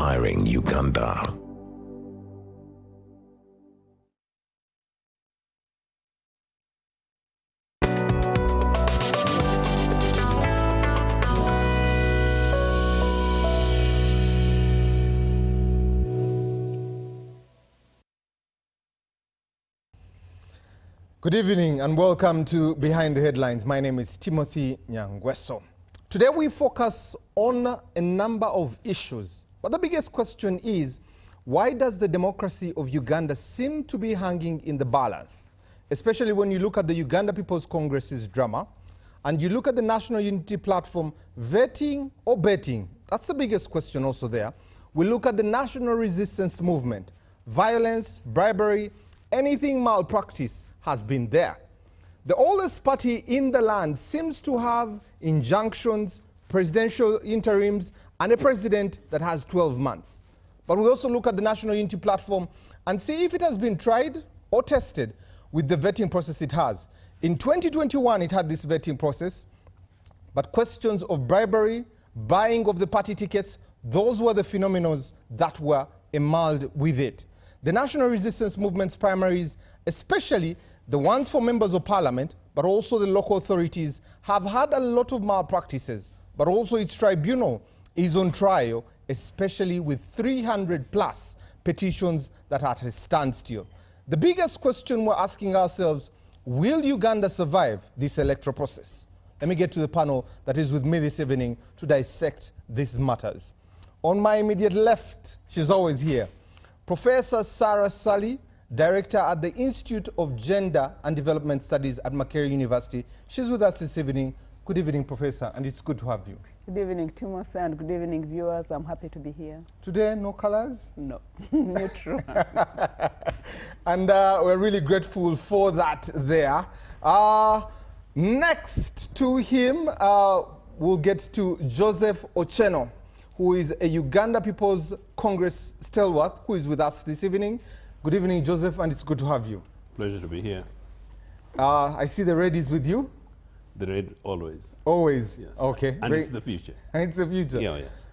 inspiring Uganda. Good evening and welcome to Behind the Headlines. My name is Timothy Nyangweso. Today we focus on a number of issues, but the biggest question is, why does the democracy of Uganda seem to be hanging in the balance? Especially when you look at the Uganda People's Congress's drama, and you look at the National Unity Platform vetting or betting. That's the biggest question also there. We look at the National Resistance Movement, violence, bribery, anything malpractice has been there. The oldest party in the land seems to have injunctions, presidential interims, and a president that has 12 months. But we also look at the National Unity Platform and see if it has been tried or tested with the vetting process it has. In 2021, it had this vetting process, but questions of bribery, buying of the party tickets, those were the phenomena that were emailed with it. The National Resistance Movement's primaries, especially the ones for members of parliament, but also the local authorities, have had a lot of malpractices, but also its tribunal is on trial, especially with 300 plus petitions that are at a standstill. The biggest question we're asking ourselves, will Uganda survive this electoral process? Let me get to the panel that is with me this evening to dissect these matters. On my immediate left, she's always here, Professor Ssali, Director at the Institute of Gender and Development Studies at Makerere University. She's with us this evening. Good evening, Professor, and it's good to have you. Good evening, Timothy, and good evening, viewers. I'm happy to be here. Today, no colors? No, neutral. And we're really grateful for that there. Next to him, we'll get to Joseph Ochieno, who is a Uganda People's Congress stalwart, who is with us this evening. Good evening, Joseph, and it's good to have you. Pleasure to be here. I see the red is with you. The red always. Always? Yes. Okay. And it's the future. And it's the future. Yeah, yes.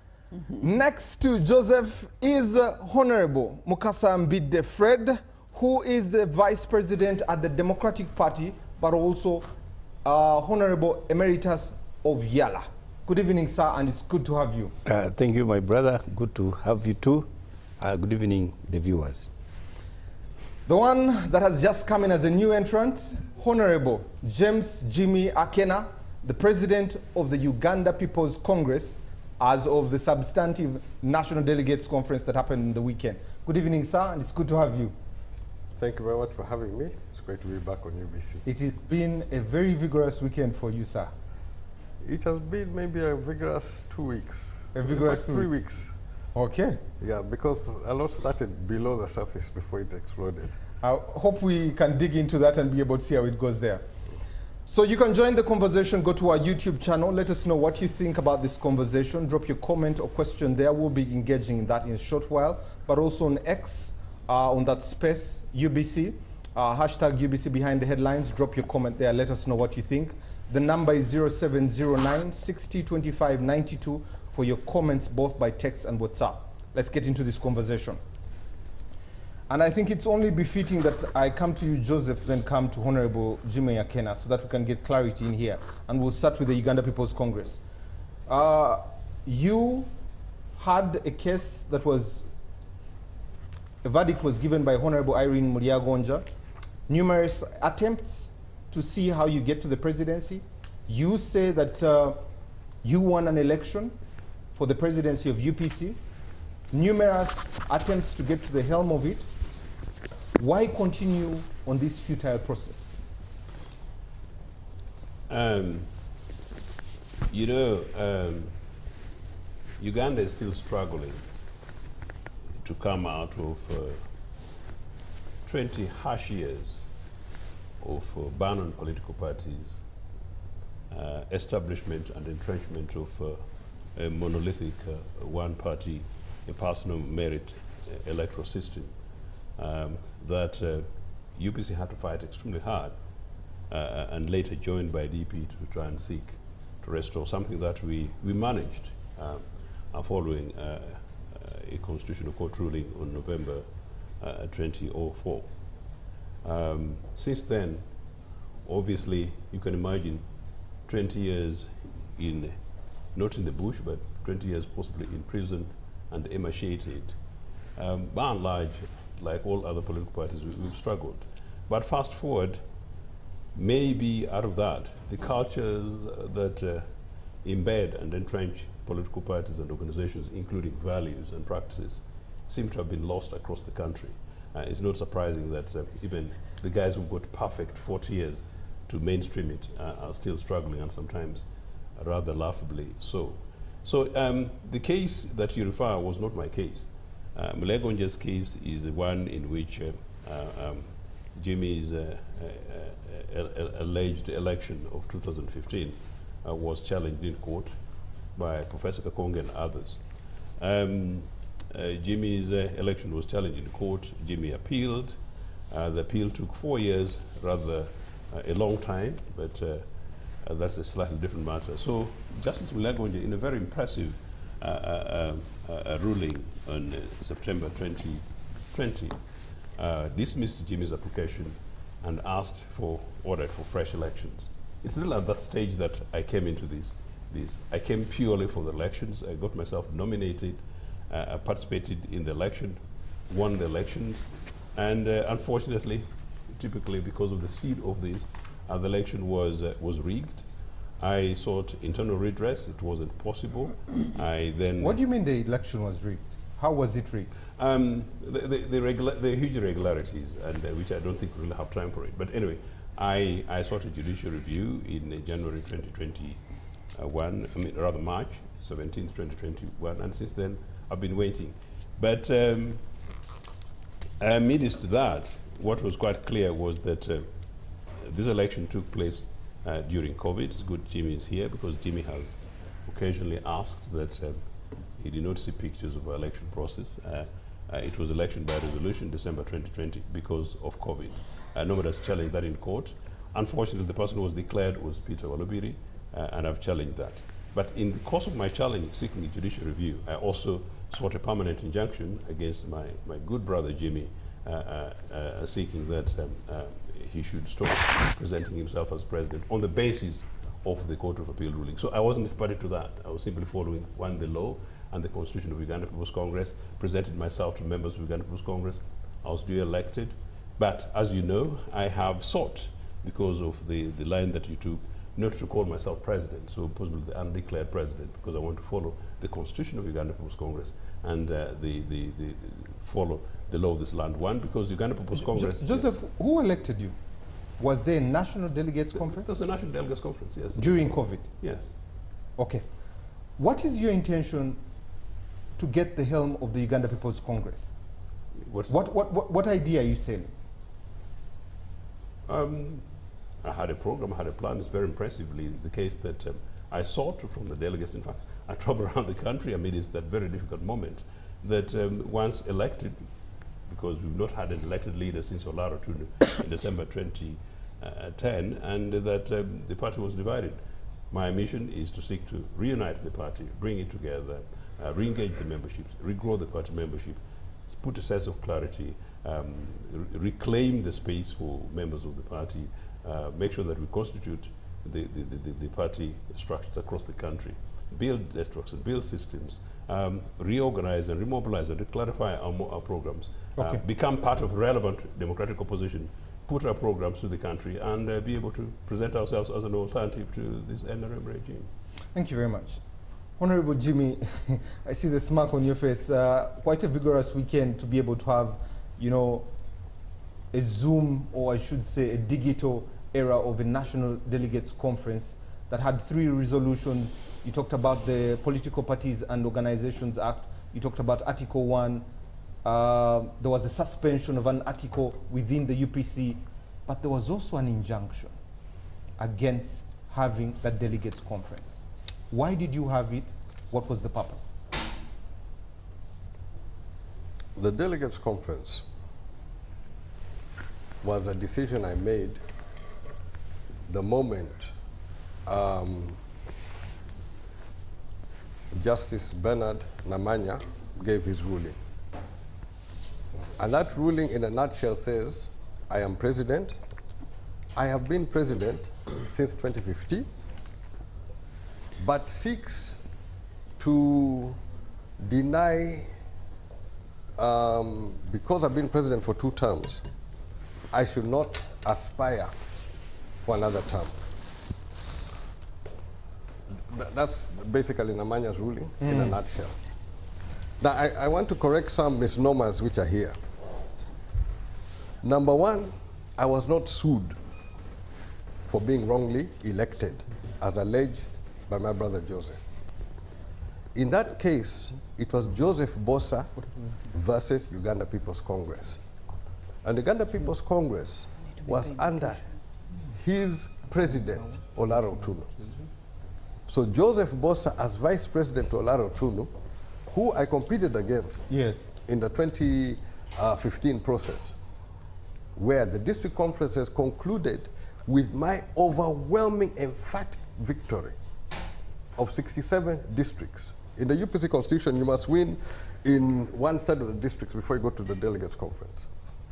Next to Joseph is Honorable Mukasa Mbidde Fred, who is the Vice President at the Democratic Party, but also Honorable Emeritus of Yala. Good evening, sir, and it's good to have you. Thank you, my brother. Good to have you too. Good evening, the viewers. The one that has just come in as a new entrant, Honorable James Jimmy Akenna, the President of the Uganda People's Congress, as of the substantive National Delegates Conference that happened in the weekend. Good evening, sir, and it's good to have you. Thank you very much for having me. It's great to be back on UBC. It has been a very vigorous weekend for you, sir. It has been maybe a vigorous 2 weeks. A vigorous 3 weeks. Okay. Yeah, because a lot started below the surface before it exploded. I hope we can dig into that and be able to see how it goes there. So you can join the conversation, go to our YouTube channel, let us know what you think about this conversation, drop your comment or question there. We'll be engaging in that in a short while, but also on X, on that space, UBC, hashtag UBC Behind the Headlines, drop your comment there, let us know what you think. The number is 0709 60 25 92 for your comments both by text and WhatsApp. Let's get into this conversation. And I think it's only befitting that I come to you, Joseph, then come to Honorable Jimmy Akenna so that we can get clarity in here. And we'll start with the Uganda People's Congress. You had a case that was, a verdict was given by Honorable Irene Muriagonja, numerous attempts to see how you get to the presidency. You say that you won an election for the presidency of UPC, numerous attempts to get to the helm of it. Why continue on this futile process? Uganda is still struggling to come out of 20 harsh years of ban on political parties, establishment and entrenchment of a monolithic one-party, a personal merit electoral system that UPC had to fight extremely hard and later joined by DP to try and seek to restore something that we managed following a Constitutional Court ruling on November 2004. Since then, obviously, you can imagine 20 years not in the bush, but 20 years possibly in prison and emaciated. By and large, like all other political parties, we've struggled. But fast forward, maybe out of that, the cultures that embed and entrench political parties and organizations, including values and practices, seem to have been lost across the country. It's not surprising that even the guys who've got perfect 40 years to mainstream it are still struggling, and sometimes rather laughably so. So the case that you refer was not my case. Mulegonje's case is the one in which Jimmy's alleged election of 2015 was challenged in court by Professor Kakonge and others. Jimmy's election was challenged in court. Jimmy appealed. The appeal took 4 years, rather a long time, but that's a slightly different matter. So Justice Mulegonje, in a very impressive ruling on September 2020, dismissed Jimmy's application and asked for order for fresh elections. It's really at that stage that I came into this. I came purely for the elections. I got myself nominated, I participated in the election, won the elections, and unfortunately, typically because of the seed of this, the election was rigged. I sought internal redress. It wasn't possible. I then. What do you mean the election was rigged? How was it rigged? The huge irregularities, and which I don't think we really have time for it. But anyway, I sought a judicial review in January 2021. I mean, rather March 17th, 2021, and since then I've been waiting. But amidst that, what was quite clear was that this election took place during COVID. It's good Jimmy is here, because Jimmy has occasionally asked that he did not see pictures of our election process. It was election by resolution December 2020 because of COVID. Nobody has challenged that in court. Unfortunately, the person who was declared was Peter Walubiri, and I've challenged that. But in the course of my challenge seeking a judicial review, I also sought a permanent injunction against my good brother Jimmy, seeking that he should stop presenting himself as president on the basis of the Court of Appeal ruling. So I wasn't party to that. I was simply following, one, the law and the Constitution of Uganda People's Congress, presented myself to members of Uganda People's Congress. I was duly elected. But as you know, I have sought, because of the line that you took, not to call myself president, so possibly the undeclared president, because I want to follow the Constitution of Uganda People's Congress and follow the law of this land. One, because Uganda People's Congress... Joseph, yes. Who elected you? Was there a National Delegates Conference? There was a National Delegates Conference, yes. During COVID? Yes. Okay. What is your intention to get the helm of the Uganda People's Congress? What idea are you selling? I had a program, I had a plan. It's very impressively the case that I sought from the delegates. In fact, I traveled around the country amidst that very difficult moment, that once elected, because we've not had an elected leader since Olaro in December 2010, and that the party was divided. My mission is to seek to reunite the party, bring it together, re-engage the membership, regrow the party membership, put a sense of clarity, reclaim the space for members of the party, make sure that we constitute the party structures across the country, build networks and build systems, reorganize and remobilize and clarify our programs, okay. Become part of relevant democratic opposition, put our programs to the country, and be able to present ourselves as an alternative to this NRM regime. Thank you very much. Honorable Jimmy, I see the smirk on your face. Quite a vigorous weekend to be able to have, you know, a Zoom, or I should say a digital era of a National Delegates Conference that had 3 resolutions. You talked about the Political Parties and Organizations Act. You talked about Article 1. There was a suspension of an article within the UPC, but there was also an injunction against having that Delegates Conference. Why did you have it? What was the purpose? The Delegates Conference was a decision I made the moment Justice Bernard Namanya gave his ruling. And that ruling, in a nutshell, says, I am president. I have been president since 2015, but seeks to deny, because I've been president for 2 terms, I should not aspire for another term. That's basically Namanya's ruling in a nutshell. Now, I want to correct some misnomers which are here. Number one, I was not sued for being wrongly elected, as alleged by my brother Joseph. In that case, it was Joseph Bossa versus Uganda People's Congress. And the Uganda People's Congress was under his president, Olaro Otuno. So Joseph Bossa, as vice president to Olaro Otuno, who I competed against in the 2015 process, where the district conferences concluded with my overwhelming emphatic victory of 67 districts. In the UPC constitution, you must win in 1/3 of the districts before you go to the delegates conference.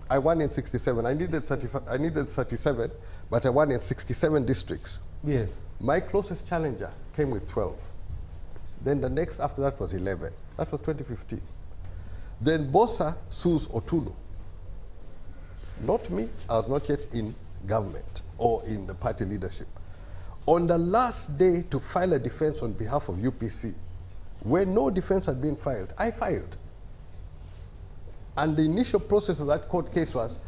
I won in 67. I needed 37, but I won in 67 districts. Yes. My closest challenger came with 12. Then the next after that was 11. That was 2015. Then Bossa sues Otuno. Not me, I was not yet in government or in the party leadership. On the last day to file a defense on behalf of UPC, when no defense had been filed, I filed. And the initial process of that court case was,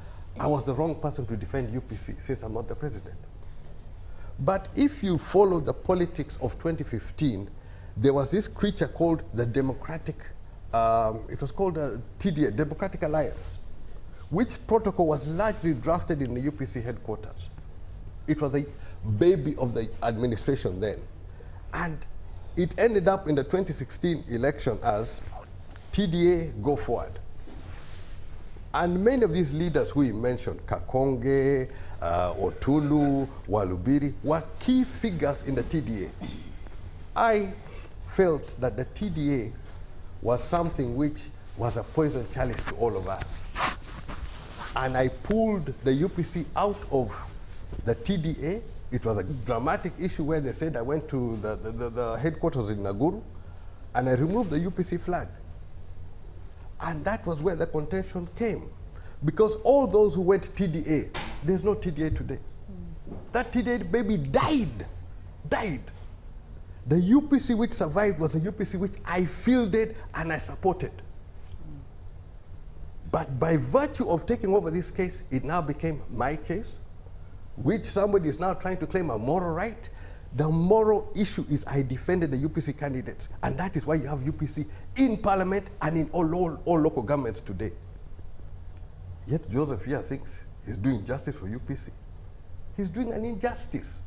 I was the wrong person to defend UPC since I'm not the president. But if you follow the politics of 2015, there was this creature called the Democratic, it was called TDA, Democratic Alliance, which protocol was largely drafted in the UPC headquarters. It was a baby of the administration then. And it ended up in the 2016 election as TDA go forward. And many of these leaders who we mentioned, Kakonge, Otulu, Walubiri, were key figures in the TDA. I felt that the TDA was something which was a poison chalice to all of us. And I pulled the UPC out of the TDA. It was a dramatic issue where they said I went to the headquarters in Naguru and I removed the UPC flag. And that was where the contention came. Because all those who went TDA, there's no TDA today. That TDA baby died. The UPC which survived was a UPC which I fielded and I supported. But by virtue of taking over this case, it now became my case, which somebody is now trying to claim a moral right. The moral issue is I defended the UPC candidates, and that is why you have UPC in parliament and in all local governments today. Yet Joseph here thinks he's doing justice for UPC. He's doing an injustice.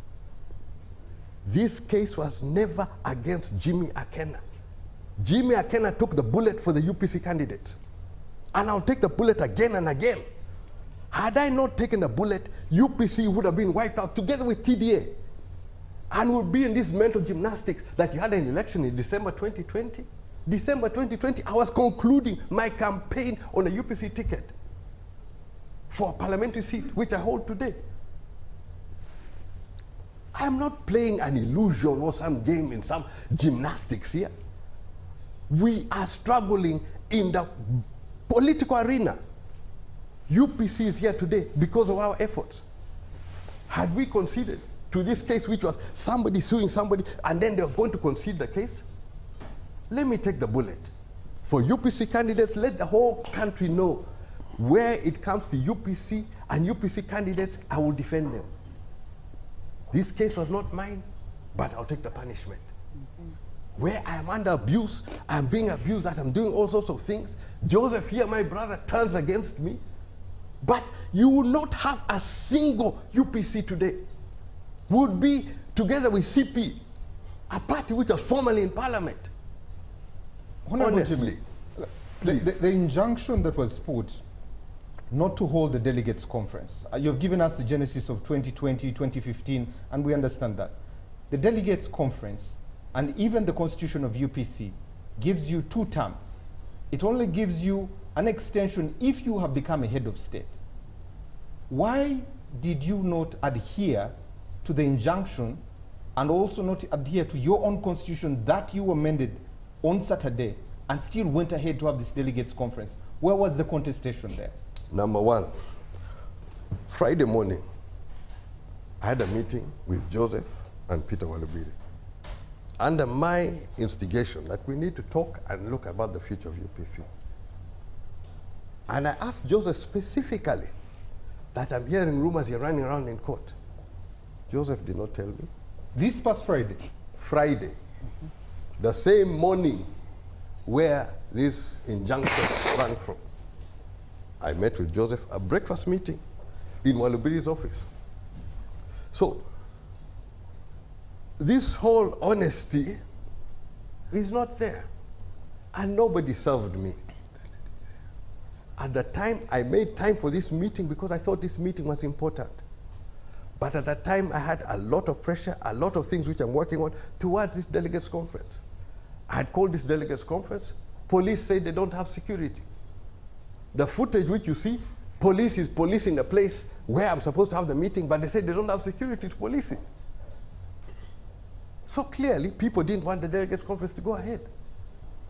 This case was never against Jimmy Akenna. Jimmy Akenna took the bullet for the UPC candidates. And I'll take the bullet again and again. Had I not taken the bullet, UPC would have been wiped out together with TDA. And would be in this mental gymnastics that you had an election in December 2020. December 2020, I was concluding my campaign on a UPC ticket for a parliamentary seat, which I hold today. I am not playing an illusion or some game in some gymnastics here. We are struggling in the political arena. UPC is here today because of our efforts. Had we conceded to this case, which was somebody suing somebody, and then they were going to concede the case, let me take the bullet. For UPC candidates, let the whole country know where it comes to UPC and UPC candidates, I will defend them. This case was not mine, but I'll take the punishment. Where I am under abuse, I'm being abused, that I'm doing all sorts of things. Joseph here, my brother, turns against me. But you will not have a single UPC today. Would be together with CP, a party which was formerly in parliament. Honestly, the injunction that was put not to hold the delegates conference. You've given us the genesis of 2020, 2015, and we understand that. The delegates conference and even the constitution of UPC gives you 2 terms. it only gives you an extension if you have become a head of state. Why did you not adhere to the injunction and also not adhere to your own constitution that you amended on Saturday and still went ahead to have this delegates conference? Where was the contestation there? Number one, Friday morning, I had a meeting with Joseph and Peter Walubiri under my instigation that we need to talk and look about the future of UPC. And I asked Joseph specifically that I'm hearing rumors you're running around in court. Joseph did not tell me. This past Friday? Friday. The same morning where this injunction sprang from. I met with Joseph, a breakfast meeting in Walubiri's office. So, this whole honesty is not there. And nobody served me. At the time, I made time for this meeting because I thought this meeting was important. But at that time, I had a lot of pressure, a lot of things which I'm working on towards this delegates conference. I had called this delegates conference. Police said they don't have security. The footage which you see, police is policing a place where I'm supposed to have the meeting, but they said they don't have security to police it. So clearly, people didn't want the delegates conference to go ahead.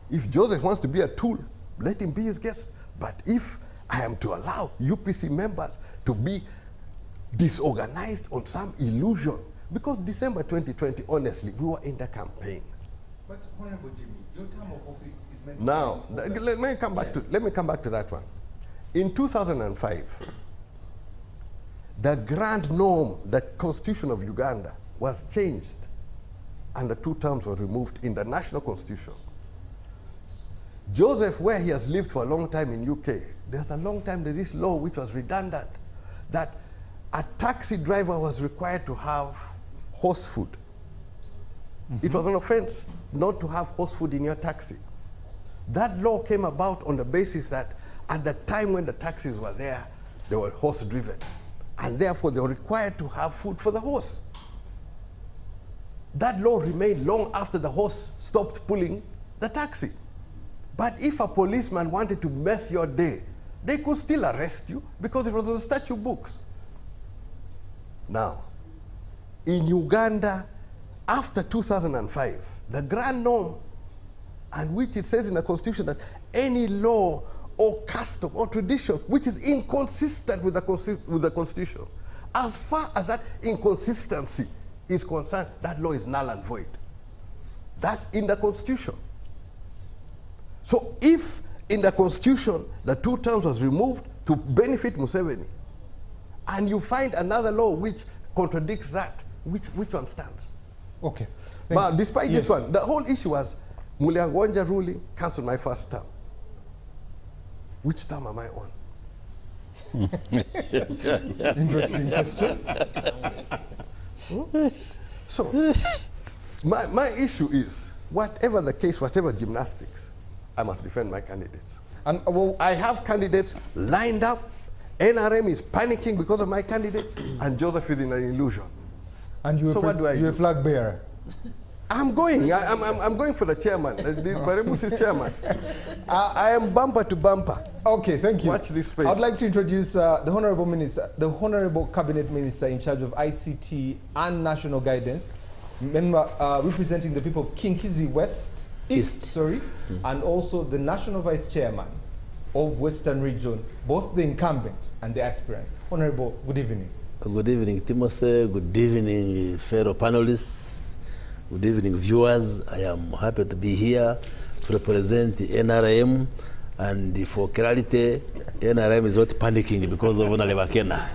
If Joseph wants to be a tool, let him be his guest. But if I am to allow UPC members to be disorganized on some illusion, because December 2020, honestly, we were in the campaign. But Honorable Jimmy, your term of office is meant now, to be let me come back to that one. In 2005, the grand norm, the Constitution of Uganda, was changed, and the 2 terms were removed in the national constitution. Joseph, where he has lived for a long time in UK, there's this law which was redundant, that a taxi driver was required to have horse food. It was an offense not to have horse food in your taxi. That law came about on the basis that at the time when the taxis were there, they were horse driven. And therefore they were required to have food for the horse. That law remained long after the horse stopped pulling the taxi. But if a policeman wanted to mess your day, they could still arrest you because it was on the statute books. Now, in Uganda, after 2005, the grand norm, and which it says in the Constitution that any law or custom or tradition which is inconsistent with the Constitution, as far as that inconsistency is concerned, that law is null and void. That's in the Constitution. So if in the Constitution the 2 terms was removed to benefit Museveni, and you find another law which contradicts that, which one stands? Okay. But despite this one, the whole issue was Muliangwanja ruling cancelled my first term. Which term am I on? Interesting question. So, my issue is, whatever the case, whatever gymnastics, I must defend my candidates. And well, I have candidates lined up. NRM is panicking because of my candidates, and Joseph is in an illusion. And you So what do I you're a do? flag bearer. I'm going. I'm going for the chairman. Baryomunsi's chairman. I am bumper to bumper. Okay, thank you. Watch this space. I'd like to introduce the Honorable Minister, the Honorable Cabinet Minister in charge of ICT and National Guidance, member representing the people of Kinkizi East, and also the National Vice Chairman of Western Region, both the incumbent and the aspirant. Honorable, good evening. Good evening, Timothy. Good evening, fellow panelists. Good evening, viewers. I am happy to be here to represent the NRM, and for clarity, NRM is not panicking because of Honorable Akenna.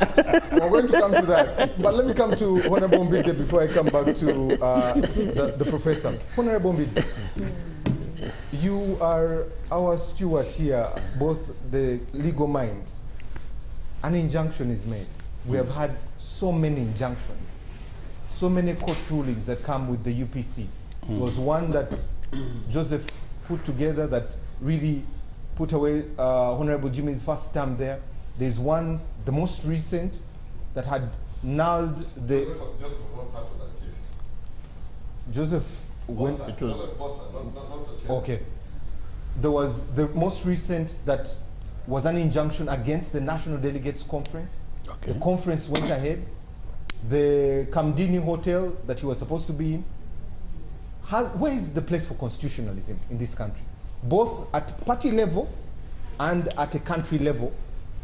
We're going to come to that, but let me come to Honorable Mbidde before I come back to the professor. Honorable Mbidde, you are our steward here, both the legal mind. An injunction is made. We have had so many injunctions, so many court rulings that come with the UPC. There was one that Joseph put together that really put away Honorable Jimmy's first term there. There's one, the most recent, that had nulled the... Joseph went... Bossa, not Okay. there was the most recent that was an injunction against the National Delegates Conference. Okay. The conference went ahead. The Kamdini Hotel that he was supposed to be in. Where is the place for constitutionalism in this country? Both at party level and at a country level.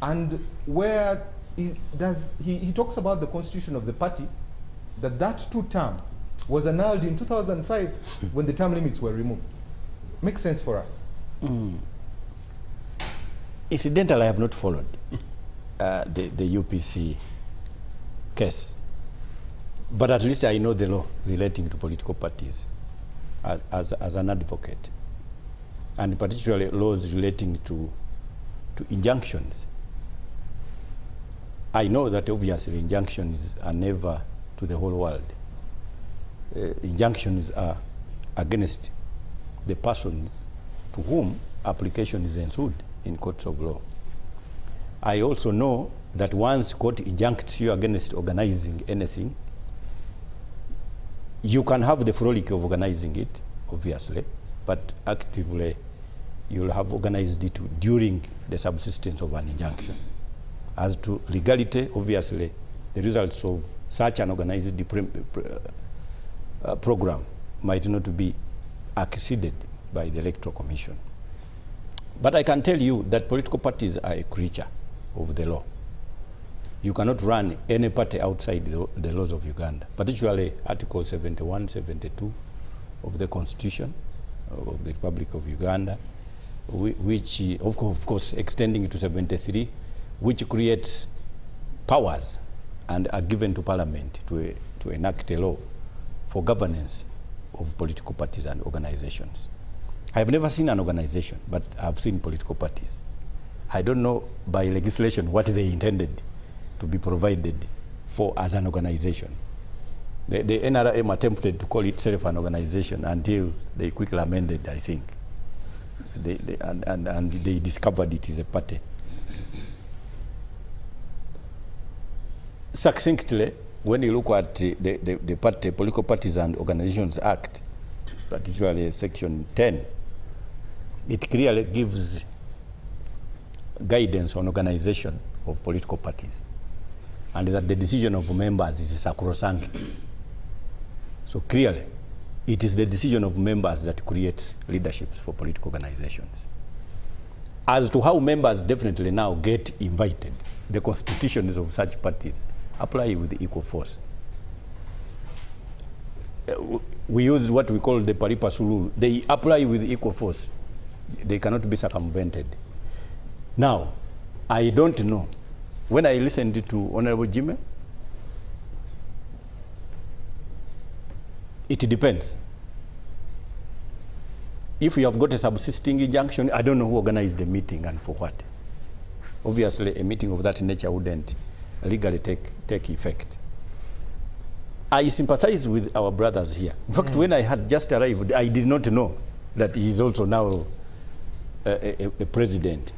And where he talks about the constitution of the party, that two-term was annulled in 2005 when the term limits were removed. Makes sense for us. Incidentally, I have not followed the UPC case, but at least I know the law relating to political parties as an advocate, and particularly laws relating to injunctions. I know that obviously injunctions are never to the whole world. Injunctions are against the persons to whom application is ensued in courts of law. I also know that once court injuncts you against organizing anything, you can have the frolic of organizing it, obviously, but actively you'll have organized it during the subsistence of an injunction. As to legality, obviously, the results of such an organized program might not be acceded by the Electoral Commission. But I can tell you that political parties are a creature of the law. You cannot run any party outside the laws of Uganda, particularly Article 71, 72 of the Constitution of the Republic of Uganda, which, of course, extending to 73, which creates powers and are given to Parliament to enact a law for governance of political parties and organizations. I have never seen an organization, but I've seen political parties. I don't know by legislation what they intended to be provided for as an organization. The NRM attempted to call itself an organization until they quickly amended, I think. And they discovered it is a party. Succinctly, when you look at the Political Parties and Organizations Act, particularly Section 10, it clearly gives guidance on organization of political parties, and that the decision of members is sacrosanct. So clearly, it is the decision of members that creates leaderships for political organizations. As to how members definitely now get invited, the constitutions of such parties apply with equal force. We use what we call the pari passu rule. They apply with equal force. They cannot be circumvented. Now, I don't know. When I listened to Honorable Jimmy, it depends. If you have got a subsisting injunction, I don't know who organized the meeting and for what. Obviously, a meeting of that nature wouldn't legally take effect. I sympathize with our brothers here. In fact, when I had just arrived, I did not know that he is also now a president.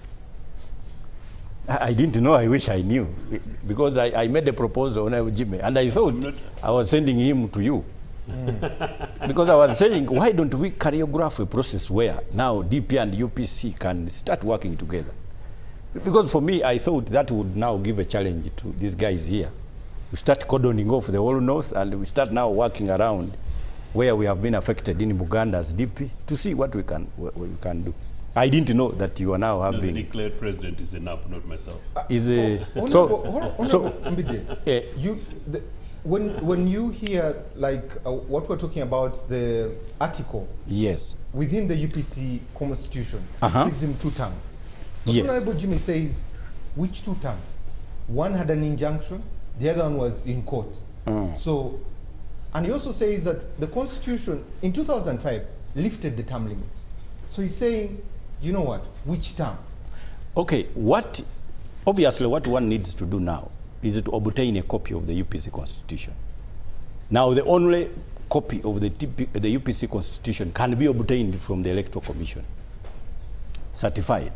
I didn't know. I wish I knew, because I made a proposal on Jimmy, and I thought I was sending him to you. Because I was saying, why don't we choreograph a process where now DP and UPC can start working together? Because for me, I thought that would now give a challenge to these guys here. We start cordoning off the whole north, and we start now working around where we have been affected in Uganda as DP to see what we can do. I didn't know that you are now having... No, the declared president is enough, not myself. When you hear what we're talking about, the article, yes, within the UPC constitution, gives him 2 terms. But yes. Honorable Jimmy says, which 2 terms? One had an injunction, the other one was in court. So, and he also says that the constitution in 2005 lifted the term limits. So he's saying, you know what, which term? Okay, obviously what one needs to do now is to obtain a copy of the UPC constitution. Now the only copy of the UPC constitution can be obtained from the Electoral Commission, certified.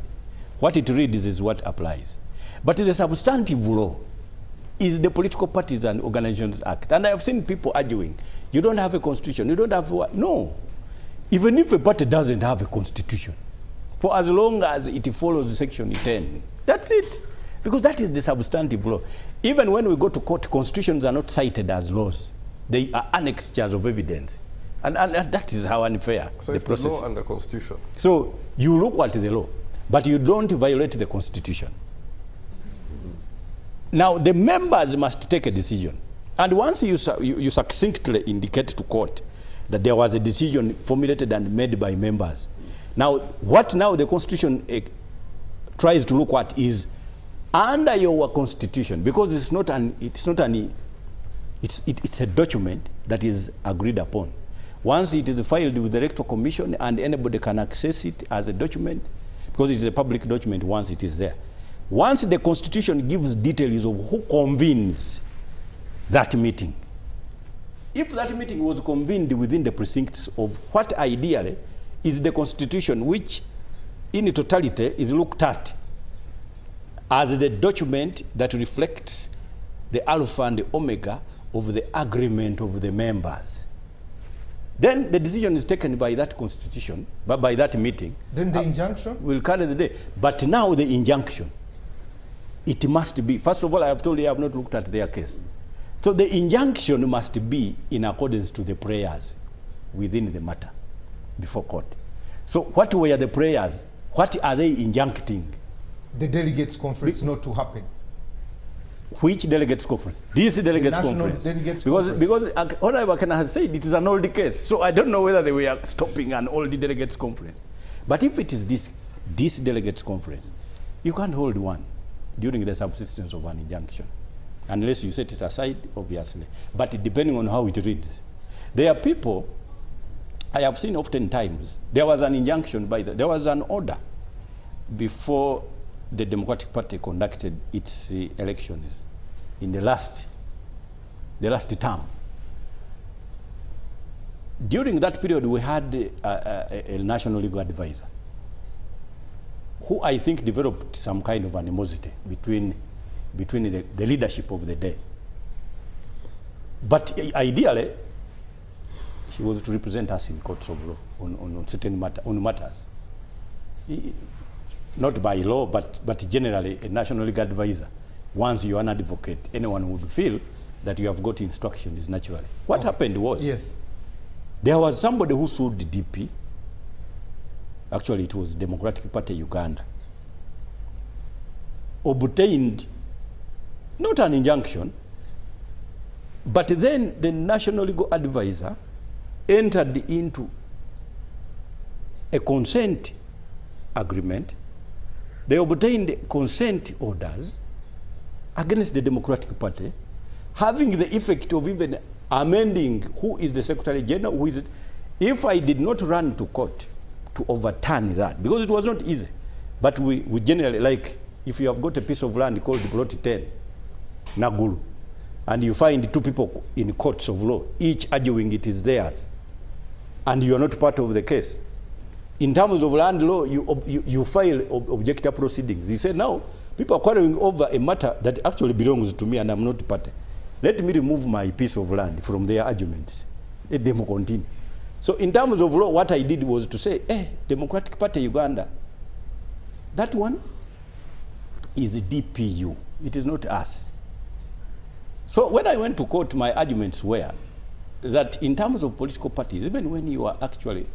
What it reads is what applies. But the substantive law is the Political Parties and Organizations Act. And I have seen people arguing, you don't have a constitution, you don't have what? No. Even if a party doesn't have a constitution, for as long as it follows Section 10. That's it. Because that is the substantive law. Even when we go to court, constitutions are not cited as laws. They are annexures of evidence. And that is how unfair So the it's process. the law and the constitution. So you look at the law, but you don't violate the constitution. Now the members must take a decision. And once you succinctly indicate to court that there was a decision formulated and made by members. Now, what now the constitution tries to look at is under your constitution, because it's a document that is agreed upon. Once it is filed with the Electoral Commission and anybody can access it as a document, because it is a public document once it is there. Once the constitution gives details of who convenes that meeting, if that meeting was convened within the precincts of what ideally is the constitution, which in totality is looked at as the document that reflects the alpha and the omega of the agreement of the members, then the decision is taken by that constitution, by that meeting. Then the injunction will carry the day. But now the injunction, it must be, first of all, I have told you I have not looked at their case. So the injunction must be in accordance to the prayers within the matter before court. So what were the prayers? What are they injuncting? the delegates conference not to happen. Which delegates conference? This delegates National conference. Delegates because Conference. Honorable Akenna has said it is an old case. So I don't know whether they were stopping an old delegates conference. But if it is this delegates conference, you can't hold one during the subsistence of an injunction, unless you set it aside, obviously. But depending on how it reads. There are people, I have seen oftentimes, there was an injunction there was an order before the Democratic Party conducted its elections in the last term. During that period, we had a national legal advisor who I think developed some kind of animosity between the leadership of the day. But ideally, he was to represent us in courts of law on certain matters. Not by law, but generally a national legal advisor. Once you are an advocate, anyone would feel that you have got instructions naturally. What happened was, yes, there was somebody who sued the DP. Actually, it was Democratic Party Uganda. Obtained not an injunction, but then the national legal advisor entered into a consent agreement. They obtained consent orders against the Democratic Party, having the effect of even amending who is the Secretary General, who is it. If I did not run to court to overturn that, because it was not easy, but we generally, like if you have got a piece of land called Plot 10, Naguru, and you find two people in courts of law, each arguing it is theirs, and you are not part of the case. In terms of land law, you file objector proceedings. You say, now, people are quarreling over a matter that actually belongs to me and I'm not party. Let me remove my piece of land from their arguments. Let them continue. So in terms of law, what I did was to say, Democratic Party Uganda, that one is DPU. It is not us. So when I went to court, my arguments were that in terms of political parties, even when you are actually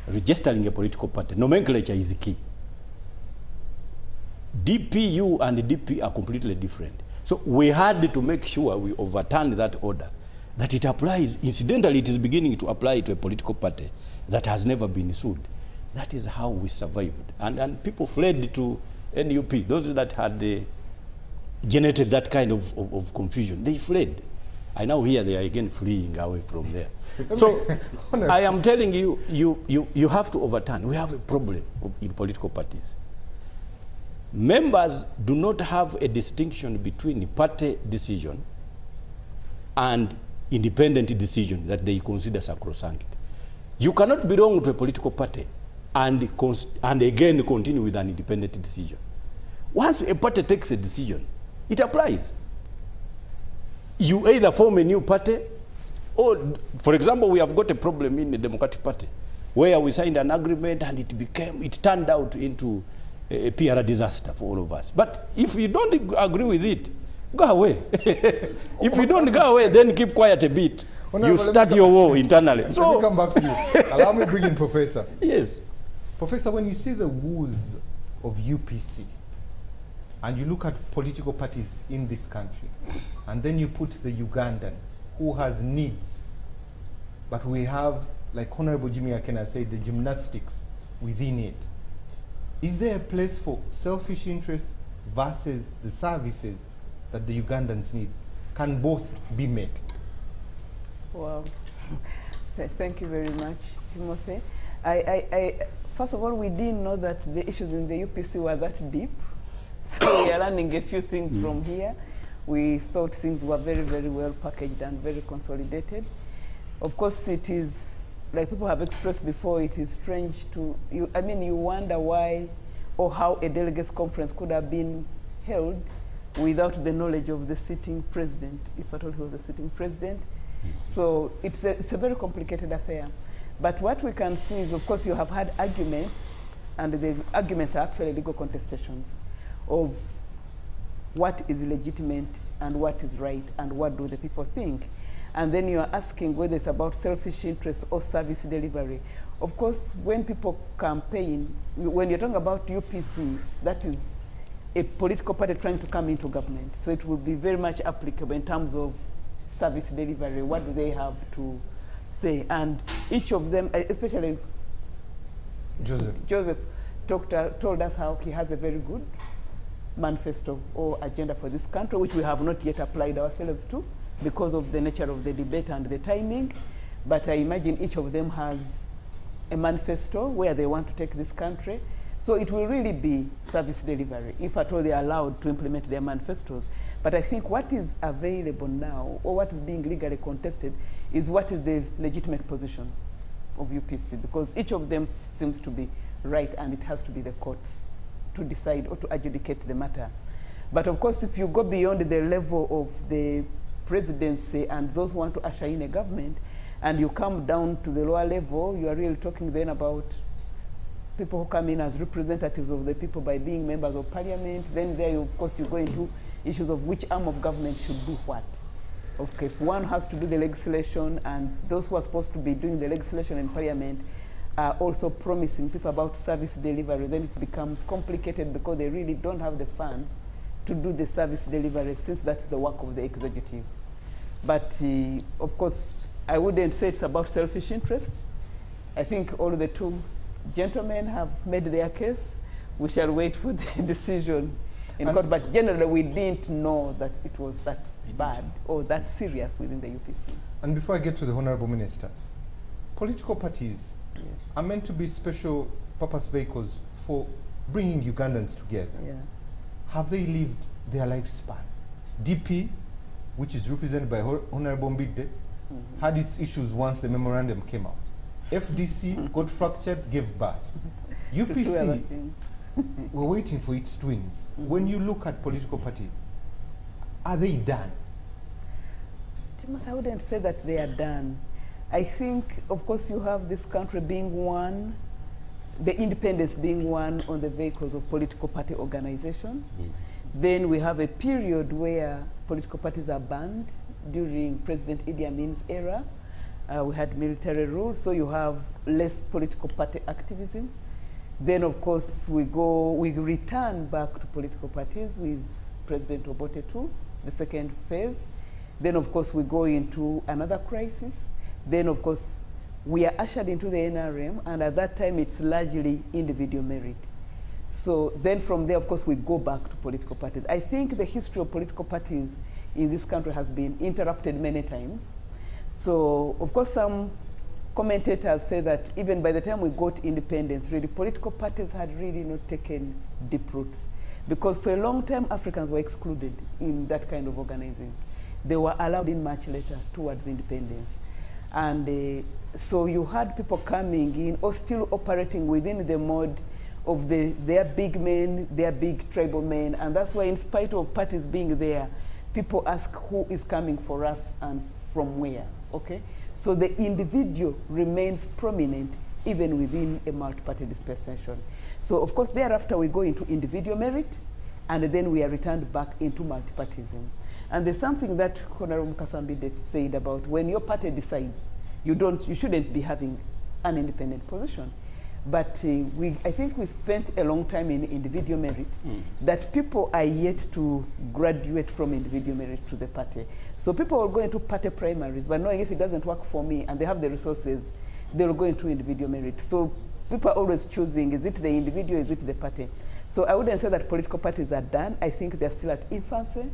registering a political party, nomenclature is key. DPU and DP are completely different. So we had to make sure we overturned that order, that it applies. Incidentally, it is beginning to apply to a political party that has never been sued. That is how we survived. And people fled to NUP. Those that had generated that kind of confusion, they fled. I now hear they are again fleeing away from there. So I am telling you, you have to overturn. We have a problem in political parties. Members do not have a distinction between party decision and independent decision that they consider sacrosanct. You cannot belong to a political party and again continue with an independent decision. Once a party takes a decision, it applies. You either form a new party, or, for example, we have got a problem in the Democratic Party. where we signed an agreement and it turned out into a PR disaster for all of us. But if you don't agree with it, go away. If you don't go away, then keep quiet a bit. You start your war internally. Let me come back to you. Allow me to bring in Professor. Yes. Professor, when you see the woes of UPC, and you look at political parties in this country, and then you put the Ugandan, who has needs, but we have, like Honorable Jimmy Akenna said, the gymnastics within it. Is there a place for selfish interests versus the services that the Ugandans need? Can both be met? Wow. Thank you very much, Timothy. First of all, we didn't know that the issues in the UPC were that deep. So we are learning a few things from here. We thought things were very, very well packaged and very consolidated. Of course, it is, like people have expressed before, it is strange to, you wonder why or how a delegates conference could have been held without the knowledge of the sitting president, if at all he was a sitting president. So it's a very complicated affair. But what we can see is, of course, you have had arguments, and the arguments are actually legal contestations of what is legitimate and what is right and what do the people think. And then you are asking whether it's about selfish interests or service delivery. Of course, when people campaign, when you're talking about UPC, that is a political party trying to come into government. So it will be very much applicable in terms of service delivery. What do they have to say? And each of them, especially Joseph told us how he has a very good manifesto or agenda for this country, which we have not yet applied ourselves to because of the nature of the debate and the timing. But I imagine each of them has a manifesto where they want to take this country. So it will really be service delivery, if at all they are allowed to implement their manifestos. But I think what is available now, or what is being legally contested, is what is the legitimate position of UPC, because each of them seems to be right, and it has to be the courts to decide or to adjudicate the matter. But of course, if you go beyond the level of the presidency and those who want to usher in a government, and you come down to the lower level, you are really talking then about people who come in as representatives of the people by being members of parliament. Then there, of course, you go into issues of which arm of government should do what. Okay, if one has to do the legislation, and those who are supposed to be doing the legislation in parliament are also promising people about service delivery, then it becomes complicated because they really don't have the funds to do the service delivery, since that's the work of the executive. But of course, I wouldn't say it's about selfish interest. I think all the two gentlemen have made their case. We shall wait for the decision in court, but generally we didn't know that it was that bad or that serious within the UPC. And before I get to the Honorable Minister, political parties are meant to be special purpose vehicles for bringing Ugandans together. Yeah. Have they lived their lifespan? DP, which is represented by Honorable Mbidde, had its issues once the memorandum came out. FDC got fractured, gave birth. UPC, we're waiting for its twins. When you look at political parties, are they done? Timothy, I wouldn't say that they are done. I think, of course, you have this country being one, the independence being one on the vehicles of political party organization. Then we have a period where political parties are banned during President Idi Amin's era. We had military rule, so you have less political party activism. Then, of course, we return back to political parties with President Obote II, the second phase. Then, of course, we go into another crisis. Then, of course, we are ushered into the NRM, and at that time, it's largely individual merit. So then from there, of course, we go back to political parties. I think the history of political parties in this country has been interrupted many times. So, of course, some commentators say that even by the time we got independence, really, political parties had really not taken deep roots. Because for a long time, Africans were excluded in that kind of organizing. They were allowed in much later towards independence. And so you had people coming in or still operating within the mode of their big men, their big tribal men. And that's why, in spite of parties being there, people ask who is coming for us and from where, okay? So the individual remains prominent even within a multi-party dispensation. So of course, thereafter we go into individual merit, and then we are returned back into multipartism. And there's something that Honorable Mukasa Mbidde said about when your party decides, you shouldn't be having an independent position. But I think we spent a long time in individual merit, that people are yet to graduate from individual merit to the party. So people will go into party primaries, but knowing if it doesn't work for me and they have the resources, they will go into individual merit. So people are always choosing, is it the individual, is it the party? So I wouldn't say that political parties are done. I think they're still at infancy,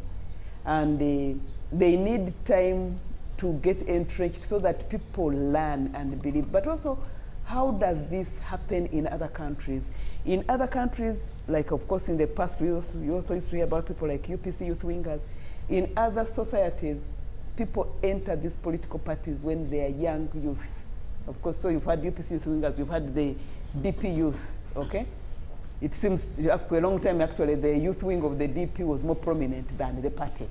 and they need time to get entrenched so that people learn and believe. But also, how does this happen in other countries? In other countries, like of course in the past, we also used to hear about people like UPC youth wingers. In other societies, people enter these political parties when they are young youth. Of course, so you've had UPC youth wingers, you've had the DP youth, okay? It seems for a long time, actually, the youth wing of the DP was more prominent than the party.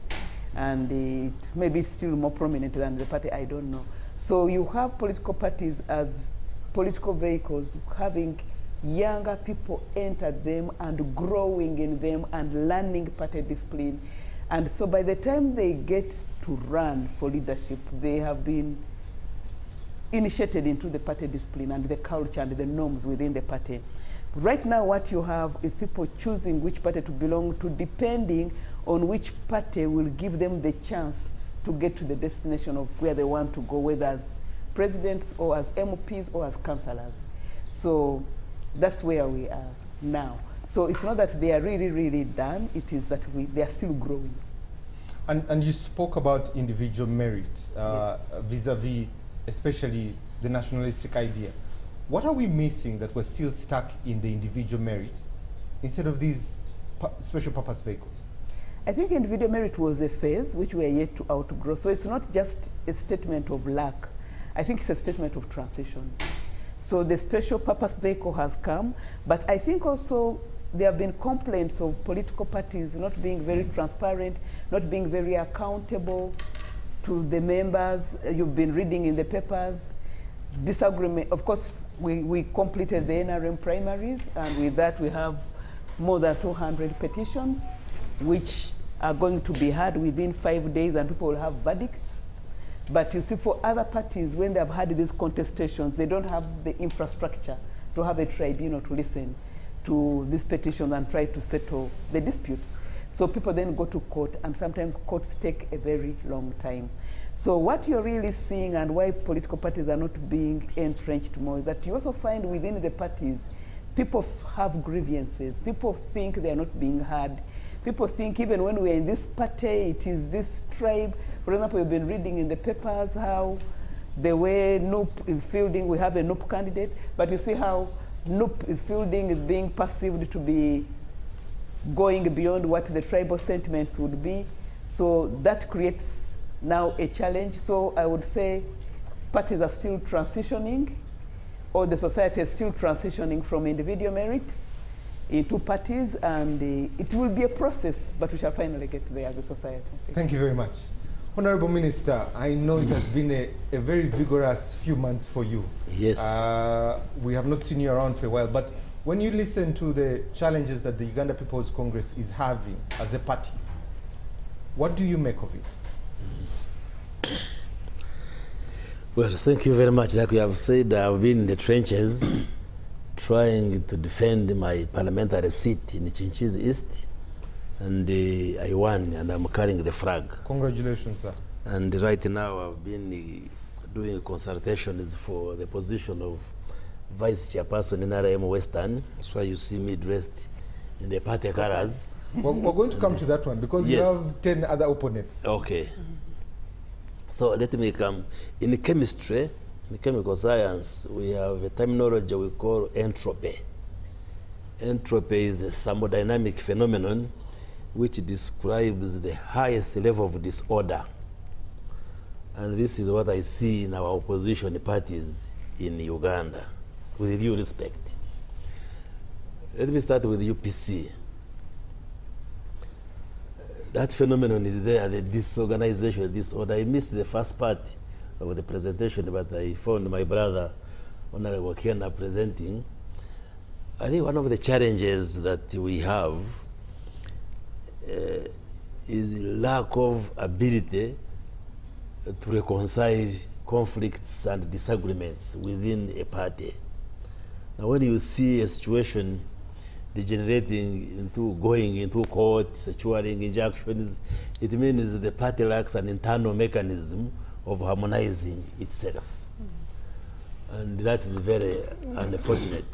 And it maybe still more prominent than the party, I don't know. So you have political parties as political vehicles, having younger people enter them and growing in them and learning party discipline. And so by the time they get to run for leadership, they have been initiated into the party discipline and the culture and the norms within the party. Right now, what you have is people choosing which party to belong to, depending on which party will give them the chance to get to the destination of where they want to go, whether as presidents or as MPs or as councillors. So that's where we are now. So it's not that they are really, really done. It is that they are still growing. And you spoke about individual merit Yes. vis-a-vis, especially the nationalistic idea. What are we missing that we're still stuck in the individual merit instead of these special purpose vehicles? I think individual merit was a phase which we are yet to outgrow. So it's not just a statement of lack. I think it's a statement of transition. So the special purpose vehicle has come, but I think also there have been complaints of political parties not being very transparent, not being very accountable to the members. You've been reading in the papers, disagreement. Of course, we completed the NRM primaries, and with that we have more than 200 petitions, which are going to be heard within 5 days, and people will have verdicts. But you see, for other parties, when they have had these contestations, they don't have the infrastructure to have a tribunal to listen to these petitions and try to settle the disputes. So people then go to court, and sometimes courts take a very long time. So what you're really seeing, and why political parties are not being entrenched more, is that you also find within the parties, people have grievances. People think they are not being heard. People think even when we're in this party, it is this tribe. For example, you've been reading in the papers how the way NUP is fielding, we have a NUP candidate, but you see how NUP is fielding is being perceived to be going beyond what the tribal sentiments would be. So that creates now a challenge. So I would say parties are still transitioning, or the society is still transitioning from individual merit into parties, and it will be a process, but we shall finally get there as a society. Thank you very much. Honorable Minister, I know it has been a very vigorous few months for you. Yes. We have not seen you around for a while, but when you listen to the challenges that the Uganda People's Congress is having as a party, what do you make of it? Well, thank you very much. Like you have said, I've been in the trenches trying to defend my parliamentary seat in Chinchiz East, and I won, and I'm carrying the flag. Congratulations, sir. And right now I've been doing consultations for the position of Vice Chairperson in NRM Western. That's why you see me dressed in the party colors. We're going to come to that one, because Yes. you have 10 other opponents. Okay. So let me come. In chemistry, in chemical science, we have a terminology we call entropy. Entropy is a thermodynamic phenomenon which describes the highest level of disorder. And this is what I see in our opposition parties in Uganda, with due respect. Let me start with UPC. That phenomenon is there, the disorganization, disorder. I missed the first part of the presentation, but I found my brother Honorable Akenna presenting, I think one of the challenges that we have is lack of ability to reconcile conflicts and disagreements within a party. Now, when you see a situation degenerating into going into court, securing injunctions, it means the party lacks an internal mechanism of harmonizing itself. And that is very unfortunate.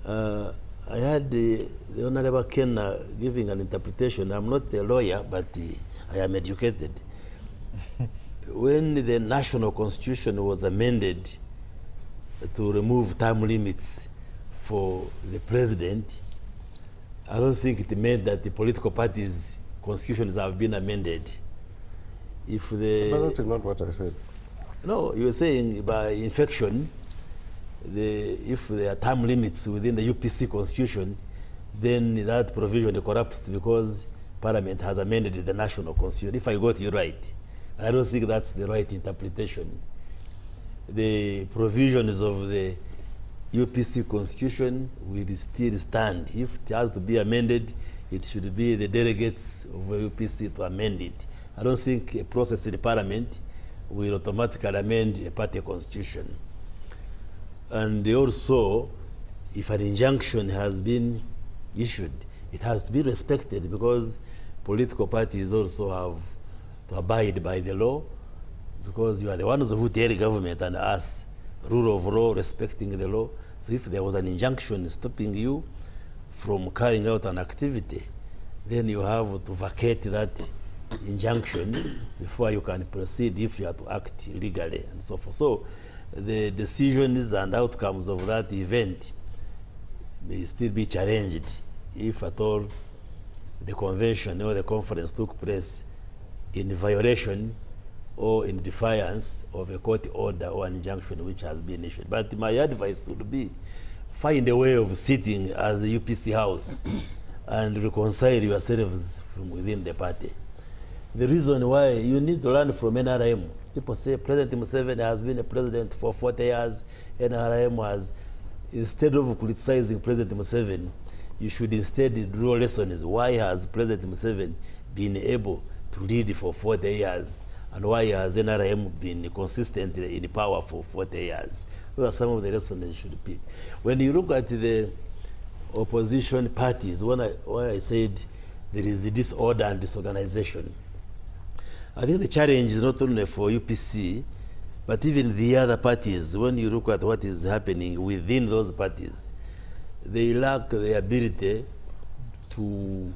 I had the Honorable Akenna giving an interpretation. I'm not a lawyer, but I am educated. When the national constitution was amended to remove term limits for the president, I don't think it meant that the political parties' constitutions have been amended. If the But that's not what I said. No, you were saying by infection, if there are term limits within the UPC constitution, then that provision collapsed because Parliament has amended the national constitution. If I got you right, I don't think that's the right interpretation. The provisions of the UPC constitution will still stand. If it has to be amended, it should be the delegates of the UPC to amend it. I don't think a process in the Parliament will automatically amend a party constitution. And also, if an injunction has been issued, it has to be respected, because political parties also have to abide by the law, because you are the ones who tell the government and us rule of law, respecting the law. So if there was an injunction stopping you from carrying out an activity, then you have to vacate that injunction before you can proceed if you have to act legally and so forth. So the decisions and outcomes of that event may still be challenged if at all the convention or the conference took place in violation or in defiance of a court order or an injunction which has been issued. But my advice would be, find a way of sitting as a UPC house and reconcile yourselves from within the party. The reason why you need to learn from NRM. People say President Museveni has been a president for 40 years. NRM has, instead of criticizing President Museveni, you should instead draw lessons. Why has President Museveni been able to lead for 40 years? And why has NRM been consistently in power for 40 years? Those are some of the lessons you should pick. When you look at the opposition parties, when I said there is disorder and disorganization, I think the challenge is not only for UPC, but even the other parties. When you look at what is happening within those parties, they lack the ability to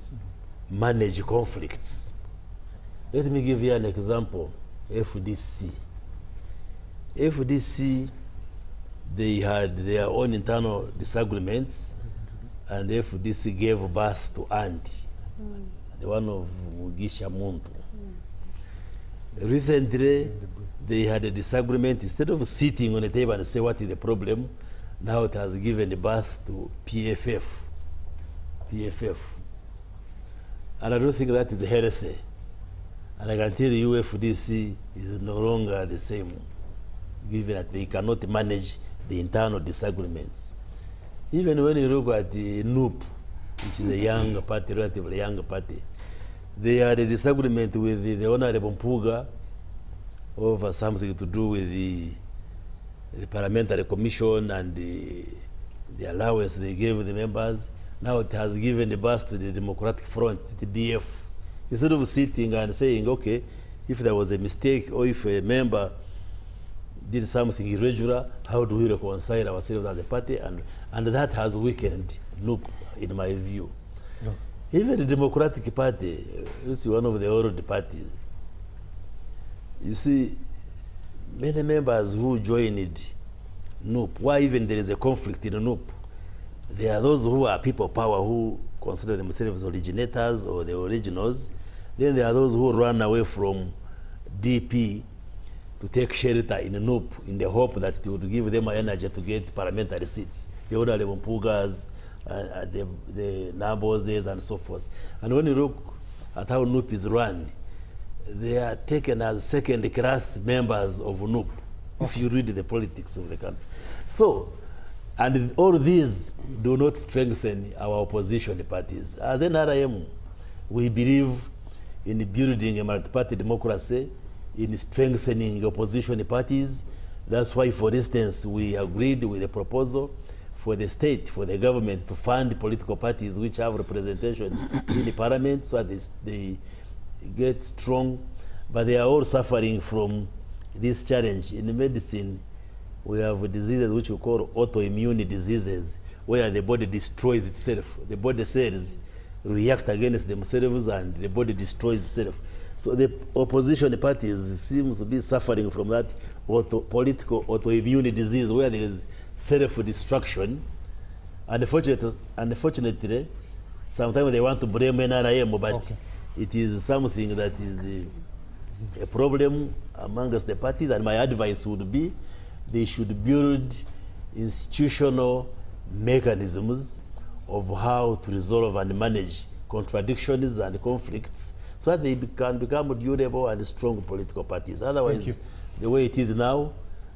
manage conflicts. Let me give you an example. FDC. FDC, they had their own internal disagreements, and FDC gave birth to Auntie, the one of Mugisha Muntu. Recently, they had a disagreement. Instead of sitting on the table and say what is the problem, now it has given birth to PFF. And I don't think that is heresy. And I can tell you FDC is no longer the same, given that they cannot manage the internal disagreements. Even when you look at the NUP, which is a young party, relatively young party, they had a disagreement with the Honorable Mpuga over something to do with the Parliamentary Commission and the allowance they gave the members. Now it has given the birth to the Democratic Front, the DF. Instead of sitting and saying, okay, if there was a mistake or if a member did something irregular, how do we reconcile ourselves as a party? And that has weakened NUP, in my view. No. Even the Democratic Party, it's one of the old parties. You see, many members who joined NUP, why even there is a conflict in NUP, there are those who are people power who consider themselves originators or the originals. Then there are those who run away from DP to take shelter in NUP in the hope that it would give them energy to get parliamentary seats. The other Mpugas, the Naboses and so forth. And when you look at how NUP is run, they are taken as second-class members of NUP. if you read the politics of the country. So, and all these do not strengthen our opposition parties. As NRM, we believe in building a multi-party democracy, in strengthening opposition parties. That's why, for instance, we agreed with a proposal for the state, for the government to fund political parties which have representation in the parliament so that they get strong. But they are all suffering from this challenge. In medicine, we have diseases which we call autoimmune diseases, where the body destroys itself. The body cells react against themselves and the body destroys itself. So the opposition parties seems to be suffering from that political autoimmune disease where there is self-destruction. Unfortunately, sometimes they want to blame NRM, but it is something that is a problem amongst the parties, and my advice would be they should build institutional mechanisms of how to resolve and manage contradictions and conflicts so that they can become durable and strong political parties. Otherwise, the way it is now,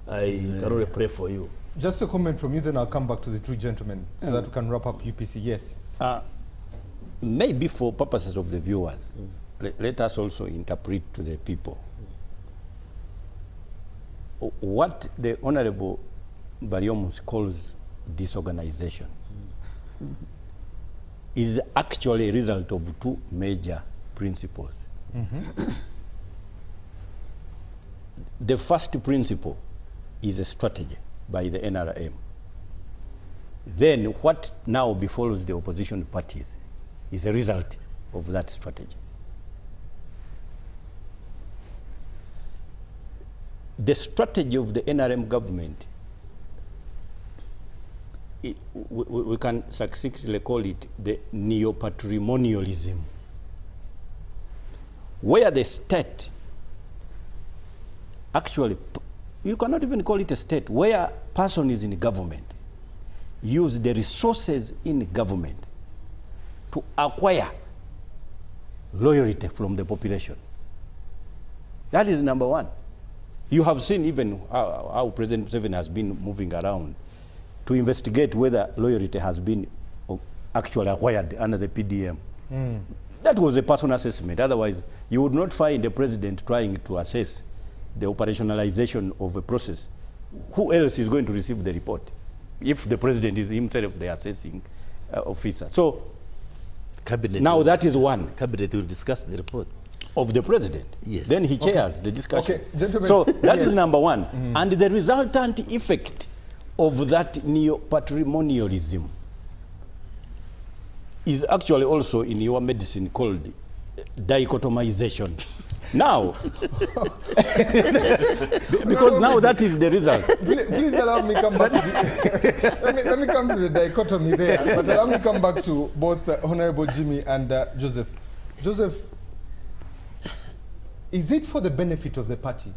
I can only pray for you. Just a comment from you, then I'll come back to the two gentlemen so that we can wrap up UPC. Yes. Maybe for purposes of the viewers, let us also interpret to the people what the Honorable Baryomunsi calls disorganization is actually a result of two major principles. The first principle is a strategy by the NRM. Then what now befalls the opposition parties is a result of that strategy. The strategy of the NRM government, we can succinctly call it the neo-patrimonialism, where the state actually, you cannot even call it a state, where person is in government, use the resources in government to acquire loyalty from the population. That is number one. You have seen even how President Museveni has been moving around to investigate whether loyalty has been actually acquired under the PDM. That was a personal assessment. Otherwise, you would not find the president trying to assess the operationalization of a process. Who else is going to receive the report if the president is himself the assessing officer? So Cabinet now that is one. Cabinet will discuss the report Of the president. Yes. Then he chairs the discussion. Okay, gentlemen. So that is number one. And the resultant effect of that neo-patrimonialism is actually also in your medicine called dichotomization. Now, because now that is the result. Please allow me come back to the, let me come to the dichotomy there, but allow me come back to both Honorable Jimmy and Joseph. Joseph, is it for the benefit of the party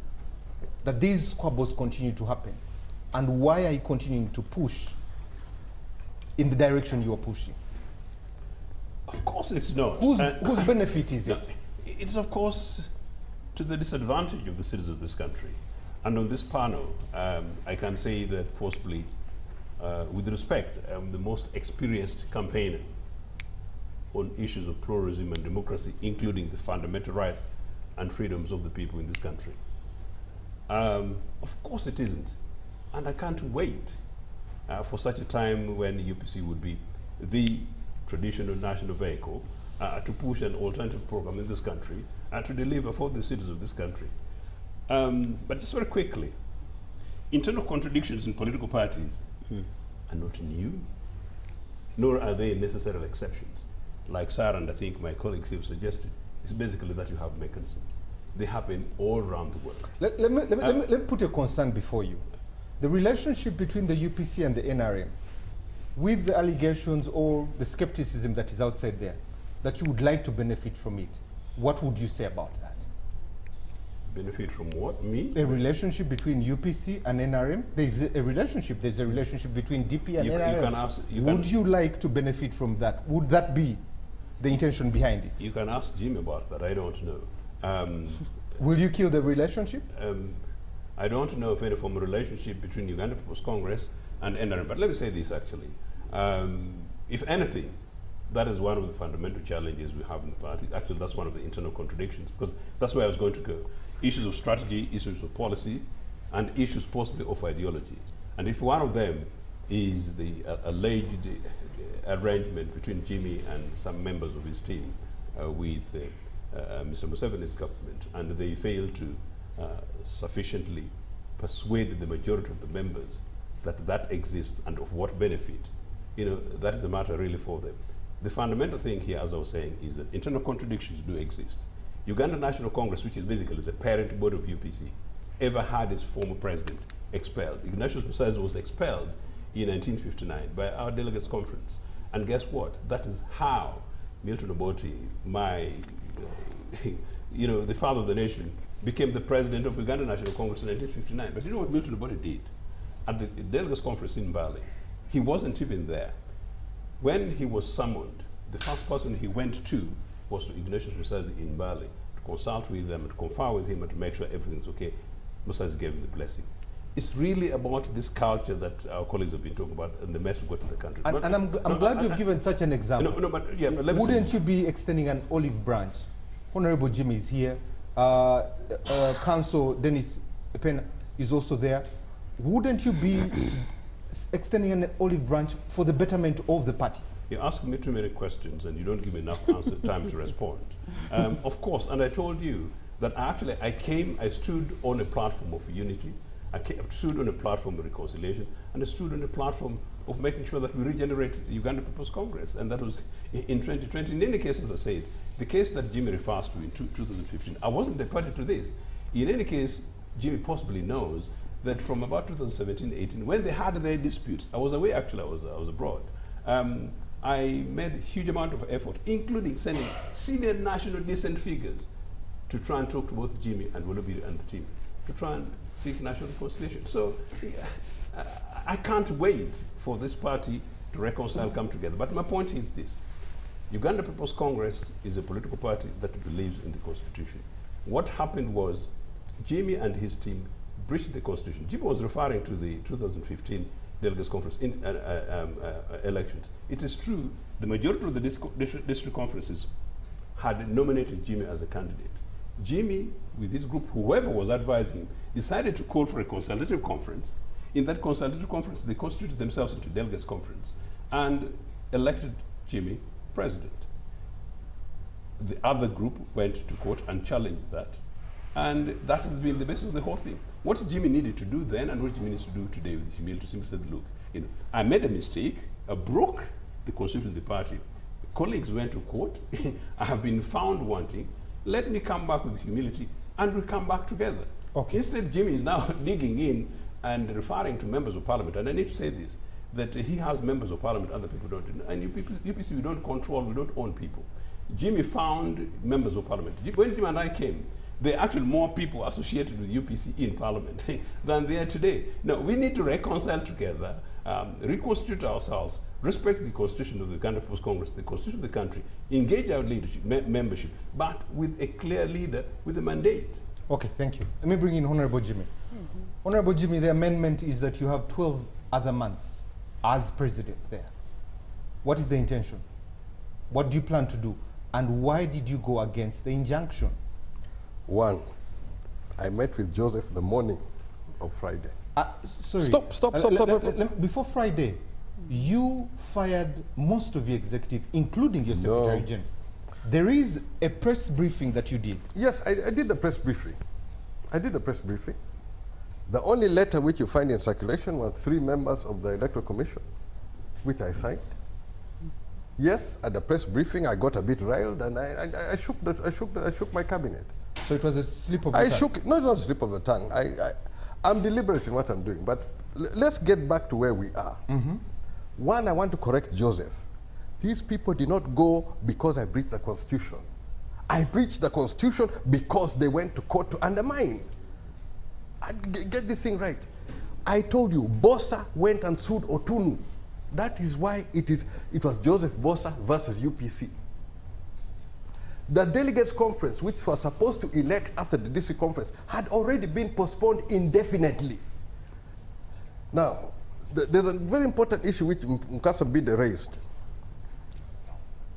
that these squabbles continue to happen? And why are you continuing to push in the direction you are pushing? Of course it's not. Whose benefit is it? It's of course to the disadvantage of the citizens of this country. And on this panel, I can say that possibly, with respect, I'm the most experienced campaigner on issues of pluralism and democracy, including the fundamental rights and freedoms of the people in this country. Of course it isn't. And I can't wait for such a time when UPC would be the traditional national vehicle to push an alternative program in this country to deliver for the citizens of this country. But just very quickly, internal contradictions in political parties are not new, nor are they necessarily exceptions. Like Sarah and I think my colleagues have suggested, it's basically that you have mechanisms. They happen all around the world. Let me put a concern before you. The relationship between the UPC and the NRM, with the allegations or the skepticism that is outside there, that you would like to benefit from it, what would you say about that? Benefit from what? Me? A relationship between UPC and NRM? There's a relationship. There's a relationship between DP and NRM. Would you like to benefit from that? Would that be the intention behind it? You can ask Jim about that. I don't know. Will you kill the relationship? I don't know of any formal relationship between Uganda People's Congress and NRM. But let me say this actually. If anything, that is one of the fundamental challenges we have in the party. Actually, that's one of the internal contradictions, because that's where I was going to go. Issues of strategy, issues of policy, and issues possibly of ideology. And if one of them is the alleged arrangement between Jimmy and some members of his team with Mr. Museveni's government, and they fail to sufficiently persuade the majority of the members that that exists and of what benefit, that is a matter really for them. The fundamental thing here, as I was saying, is that internal contradictions do exist. Uganda National Congress, which is basically the parent body of UPC, ever had its former president expelled. Ignatius Musazi was expelled in 1959 by our delegates conference. And guess what? That is how Milton Obote, the father of the nation, became the president of Uganda National Congress in 1959. But you know what Milton Obote did? At the delegates conference in Bali, he wasn't even there. When he was summoned, the first person he went to was to Ignatius Musazi in Bali to consult with them, to confer with him, and to make sure everything's okay. Musazi gave him the blessing. It's really about this culture that our colleagues have been talking about and the mess we got in the country. And I'm glad you've given such an example. But let me Wouldn't you be extending an olive branch? Honorable Jimmy is here. Council Dennis Akenna is also there. Wouldn't you be extending an olive branch for the betterment of the party? You ask me too many questions and you don't give me enough time to respond. Of course, and I told you that actually I stood on a platform of unity, I stood on a platform of reconciliation, and I stood on a platform of making sure that we regenerate the Uganda People's Congress, and that was in 2020. In any case, as I said, the case that Jimmy refers to in 2015, I wasn't a party to this. In any case, Jimmy possibly knows that from about 2017-18, when they had their disputes, I was away actually, I was abroad. I made a huge amount of effort, including sending senior national decent figures to try and talk to both Jimmy and Willoughby and the team, to try and seek national reconciliation. So I can't wait for this party to reconcile, come together. But my point is this. Uganda People's Congress is a political party that believes in the Constitution. What happened was Jimmy and his team breached the Constitution. Jimmy was referring to the 2015 delegates conference in elections. It is true, the majority of the district conferences had nominated Jimmy as a candidate. Jimmy, with his group, whoever was advising him, decided to call for a consultative conference. In that consultative conference, they constituted themselves into delegates conference and elected Jimmy president. The other group went to court and challenged that. And that has been the basis of the whole thing. What Jimmy needed to do then and what Jimmy needs to do today with humility to simply say, look, I made a mistake, I broke the constitution of the party. Colleagues went to court, I have been found wanting, let me come back with humility and we come back together. Okay. Instead, Jimmy is now digging in and referring to members of parliament, and I need to say this, that he has members of parliament, other people don't. And UPC, we don't control, we don't own people. Jimmy found members of parliament. When Jimmy and I came, there are actually more people associated with UPC in parliament than there are today. Now, we need to reconcile together, reconstitute ourselves, respect the constitution of the Uganda People's Congress, the constitution of the country, engage our leadership, membership, but with a clear leader with a mandate. Okay, thank you. Let me bring in Honorable Jimmy. Honorable Jimmy, the amendment is that you have 12 other months as president there. What is the intention? What do you plan to do? And why did you go against the injunction? One, I met with Joseph the morning of Friday. Sorry. Stop. Before Friday, you fired most of your executive, including your Secretary General. There is a press briefing that you did. Yes, I did the press briefing. The only letter which you find in circulation was 3 members of the Electoral Commission, which I signed. Yes, at the press briefing, I got a bit riled and I shook my cabinet. So it was a slip of the tongue? No, it's not a slip of the tongue. I'm deliberate in what I'm doing, but let's get back to where we are. One, I want to correct Joseph. These people did not go because I breached the Constitution. I breached the Constitution because they went to court to undermine. Get the thing right. I told you, Bossa went and sued Otunu. That is why it was Joseph Bossa versus UPC. The delegates conference, which was supposed to elect after the district conference, had already been postponed indefinitely. Now, there's a very important issue which Mukasa Mbidde raised.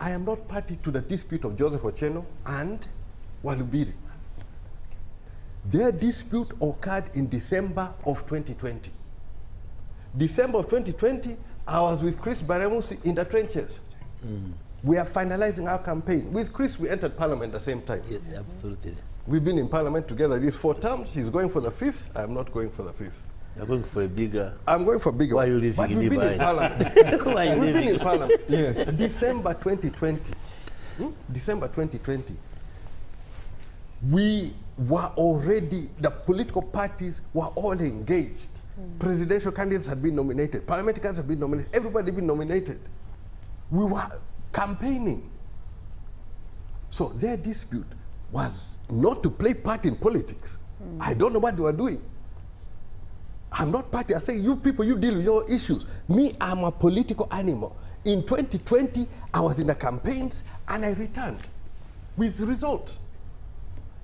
I am not party to the dispute of Joseph Ochieno and Walubiri. Their dispute occurred in December of 2020. December of 2020, I was with Chris Baryomunsi in the trenches. We are finalizing our campaign. With Chris, we entered parliament at the same time. Yeah, absolutely. We've been in parliament together these 4 terms. He's going for the 5th. I'm not going for the 5th. You're going for a bigger... I'm going for bigger. Why are you leaving But me we've been in behind? parliament. Why are you We've been leaving? in parliament. Yes. December 2020. December 2020. We were already, the political parties were all engaged. Presidential candidates had been nominated. Parliamentary candidates had been nominated. Everybody had been nominated. We were campaigning. So their dispute was not to play part in politics. I don't know what they were doing. I'm not party. I say, you people, you deal with your issues. Me, I'm a political animal. In 2020, I was in the campaigns and I returned with results.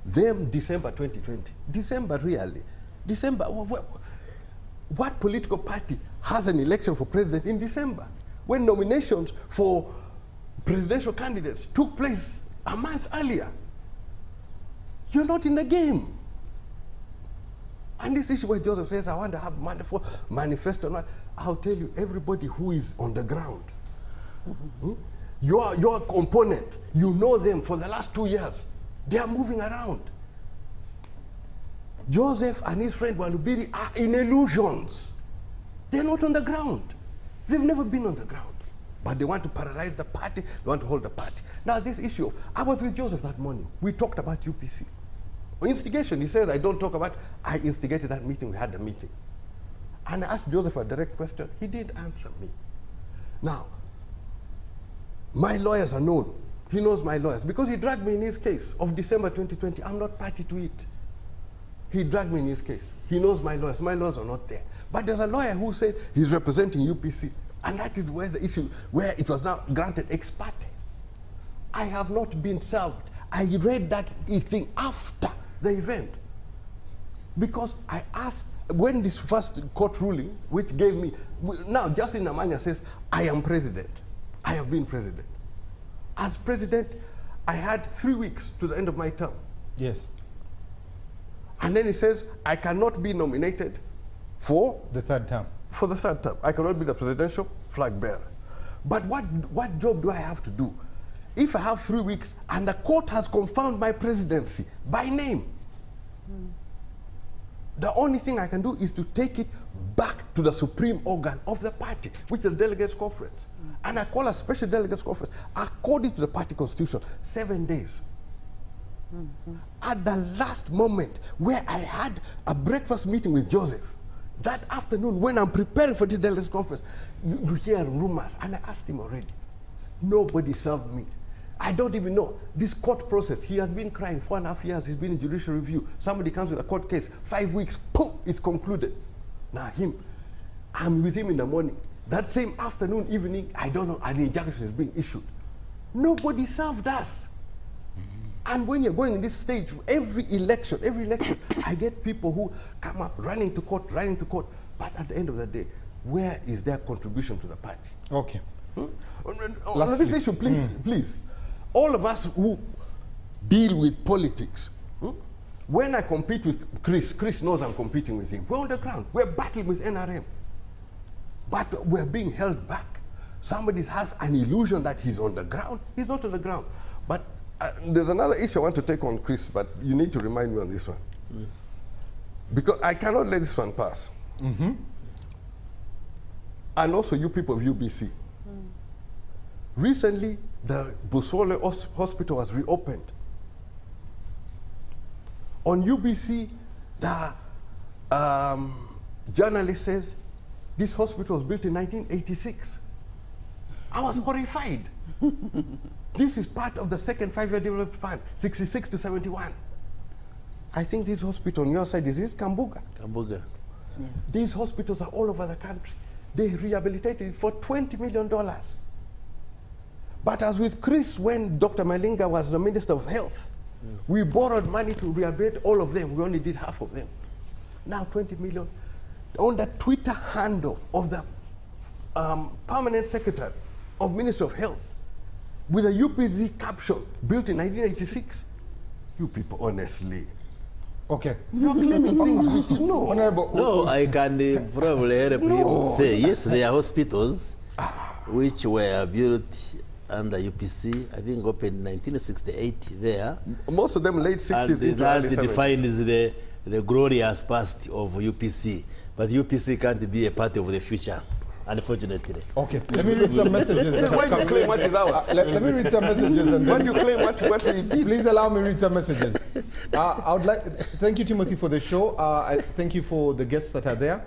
Then December 2020. December really. December, what political party has an election for president in December? When nominations for presidential candidates took place a month earlier. You're not in the game. And this issue where Joseph says, I want to have manifesto. I'll tell you, everybody who is on the ground, your component, you know them for the last 2 years. They are moving around. Joseph and his friend Walubiri are in illusions. They're not on the ground. They've never been on the ground. But they want to paralyze the party, they want to hold the party. Now this issue, I was with Joseph that morning. We talked about UPC. Instigation, he said, I don't talk about, I instigated that meeting, we had the meeting. And I asked Joseph a direct question, he didn't answer me. Now, my lawyers are known. He knows my lawyers because he dragged me in his case of December 2020. I'm not party to it. He dragged me in his case. He knows my lawyers. My lawyers are not there. But there's a lawyer who said he's representing UPC. And that is where the issue, where it was now granted ex parte. I have not been served. I read that thing after the event. Because I asked, when this first court ruling, which gave me, now Justin Namanya says, I am president. I have been president. As president, I had 3 weeks to the end of my term. Yes. And then he says, I cannot be nominated for The third term. for the third term. I cannot be the presidential flag bearer. But what job do I have to do? If I have 3 weeks and the court has confirmed my presidency by name, the only thing I can do is to take it back to the supreme organ of the party, which is the delegates conference. And I call a special delegates conference according to the party constitution, 7 days. At the last moment where I had a breakfast meeting with Joseph, that afternoon when I'm preparing for the delegates conference, you hear rumors, and I asked him already. Nobody served me. I don't even know this court process. He has been crying 4.5 years. He's been in judicial review. Somebody comes with a court case, 5 weeks, poof, it's concluded. Now I'm with him in the morning. That same afternoon, evening, I don't know, an injunction is being issued. Nobody served us. And when you're going in this stage, every election, I get people who come up running to court. But at the end of the day, where is their contribution to the party? Okay. On this issue, please. All of us who deal with politics, when I compete with Chris knows I'm competing with him. We're on the ground. We're battling with NRM. But we're being held back. Somebody has an illusion that he's on the ground. He's not on the ground. But there's another issue I want to take on Chris, but you need to remind me on this one. Because I cannot let this one pass. And also you people of UBC. Recently, the Busole hospital was reopened. On UBC, the journalist says, this hospital was built in 1986. I was horrified. This is part of the second 5-year development plan, 66 to 71. I think this hospital on your side, is this Kambuga? Kambuga. Yes. These hospitals are all over the country. They rehabilitated it for $20 million. But as with Chris, when Dr. Malinga was the Minister of Health, we borrowed money to rehabilitate all of them. We only did half of them. Now 20 million. On the Twitter handle of the Permanent Secretary of Ministry of Health, with a UPZ caption built in 1986. You people, honestly. Okay. You're claiming things which, no. Honorable. No, I can probably help him say, yes, there are hospitals which were built under UPC, I think opened in 1968 there. Most of them late 60s and into that early 70s. defines the glorious past of UPC. But UPC can't be a part of the future, unfortunately. Okay, let me read some messages. That Why have you come claim in. what is ours? Let me read some messages. And When then you claim what we did. please allow me to read some messages. I would like, thank you, Timothy, for the show. I thank you for the guests that are there.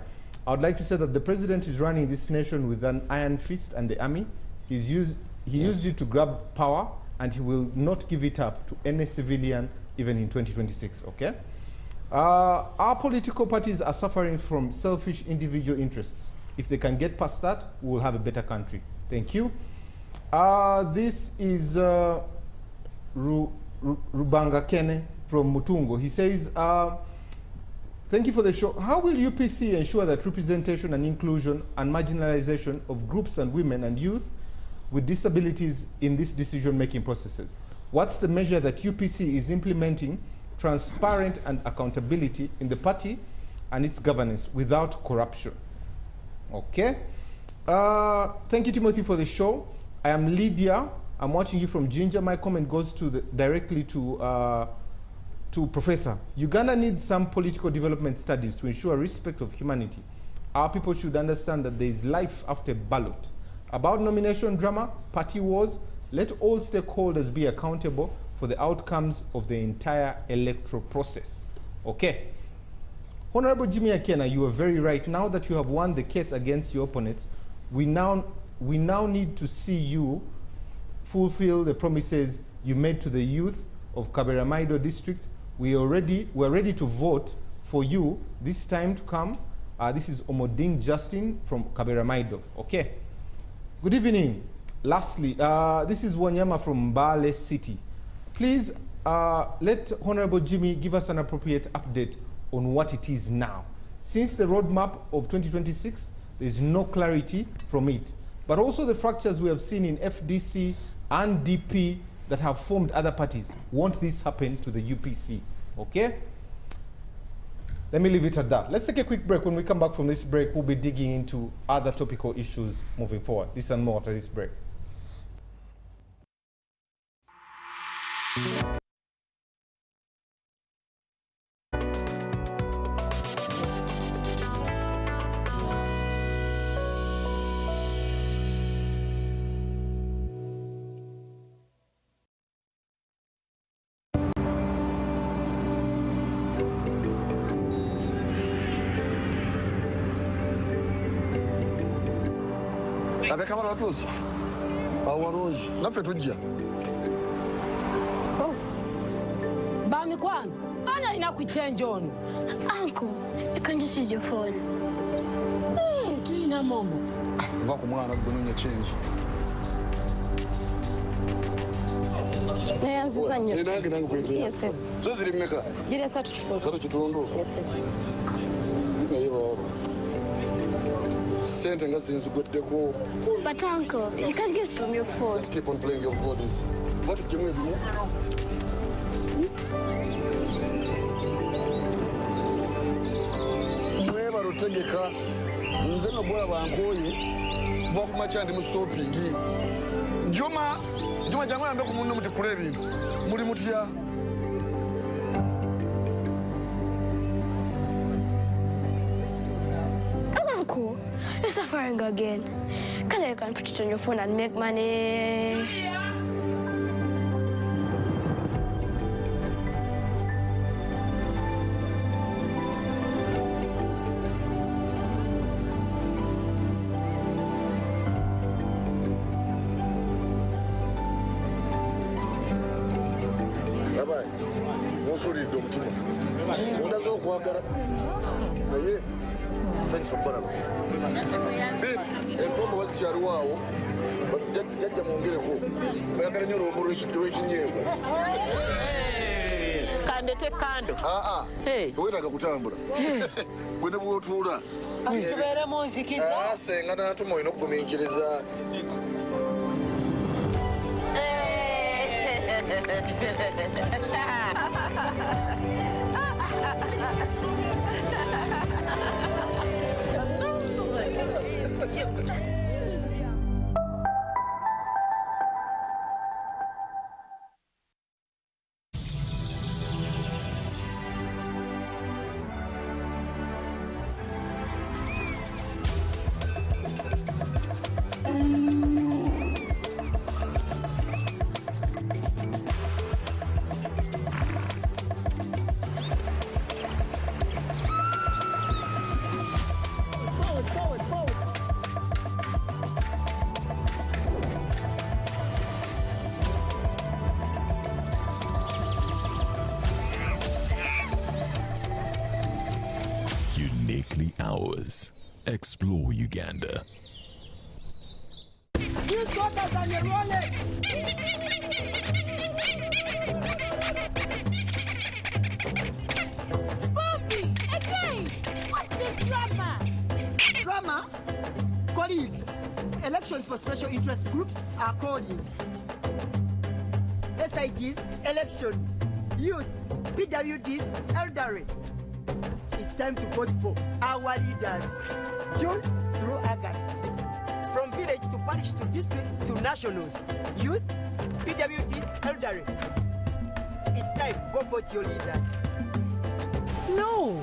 I would like to say that the president is running this nation with an iron fist and the army. He used it to grab power, and he will not give it up to any civilian, even in 2026, okay? Our political parties are suffering from selfish individual interests. If they can get past that, we will have a better country. Thank you. This is Rubanga Kene from Mutungo. He says, thank you for the show. How will UPC ensure that representation and inclusion and marginalization of groups and women and youth with disabilities in these decision-making processes? What's the measure that UPC is implementing transparent and accountability in the party and its governance without corruption? Okay. Thank you, Timothy, for the show. I am Lydia. I'm watching you from Ginger. My comment goes to directly to Professor. Uganda needs some political development studies to ensure respect of humanity. Our people should understand that there is life after ballot. About nomination drama, party wars, let all stakeholders be accountable for the outcomes of the entire electoral process. Okay. Honorable Jimmy Akenna, you are very right. Now that you have won the case against your opponents, we now need to see you fulfill the promises you made to the youth of Kaberamaido district. We're ready to vote for you this time to come. This is Omoding Justin from Kaberamaido. Okay. Good evening. Lastly, this is Wanyama from Mbale City. Please let Honorable Jimmy give us an appropriate update on what it is now. Since the roadmap of 2026, there is no clarity from it. But also the fractures we have seen in FDC and DP that have formed other parties. Won't this happen to the UPC? Okay? Let me leave it at that. Let's take a quick break. When we come back from this break, we'll be digging into other topical issues moving forward. This and more after this break. Abekamara tuzi. Awarunji. Naffe tujja. Oh. Bamikwano. Ana inakuchange ono. Uncle, you can just use your phone. Hey, tuina mombo. Va ku mwana gwe change. Nayanziza nnyo. Nange kwetera. Yes, sir. Zo ziri mmeka? Ziri 3 kitundu. 3 kitundu. Yes, sir. Naye baba. Sente nga zinzigweddeko. But uncle, you can't get from your phone. Let's keep on playing your bodies. What do you mean? Mweba rutegeka. Nze no bora bankoye. Va kumacha ndi mu shopping. Juma jangu yambe ku munno muti kule ebintu. Muri mutya? Uncle, you're suffering again. You can put it on your phone and make money. Bye-bye. Don't worry, don't. What does all work? Thanks for Baraba. Bit, and Bomba was Charuao, but get them on the home. We are going to situation here. Kande te kando. Hey. Wait, I go to Tambura. When the world told her. Saying, I don't know, no coming. Uniquely ours. Explore Uganda. You got us on your wallet. Bobby, again, what's this drama? Drama? Colleagues, elections for special interest groups are calling. SIGs, elections. Youth, PWDs, elderly. It's time to vote for our leaders. June through August. From village to parish to district to nationals. Youth, PWDs, elderly. It's time, go vote your leaders. No!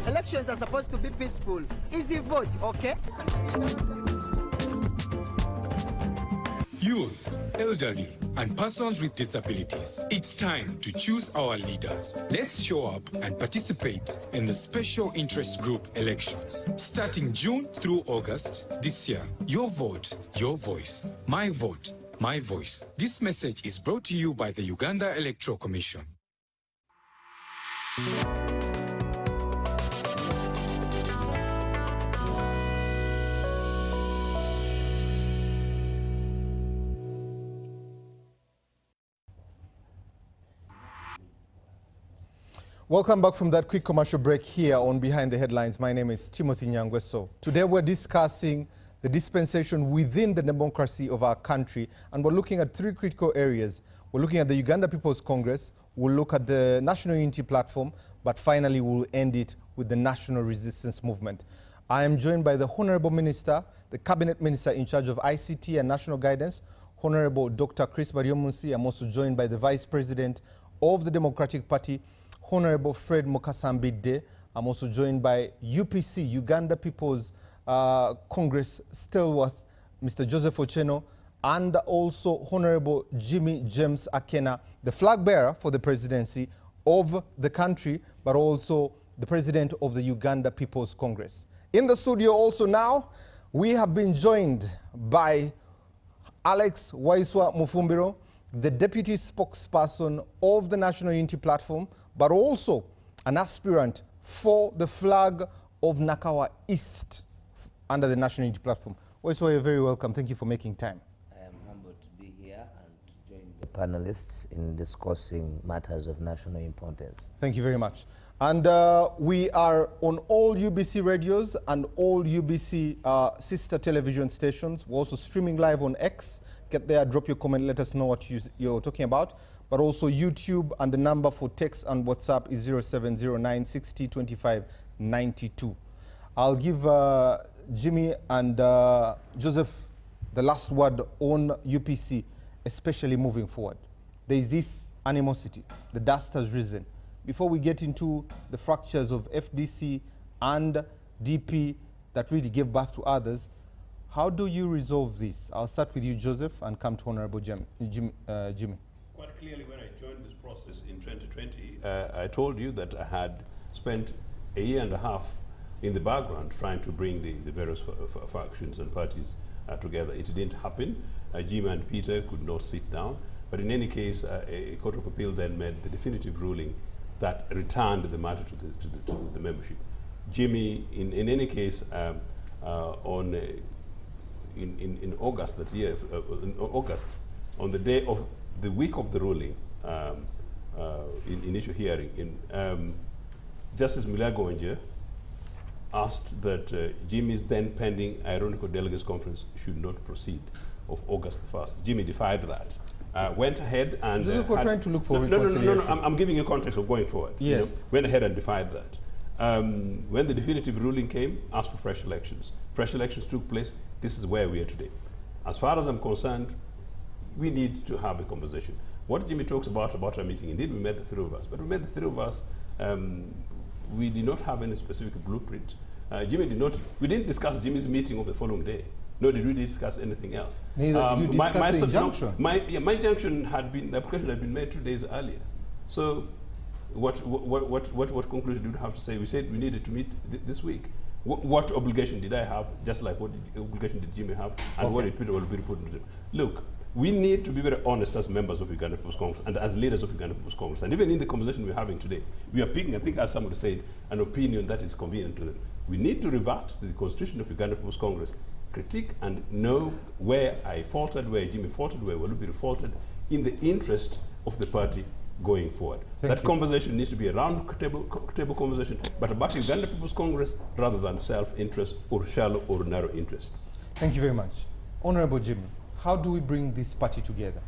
Elections are supposed to be peaceful. Easy vote, okay? Youth, elderly, and persons with disabilities. It's time to choose our leaders. Let's show up and participate in the special interest group elections. Starting June through August this year. Your vote, your voice. My vote, my voice. This message is brought to you by the Uganda Electoral Commission. Welcome back from that quick commercial break here on Behind the Headlines. My name is Timothy Nyangweso. Today we're discussing the dispensation within the democracy of our country, and we're looking at three critical areas. We're looking at the Uganda People's Congress, we'll look at the National Unity Platform, but finally we'll end it with the National Resistance Movement. I am joined by the Honorable Minister, the Cabinet Minister in charge of ICT and National Guidance, Honorable Dr. Chris Baryomunsi. I'm also joined by the Vice President of the Democratic Party, Honorable Fred Mukasa Mbidde. I'm also joined by UPC, Uganda People's Congress stalwart, Mr. Joseph Ochieno, and also Honorable Jimmy James Akenna, the flag bearer for the presidency of the country, but also the president of the Uganda People's Congress. In the studio also now, we have been joined by Alex Waiswa Mufumbiro, the deputy spokesperson of the National Unity Platform, but also an aspirant for the flag of Nakawa East under the National Unity Platform. Waiswa, you're very welcome. Thank you for making time. I am humbled to be here and to join the panelists in discussing matters of national importance. Thank you very much. And we are on all UBC radios and all UBC sister television stations. We're also streaming live on X. Get there, drop your comment, let us know what you're talking about. But also YouTube, and the number for text and WhatsApp is 0709 60 25 92. I'll give Jimmy and Joseph the last word on UPC, especially moving forward. There is this animosity. The dust has risen. Before we get into the fractures of FDC and DP that really gave birth to others, how do you resolve this? I'll start with you, Joseph, and come to Honorable Jimmy. Quite clearly, when I joined this process in 2020, I told you that I had spent a year and a half in the background trying to bring the various factions and parties together. It didn't happen. Jim and Peter could not sit down. But in any case, a Court of Appeal then made the definitive ruling that returned the matter to the membership. Jimmy, in any case, in August that year, in August, on the day of the week of the ruling, in initial hearing, Justice Milagonje asked that Jimmy's then pending ironical delegates conference should not proceed of August 1st. Jimmy defied that. Went ahead and... we're trying to look for reconciliation. No, I'm giving you context of going forward. Yes. You know, went ahead and defied that. When the definitive ruling came, asked for fresh elections. Fresh elections took place. This is where we are today. As far as I'm concerned, we need to have a conversation. What Jimmy talks about our meeting, indeed we met the three of us, but we met the three of us, we did not have any specific blueprint. We didn't discuss Jimmy's meeting of the following day. Nor did we discuss anything else. Neither did you discuss the injunction? My injunction had been, the application had been made 2 days earlier. So what conclusion did we have to say? We said we needed to meet this week. What obligation did I have, just like what obligation did Jimmy have, and what will be reported? Look, we need to be very honest as members of Uganda People's Congress and as leaders of Uganda People's Congress. And even in the conversation we're having today, we are picking, I think as somebody said, an opinion that is convenient to them. We need to revert to the constitution of Uganda People's Congress, critique and know where I faltered, where Jimmy faltered, where Walubiri faltered, in the interest of the party going forward. That conversation needs to be a round table conversation, but about Uganda People's Congress rather than self-interest or shallow or narrow interest. Thank you very much. Honorable Jimmy, how do we bring this party together?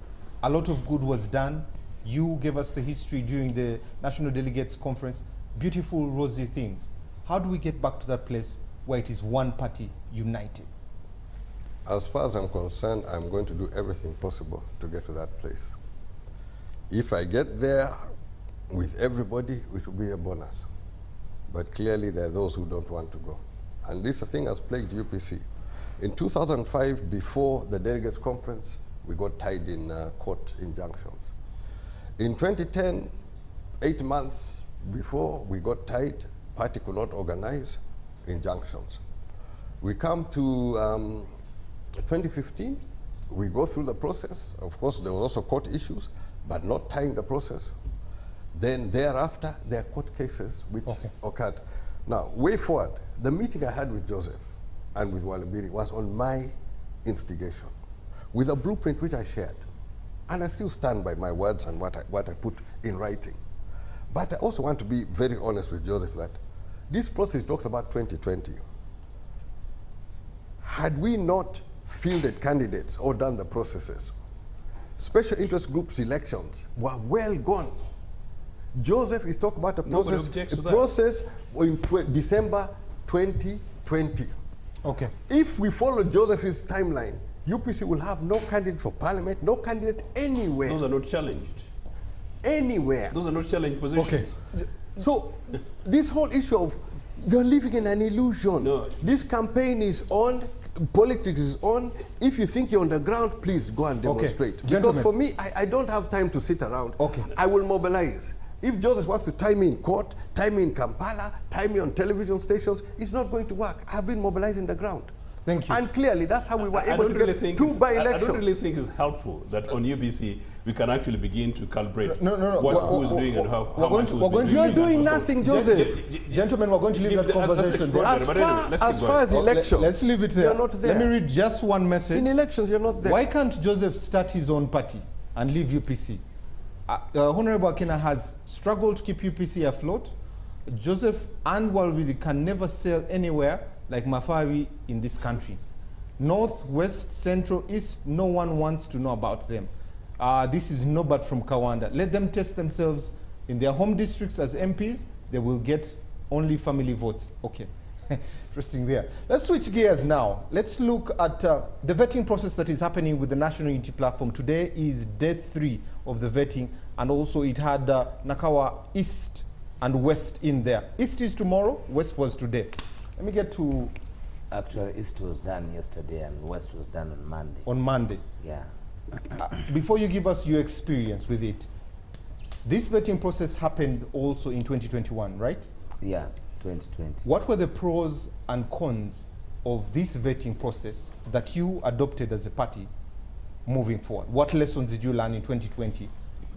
A lot of good was done. You gave us the history during the National Delegates Conference, beautiful, rosy things. How do we get back to that place where it is one party, united? As far as I'm concerned, I'm going to do everything possible to get to that place. If I get there with everybody, it will be a bonus. But clearly there are those who don't want to go. And this thing has plagued UPC. In 2005, before the delegates conference, we got tied in court injunctions. In 2010, 8 months before we got tied, party could not organize, injunctions. We come to 2015, we go through the process. Of course, there were also court issues, but not tying the process. Then thereafter, there are court cases which occurred. Now, way forward, the meeting I had with Joseph and with Walubiri was on my instigation, with a blueprint which I shared. And I still stand by my words and what I put in writing. But I also want to be very honest with Joseph that this process talks about 2020. Had we not fielded candidates or done the processes, special interest groups elections were well gone. Joseph is talking about a process in December 2020. Okay. If we follow Joseph's timeline, UPC will have no candidate for parliament, no candidate anywhere. Those are not challenged. Anywhere. Those are not challenged positions. Okay. So this whole issue of you're living in an illusion. No. This campaign is on, politics is on. If you think you're on the ground, please go and demonstrate. Okay. Because Gentlemen, for me, I don't have time to sit around. Okay. I will mobilize. If Joseph wants to tie me in court, tie me in Kampala, tie me on television stations, it's not going to work. I've been mobilizing the ground. Thank you. And clearly, that's how we were able to get 2 by-elections. I don't really think it's helpful that on UBC we can actually begin to calibrate no. who's doing and how much who's doing. You're doing nothing, Joseph. Gentlemen, we're going to leave that conversation there. As far as elections, let's leave it there. You're not there. Let me read just one message. In elections, you're not there. Why can't Joseph start his own party and leave UPC? Honorable Akenna has struggled to keep UPC afloat. Joseph and Walubiri can never sail anywhere like Mafari in this country. North, West, Central, East, no one wants to know about them. This is Norbert from Kawanda. Let them test themselves in their home districts as MPs. They will get only family votes. Okay, interesting there. Let's switch gears now. Let's look at the vetting process that is happening with the National Unity Platform. Today is day 3 of the vetting, and also it had Nakawa East and West in there. East is tomorrow, West was today. Let me get to... Actually, East was done yesterday and West was done on Monday. On Monday? Yeah. Before you give us your experience with it, this vetting process happened also in 2021, right? Yeah, 2020. What were the pros and cons of this vetting process that you adopted as a party moving forward? What lessons did you learn in 2020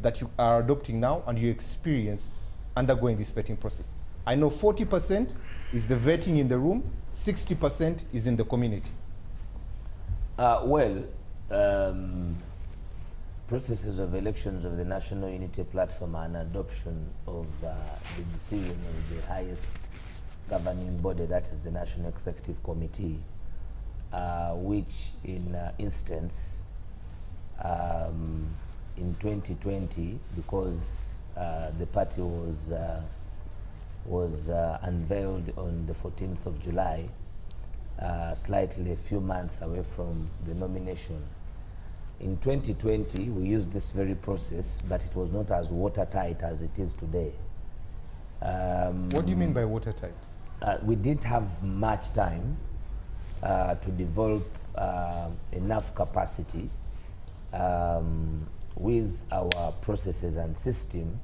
that you are adopting now and you experience undergoing this vetting process? I know 40% is the vetting in the room, 60% is in the community. Processes of elections of the National Unity Platform and adoption of the decision of the highest governing body, that is the National Executive Committee, which in instance in 2020, because the party was unveiled on the 14th of July, slightly a few months away from the nomination. In 2020, we used this very process, but it was not as watertight as it is today. What do you mean by watertight? We didn't have much time to develop enough capacity with our processes and system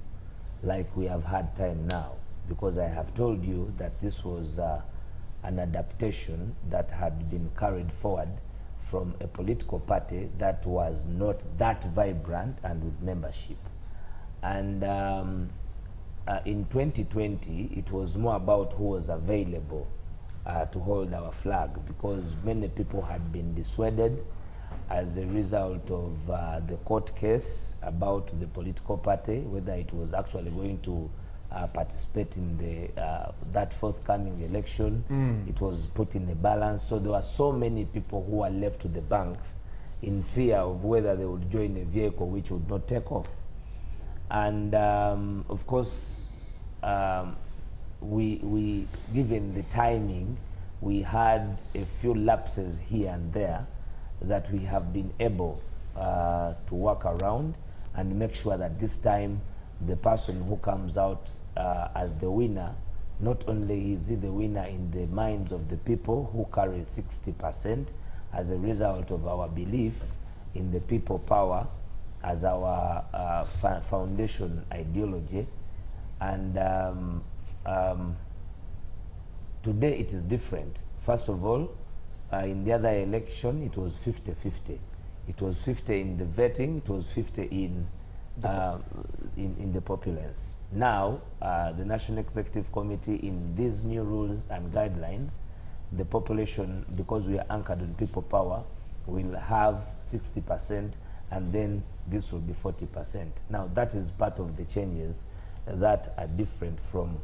like we have had time now, because I have told you that this was an adaptation that had been carried forward from a political party that was not that vibrant and with membership. And in 2020, it was more about who was available to hold our flag, because many people had been dissuaded as a result of the court case about the political party, whether it was actually going to participate in the that forthcoming election. It was put in a balance. So there were so many people who were left to the banks in fear of whether they would join a vehicle which would not take off. And of course, we given the timing, we had a few lapses here and there that we have been able to work around and make sure that this time the person who comes out as the winner, not only is he the winner in the minds of the people who carry 60% as a result of our belief in the people power as our foundation ideology. And today it is different. First of all, in the other election, it was 50-50. It was 50 in the vetting, it was 50 in the populace. Now, the National Executive Committee, in these new rules and guidelines, the population, because we are anchored on people power, will have 60%, and then this will be 40%. Now, that is part of the changes that are different from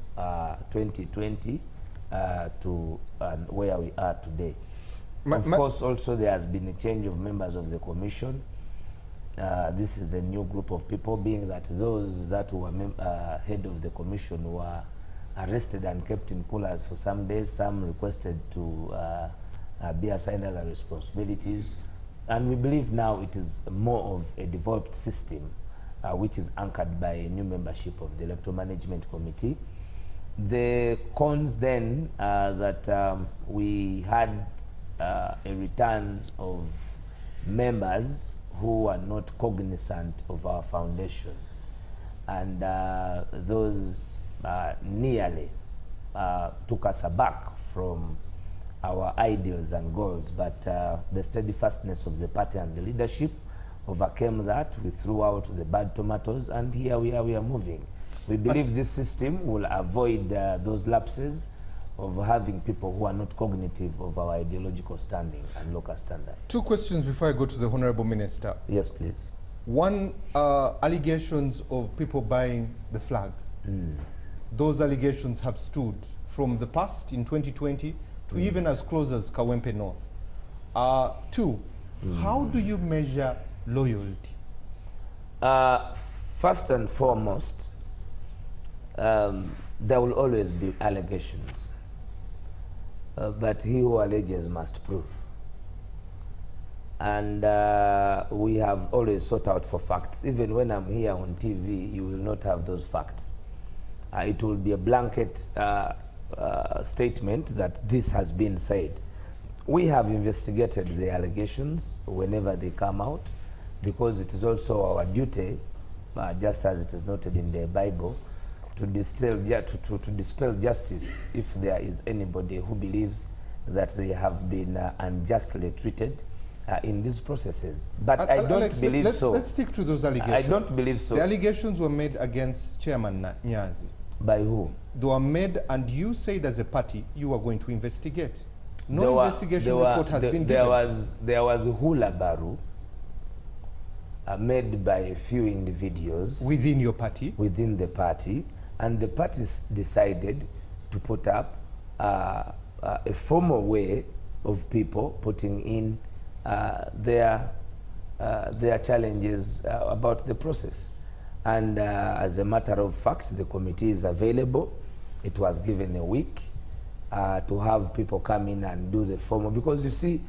2020 to where we are today. Of course, also there has been a change of members of the commission. This is a new group of people, being that those that were head of the commission were arrested and kept in coolers for some days. Some requested to be assigned other responsibilities. And we believe now it is more of a developed system, which is anchored by a new membership of the Electoral Management Committee. The cons then that we had a return of members who are not cognizant of our foundation, and those nearly took us aback from our ideals and goals, but the steadfastness of the party and the leadership overcame that. We threw out the bad tomatoes, and here we are moving. We believe this system will avoid those lapses of having people who are not cognitive of our ideological standing and local standard. Two questions before I go to the Honorable Minister. Yes, please. One, allegations of people buying the flag. Those allegations have stood from the past in 2020 to even as close as Kawempe North. Two, how do you measure loyalty? First and foremost, there will always be allegations. But he who alleges must prove. And we have always sought out for facts. Even when I'm here on TV, you will not have those facts. It will be a blanket statement that this has been said. We have investigated the allegations whenever they come out, because it is also our duty, just as it is noted in the Bible, to dispel justice if there is anybody who believes that they have been unjustly treated in these processes. But I don't Alex, believe so. Let's stick to those allegations. I don't believe so. The allegations were made against Chairman Nyazi. By who? They were made, and you said as a party you were going to investigate. No There investigation report has been given. There was hula baru made by a few individuals. Within your party? Within the party. And the parties decided to put up a formal way of people putting in their challenges about the process. And as a matter of fact, the committee is available. It was given a week to have people come in and do the formal, because you see,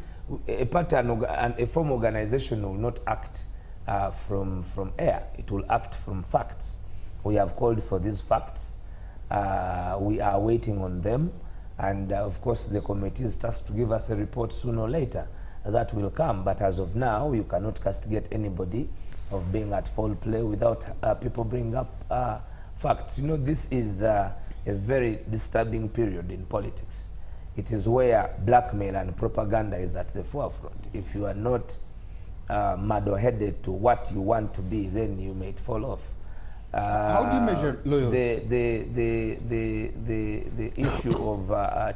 a party and a formal organization will not act from air. It will act from facts. We have called for these facts. We are waiting on them. And of course, the committee is tasked to give us a report sooner or later. That will come. But as of now, you cannot castigate anybody of being at foul play without people bringing up facts. You know, this is a very disturbing period in politics. It is where blackmail and propaganda is at the forefront. If you are not mad-headed to what you want to be, then you may fall off. How do you measure loyalty? The issue of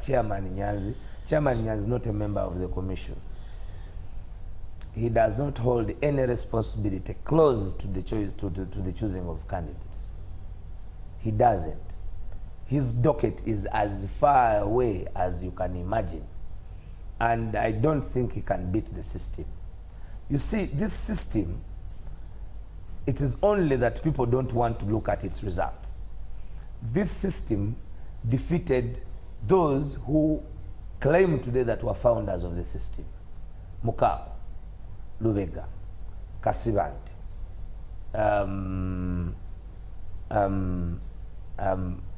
Chairman Nyanzi. Chairman Nyanzi is not a member of the commission. He does not hold any responsibility close to the choosing of candidates. He doesn't. His docket is as far away as you can imagine. And I don't think he can beat the system. You see, this system, it is only that people don't want to look at its results. This system defeated those who claim today that were founders of the system. Mukasa, Lubega, Kasibante,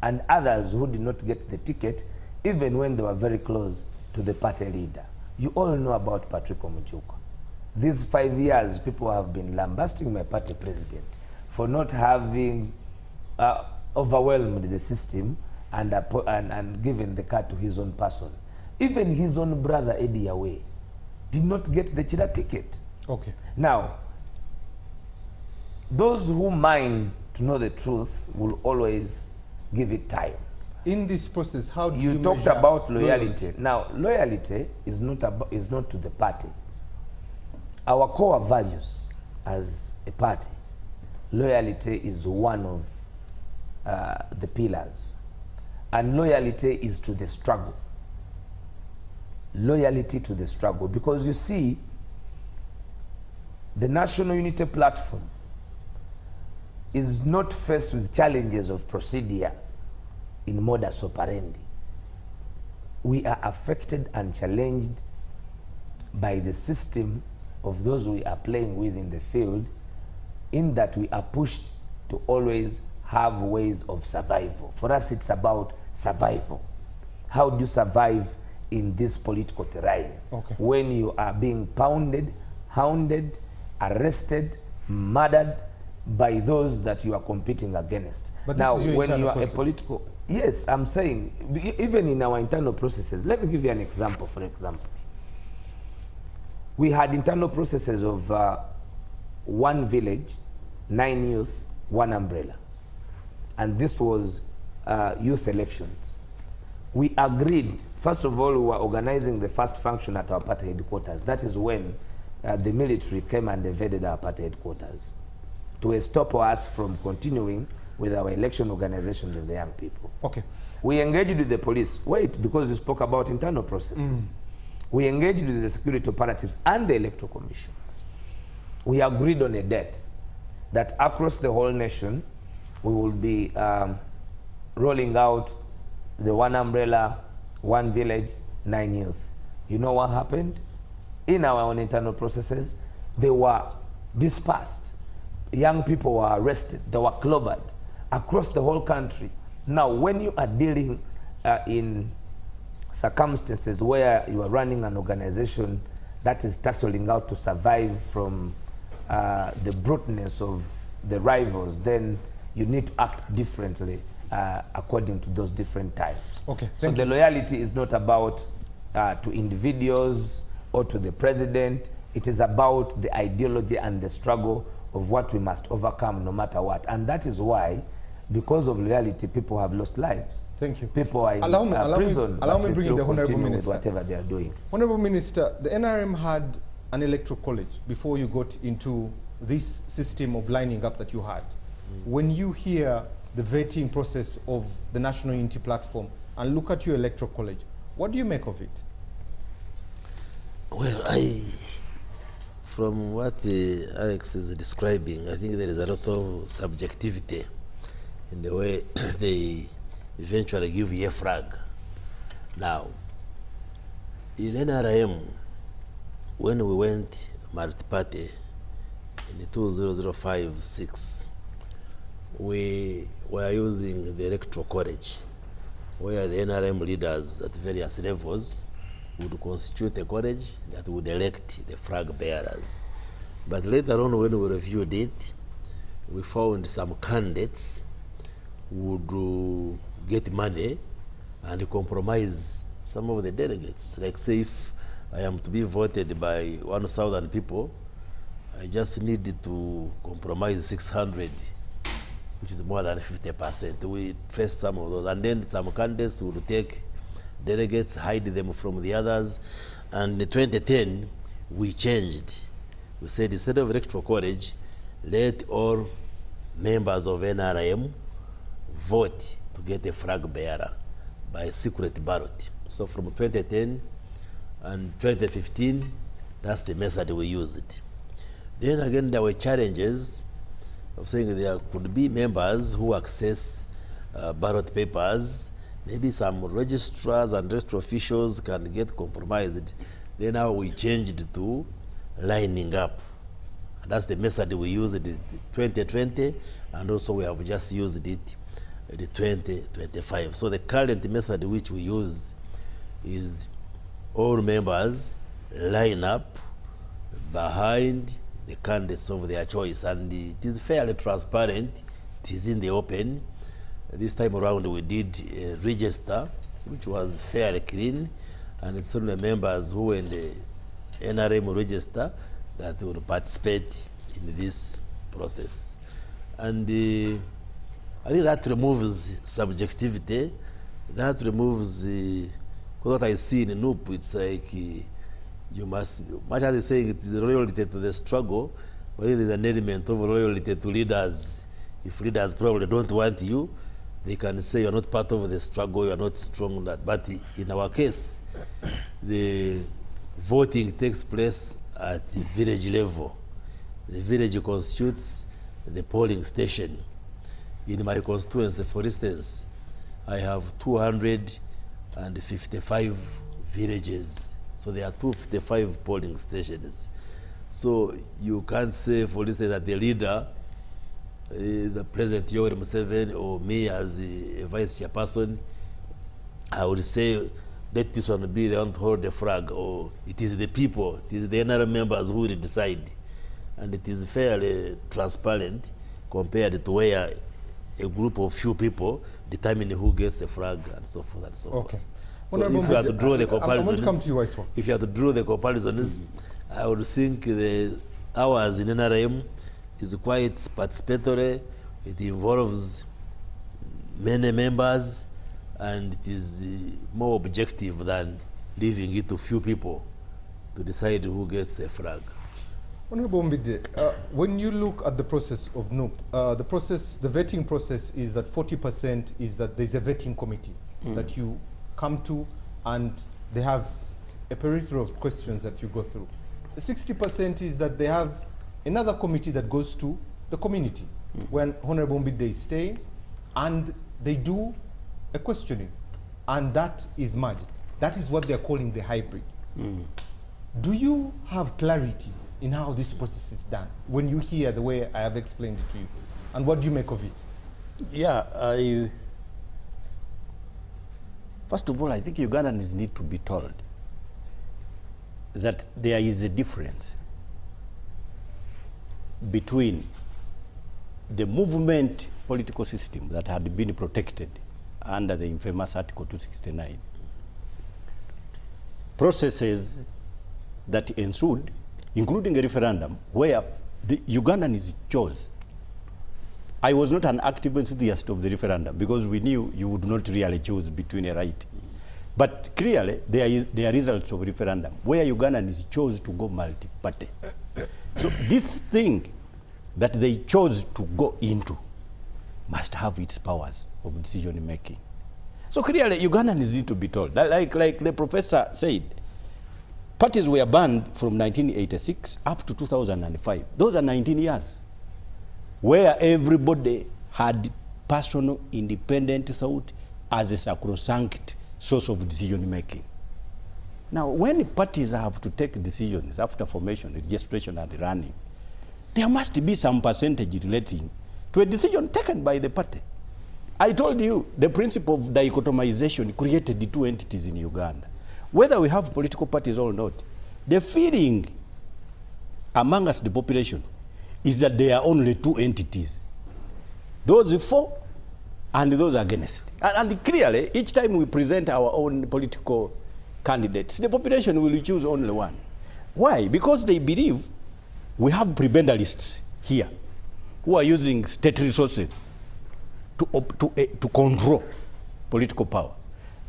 and others who did not get the ticket even when they were very close to the party leader. You all know about Patrick Omujuka. These 5 years, people have been lambasting my party president for not having overwhelmed the system and given the card to his own person. Even his own brother, Eddie Yahweh, did not get the Chira ticket. Okay. Now, those who mind to know the truth will always give it time. In this process, how do you talked measure about loyalty. Now, loyalty is not to the party. Our core values as a party, loyalty is one of the pillars. And loyalty is to the struggle. Loyalty to the struggle. Because you see, the National Unity Platform is not faced with challenges of procedure in modus operandi. We are affected and challenged by the system of those we are playing with in the field, in that we are pushed to always have ways of survival. For us, it's about survival. How do you survive in this political terrain? Okay. When you are being pounded, hounded, arrested, murdered by those that you are competing against. But now, this is your when you are process. a political... Yes, I'm saying, even in our internal processes, let me give you an example, for example. We had internal processes of 1 village, 9 youth, 1 umbrella. And this was youth elections. We agreed, first of all, we were organizing the first function at our party headquarters. That is when the military came and invaded our party headquarters to stop us from continuing with our election organization of the young people. Okay. We engaged with the police. Wait, because you spoke about internal processes. We engaged with the security operatives and the electoral commission. We agreed on a date that across the whole nation, we will be rolling out the 1 umbrella, 1 village, 9 youth. You know what happened? In our own internal processes, they were dispersed. Young people were arrested. They were clobbered across the whole country. Now, when you are dealing in circumstances where you are running an organization that is tussling out to survive from the bruteness of the rivals, then you need to act differently according to those different times. Okay, so the loyalty is not about to individuals or to the president. It is about the ideology and the struggle of what we must overcome no matter what. And that is why because of loyalty, people have lost lives. Thank you. People are in prison. Allow me bring the Honorable Minister. Whatever they are doing. Honorable Minister, the NRM had an electoral college before you got into this system of lining up that you had. When you hear the vetting process of the National Unity Platform and look at your electoral college, what do you make of it? Well, from what Alex is describing, I think there is a lot of subjectivity in the way they eventually give you a flag. Now, in NRM, when we went multi-party in the 2005-06, we were using the electoral college, where the NRM leaders at various levels would constitute a college that would elect the flag bearers. But later on, when we reviewed it, we found some candidates would get money and compromise some of the delegates. Like say if I am to be voted by 1,000 people, I just needed to compromise 600, which is more than 50%. We faced some of those, and then some candidates would take delegates, hide them from the others, and in 2010, we changed. We said instead of electoral college, let all members of NRM vote to get a flag bearer by secret ballot. So from 2010 and 2015, that's the method we used. Then again, there were challenges of saying there could be members who access ballot papers. Maybe some registrars and registrar officials can get compromised. Then now we changed to lining up. And that's the method we used in 2020, and also we have just used it in 2025. So the current method which we use is all members line up behind the candidates of their choice, and it is fairly transparent. It is in the open. This time around we did a register which was fairly clean, and it's only members who were in the NRM register that will participate in this process. And I think that removes subjectivity. That removes what I see in NUP. It's like you must, much as they say it is loyalty to the struggle, but there is an element of loyalty to leaders. If leaders probably don't want you, they can say you're not part of the struggle, you're not strong in that. But in our case, the voting takes place at the village level. The village constitutes the polling station. In my constituency, for instance, I have 255 villages. So there are 255 polling stations. So you can't say, for instance, that the leader, the President Yoweri Museveni, or me as a vice chairperson, I would say, let this one be the one to hold the flag, or it is the people, it is the NRM members who will decide. And it is fairly transparent compared to where a group of few people determine who gets the flag and so forth and so forth. So if you have to draw the comparisons, I want to come to you, Vice. if you have to draw the comparisons, I would think the ours in NRM is quite participatory. It involves many members, and it is more objective than leaving it to few people to decide who gets a flag. Honorable Mbidde, when you look at the process of NUP, the vetting process is that 40% is that there's a vetting committee that you come to, and they have a periphery of questions that you go through. The 60% is that they have another committee that goes to the community when Honorable Mbidde is staying, and they do a questioning, and that is merged. That is what they're calling the hybrid. Do you have clarity in how this process is done when you hear the way I have explained it to you? And what do you make of it? Yeah, first of all, I think Ugandans need to be told that there is a difference between the movement political system that had been protected under the infamous Article 269, processes that ensued, including a referendum, where the Ugandans chose I was not an active enthusiast of the referendum because we knew you would not really choose between a right. But clearly, there are results of referendum where Ugandans chose to go multi-party. So this thing that they chose to go into must have its powers of decision making. So clearly, Ugandans need to be told. Like the professor said, parties were banned from 1986 up to 2005. Those are 19 years, where everybody had personal independent thought as a sacrosanct source of decision making. Now, when parties have to take decisions after formation, registration, and running, there must be some percentage relating to a decision taken by the party. I told you the principle of dichotomization created the two entities in Uganda. Whether we have political parties or not, the feeling among us, the population, is that there are only two entities, those for and those against. And clearly, each time we present our own political candidates, the population will choose only one. Why? Because they believe we have prebendalists here who are using state resources to control political power.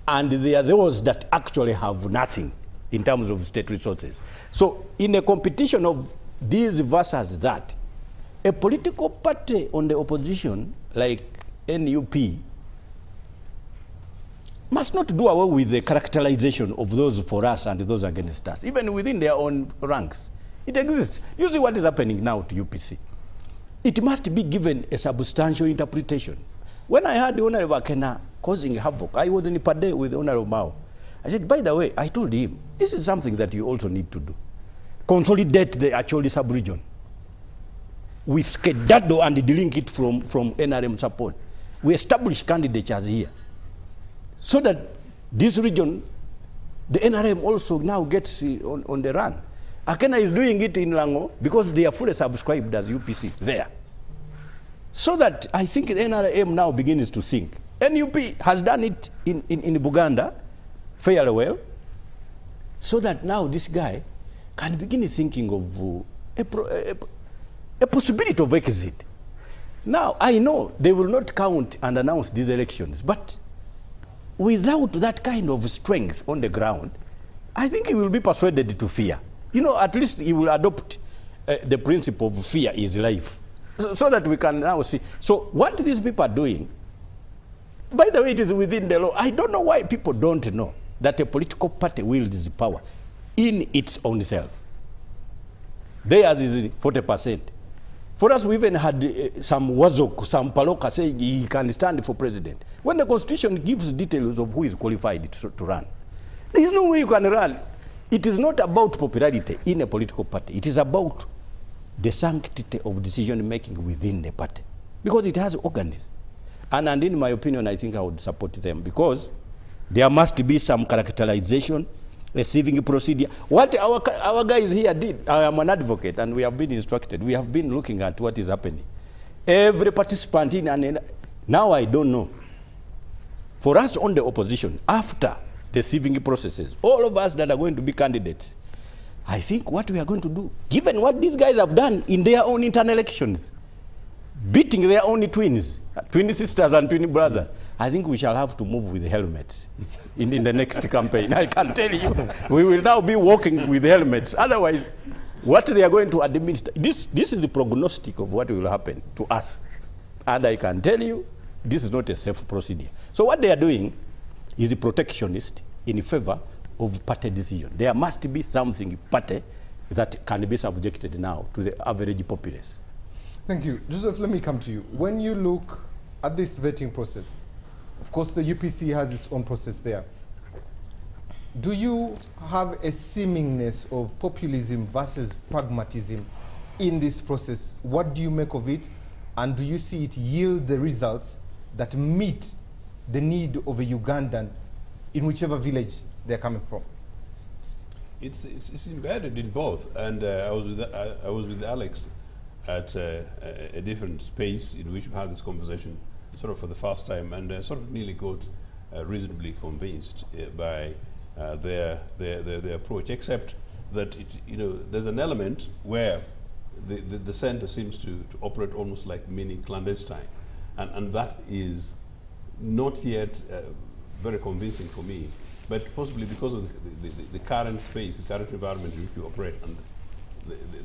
And they are those that actually have nothing in terms of state resources. So in a competition of these versus that, a political party on the opposition, like NUP, must not do away with the characterization of those for us and those against us, even within their own ranks. It exists. You see what is happening now to UPC. It must be given a substantial interpretation. When I heard the Honorable Akenna causing havoc, I was in Pade with the Honorable Mao. I said, by the way, I told him, this is something that you also need to do. Consolidate the Acholi sub-region. We skedaddle and delink it from NRM support. We establish candidatures here. So that this region, the NRM also now gets on the run. Akenna is doing it in Lango because they are fully subscribed as UPC there. So that I think the NRM now begins to think. NUP has done it in Uganda fairly well, so that now this guy can begin thinking of a possibility of exit. Now, I know they will not count and announce these elections, but without that kind of strength on the ground, I think he will be persuaded to fear. You know, at least he will adopt the principle of fear is life, so that we can now see. So what these people are doing, by the way, it is within the law. I don't know why people don't know that a political party wields power in its own self. Theirs is 40%. For us, we even had some Wazok, some Paloka saying he can stand for president. When the Constitution gives details of who is qualified to run, there is no way you can run. It is not about popularity in a political party. It is about the sanctity of decision-making within the party, because it has organs. And in my opinion, I think I would support them, because there must be some characterization, receiving procedure. What our guys here did, I am an advocate, and we have been instructed. We have been looking at what is happening. Every participant now I don't know. For us on the opposition, after the civic processes, all of us that are going to be candidates, I think what we are going to do, given what these guys have done in their own internal elections, beating their own twin sisters and twin brothers, I think we shall have to move with helmets in the next campaign. I can tell you, we will now be walking with helmets. Otherwise, what they are going to administer, this is the prognostic of what will happen to us. And I can tell you, this is not a safe procedure. So what they are doing is a protectionist in favor of party decision. There must be something party that can be subjected now to the average populace. Thank you. Joseph, let me come to you. When you look at this vetting process, of course, the UPC has its own process there. Do you have a seemingness of populism versus pragmatism in this process? What do you make of it? And do you see it yield the results that meet the need of a Ugandan in whichever village they're coming from? It's embedded in both. And I was with Alex at a different space in which we had this conversation sort of for the first time, and sort of nearly got reasonably convinced by their approach, except that there's an element where the center seems to operate almost like mini clandestine. And that is not yet very convincing for me, but possibly because of the current space, the current environment in which you operate, and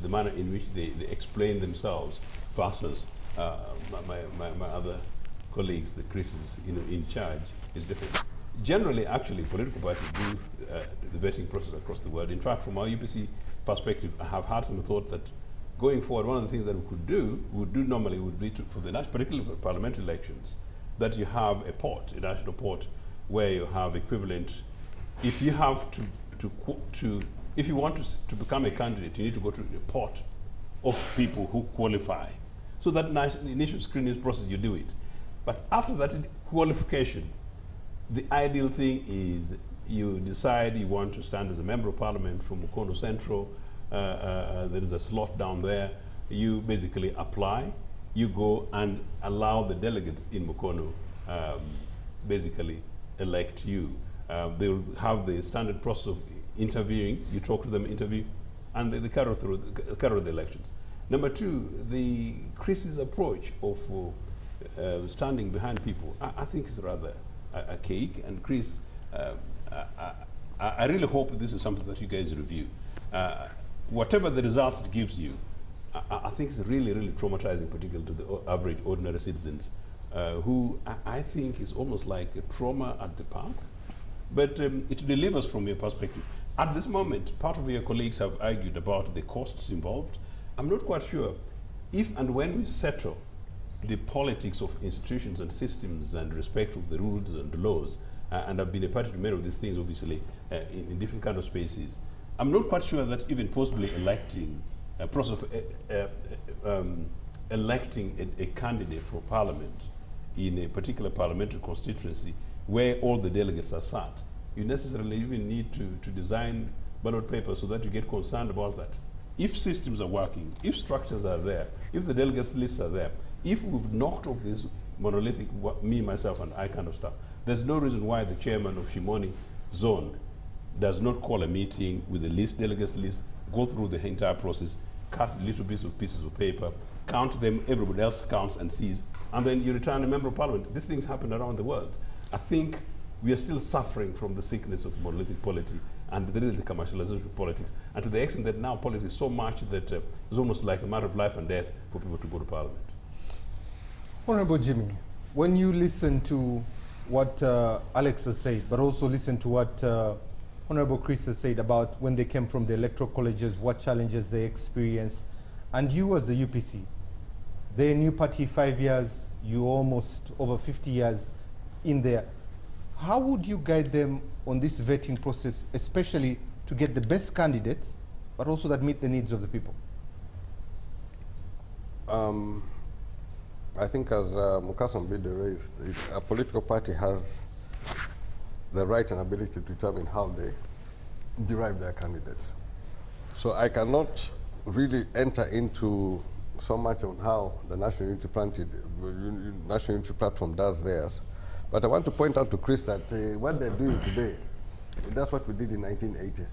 the manner in which they explain themselves versus my other colleagues, the Chris's in charge, is different. Generally, actually, political parties do the vetting process across the world. In fact, from our UPC perspective, I have had some thought that going forward, one of the things that we would do normally would be for the national, particularly for parliamentary elections, that you have a port, a national port, where you have equivalent. If you have if you want to become a candidate, you need to go to a port of people who qualify. So that initial screening process, you do it. But after that qualification, the ideal thing is you decide you want to stand as a member of parliament from Mukono Central. There is a slot down there. You basically apply. You go and allow the delegates in Mukono basically elect you. They will have the standard process of interviewing. You talk to them, interview, and they carry the elections. Number two, the Chris's approach of standing behind people, I think is rather archaic. And Chris, I really hope this is something that you guys review. Whatever the results it gives you, I think it's really, really traumatizing, particularly to the average ordinary citizens, who I think is almost like a trauma at the park. But it delivers from your perspective. At this moment, part of your colleagues have argued about the costs involved. I'm not quite sure if and when we settle the politics of institutions and systems and respect of the rules and the laws, and I've been a party to many of these things, obviously, in different kind of spaces. I'm not quite sure that even possibly electing, a process of electing a candidate for parliament in a particular parliamentary constituency where all the delegates are sat, you necessarily even need to design ballot papers so that you get concerned about that. If systems are working, if structures are there, if the delegates lists are there, if we've knocked off this monolithic me, myself, and I kind of stuff, there's no reason why the chairman of Shimoni zone does not call a meeting with the list, delegates list, go through the entire process, cut little pieces of paper, count them, everybody else counts and sees, and then you return a member of parliament. These things happen around the world. I think we are still suffering from the sickness of monolithic polity and the commercialization of politics, and to the extent that now politics is so much that it's almost like a matter of life and death for people to go to parliament. Honorable Jimmy, when you listen to what Alex has said, but also listen to what Honorable Chris has said about when they came from the electoral colleges, what challenges they experienced, and you as the UPC, they're a new party, 5 years, you almost over 50 years in there. How would you guide them on this vetting process, especially to get the best candidates, but also that meet the needs of the people? I think as Mukasa Mbidde raised, a political party has the right and ability to determine how they derive their candidates. So I cannot really enter into so much on how the National Unity Platform does theirs. But I want to point out to Chris that what they're doing today, that's what we did in 1980.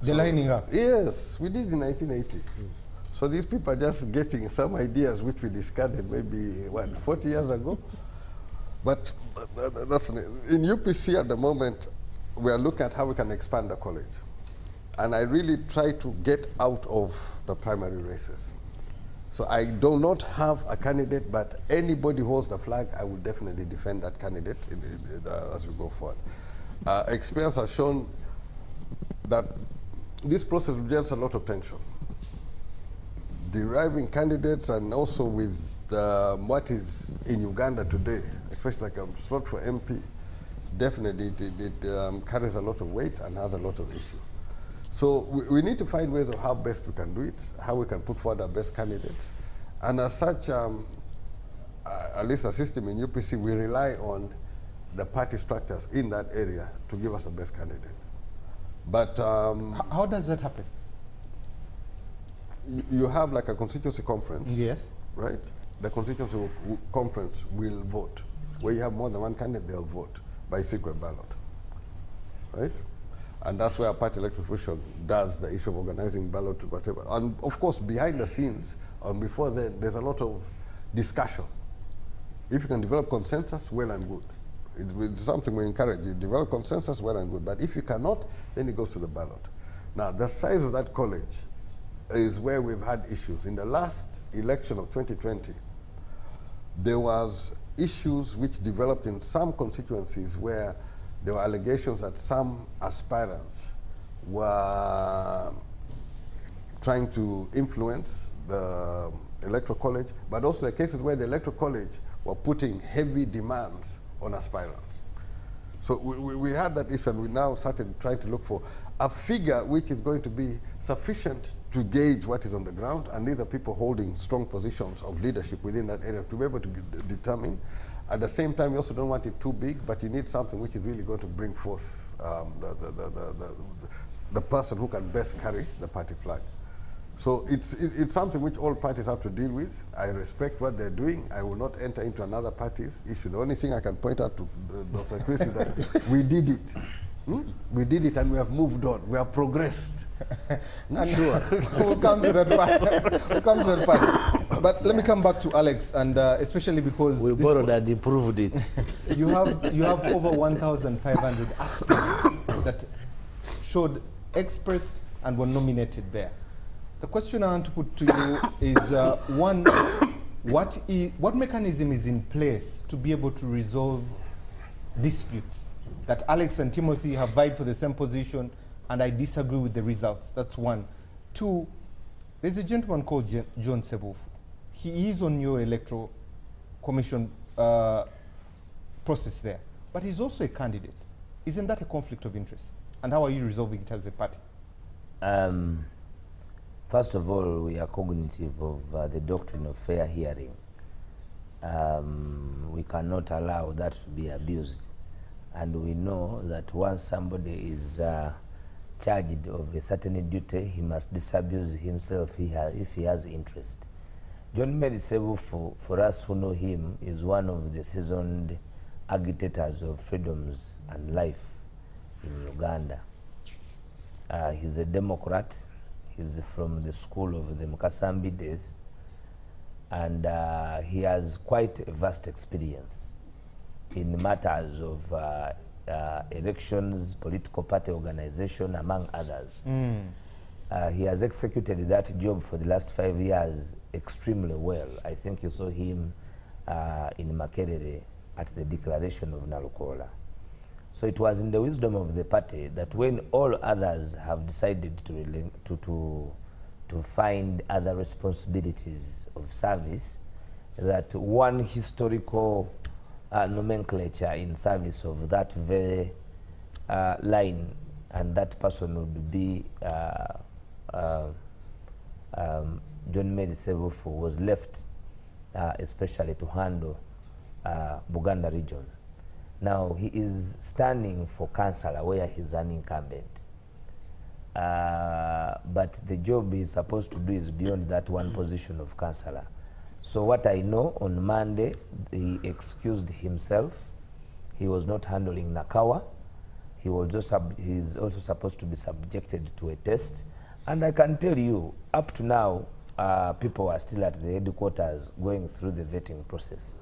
They're lining up? Yes, we did in 1980. So these people are just getting some ideas which we discarded maybe, 40 years ago? But that's, in UPC at the moment, we are looking at how we can expand the college. And I really try to get out of the primary races. So I do not have a candidate, but anybody who holds the flag, I will definitely defend that candidate as we go forward. Experience has shown that this process generates a lot of tension. Deriving candidates, and also with what is in Uganda today, especially like a slot for MP, definitely it carries a lot of weight and has a lot of issues. So we need to find ways of how best we can do it, how we can put forward our best candidates. And as such, at least a system in UPC, we rely on the party structures in that area to give us the best candidate. But how does that happen? You have like a constituency conference. Yes. Right? The constituency conference will vote. Where you have more than one candidate, they'll vote by secret ballot. Right? And that's where party electoral commission does the issue of organizing ballot, whatever. And of course, behind the scenes, before then, there's a lot of discussion. If you can develop consensus, well and good. It's something we encourage you. Develop consensus, well and good. But if you cannot, then it goes to the ballot. Now, the size of that college is where we've had issues. In the last election of 2020, there was issues which developed in some constituencies where there were allegations that some aspirants were trying to influence the electoral college, but also the cases where the electoral college were putting heavy demands on aspirants. So we had that issue, and we now started trying to look for a figure which is going to be sufficient to gauge what is on the ground, and these are people holding strong positions of leadership within that area to be able to determine. At the same time, you also don't want it too big, but you need something which is really going to bring forth the person who can best carry the party flag. So it's something which all parties have to deal with. I respect what they're doing. I will not enter into another party's issue. The only thing I can point out to Dr. Chris is that we did it. We did it and we have moved on. We have progressed. And sure. We'll come to that part. We'll come to that part. But let me come back to Alex, and especially because we borrowed and improved it. You have over 1,500 aspirants that showed expressed and were nominated there. The question I want to put to you is one, what mechanism is in place to be able to resolve disputes? That Alex and Timothy have vied for the same position and I disagree with the results. That's one. Two, there's a gentleman called John Sebofu. He is on your electoral commission process there, but he's also a candidate. Isn't that a conflict of interest? And how are you resolving it as a party? First of all, we are cognitive of the doctrine of fair hearing. We cannot allow that to be abused. And we know that once somebody is charged of a certain duty, he must disabuse himself if he has interest. John Sebofu, for us who know him, is one of the seasoned agitators of freedoms and life in Uganda. He's a Democrat. He's from the school of the Mukasa Mbidde, and he has quite a vast experience in matters of elections, political party organization, among others. He has executed that job for the last 5 years extremely well. I think you saw him in Makerere at the declaration of Nalukola. So it was in the wisdom of the party that when all others have decided to find other responsibilities of service, that one historical nomenclature in service of that very line, and that person would be John Sebofu, was left especially to handle Buganda region. Now he is standing for councillor where he's an incumbent. But the job he's supposed to do is beyond that one position of councillor. So what I know, on Monday, he excused himself. He was not handling Nakawa. He's also supposed to be subjected to a test. And I can tell you, up to now, people are still at the headquarters going through the vetting process.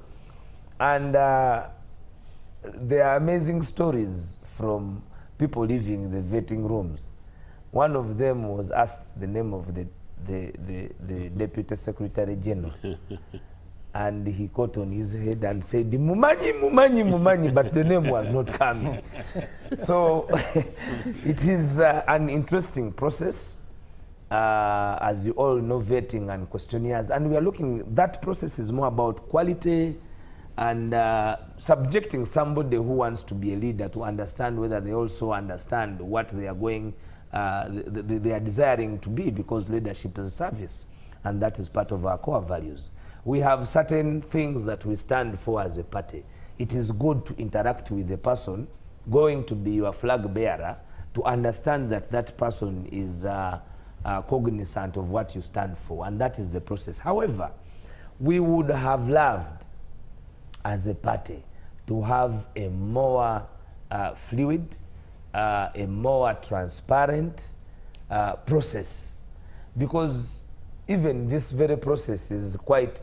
And there are amazing stories from people leaving the vetting rooms. One of them was asked the name of the Deputy Secretary General. And he caught on his head and said, Mumanyi, Mumanyi, Mumanyi, but the name was not coming. So it is an interesting process. As you all know, vetting and questionnaires. And we are looking, that process is more about quality and subjecting somebody who wants to be a leader to understand whether they also understand what they are going, they are desiring to be, because leadership is a service, and that is part of our core values. We have certain things that we stand for as a party. It is good to interact with the person going to be your flag bearer, to understand that that person is cognizant of what you stand for, and that is the process. However, we would have loved as a party to have a more fluid, a more transparent process, because even this very process is quite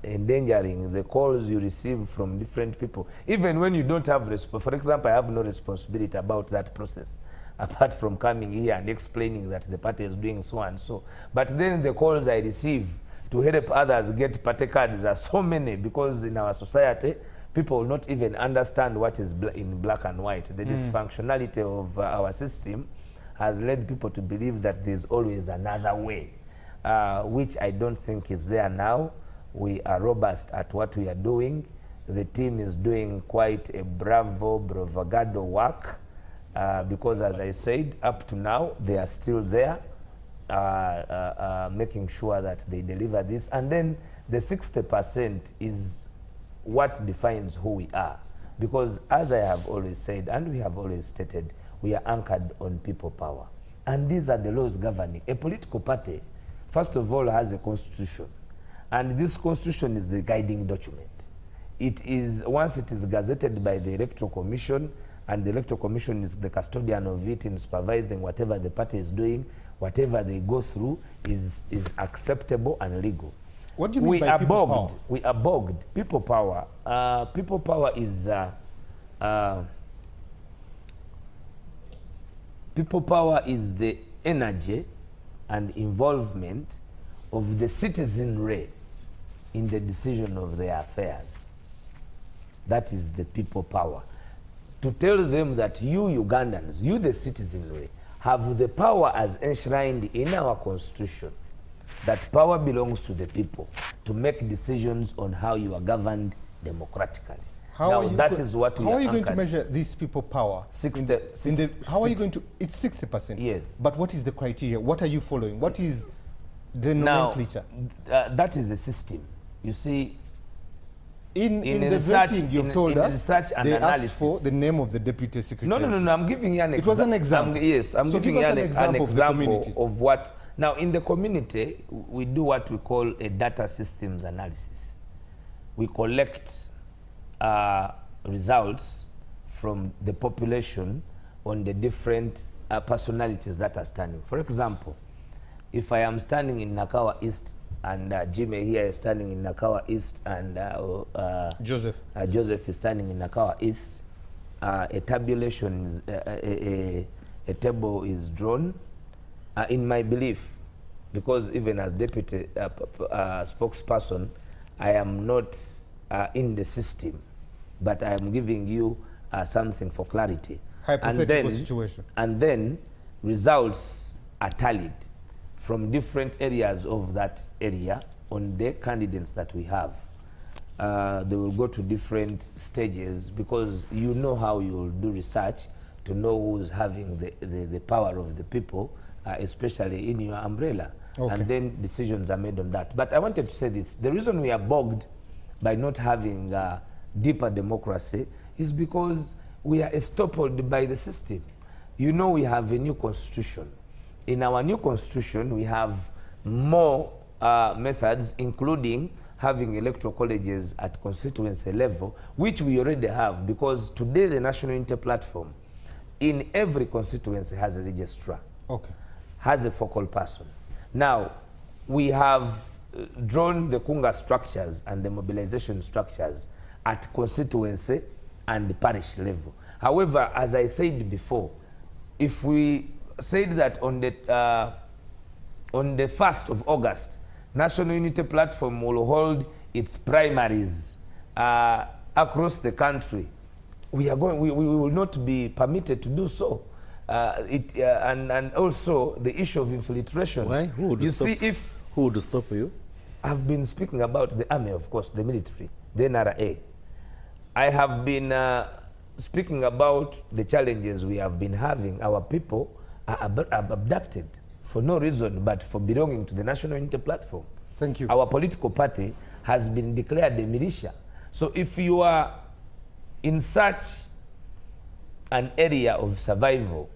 endangering the calls you receive from different people. Even when you don't have, for example, I have no responsibility about that process, apart from coming here and explaining that the party is doing so and so. But then the calls I receive to help others get party cards are so many, because in our society, people will not even understand what is in black and white. The dysfunctionality of our system has led people to believe that there's always another way, which I don't think is there now. We are robust at what we are doing. The team is doing quite a bravado work, because as I said, up to now, they are still there, making sure that they deliver this. And then the 60% is what defines who we are. Because as I have always said, and we have always stated, we are anchored on people power. And these are the laws governing. A political party, first of all, has a constitution. And this constitution is the guiding document. It is, once it is gazetted by the Electoral Commission, and the Electoral Commission is the custodian of it in supervising whatever the party is doing, whatever they go through is acceptable and legal. What do you mean by people power? We are bogged. People power. People power is people power is the energy and involvement of the citizenry in the decision of their affairs. That is the people power. To tell them that you Ugandans, you the citizenry, have the power as enshrined in our constitution, that power belongs to the people to make decisions on how you are governed democratically. How are you going to measure these people power? How are you going to, it's 60%. Yes. But what is the criteria? What are you following? What is the nomenclature? That is a system. You see, in the research, vetting you've told us, they asked for the name of the deputy secretary. No, I'm giving you an example. It was an example. Yes, I'm so giving you an example of what. Now, in the community, we do what we call a data systems analysis. We collect results from the population on the different personalities that are standing. For example, if I am standing in Nakawa East and Jimmy here is standing in Nakawa East and Joseph is standing in Nakawa East, a tabulation is, a table is drawn. In my belief, because even as deputy spokesperson, I am not in the system, but I am giving you something for clarity. Hypothetical situation. And then results are tallied from different areas of that area on the candidates that we have. They will go to different stages, because you know how you will do research to know who's having the power of the people, especially in your umbrella. Okay. And then decisions are made on that. But I wanted to say this. The reason we are bogged by not having deeper democracy is because we are estopped by the system. You know, we have a new constitution. In our new constitution, we have more methods, including having electoral colleges at constituency level, which we already have, because today the National Unity Platform in every constituency has a registrar. Okay. Has a focal person. Now, we have drawn the Kunga structures and the mobilization structures at constituency and parish level. However, as I said before, if we said that on the 1st of August, National Unity Platform will hold its primaries across the country, we will not be permitted to do so. And also the issue of infiltration. Why? Who would stop you? I've been speaking about the army, of course, the military, the NRA. I have been speaking about the challenges we have been having. Our people are abducted for no reason but for belonging to the National Unity Platform. Thank you. Our political party has been declared a militia. So if you are in such an area of survival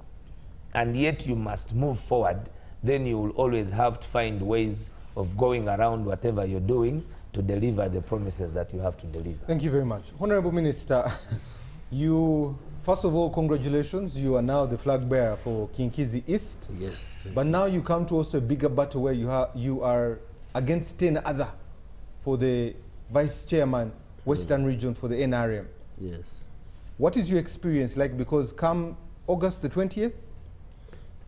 and yet you must move forward, then you will always have to find ways of going around whatever you're doing to deliver the promises that you have to deliver. Thank you very much. Honorable Minister, you First of all, congratulations. You are now the flag bearer for Kinkizi East. Yes. But now you come to also a bigger battle where you are against 10 other for the vice chairman, Western Region for the NRM. Yes. What is your experience like? Because come August the 20th?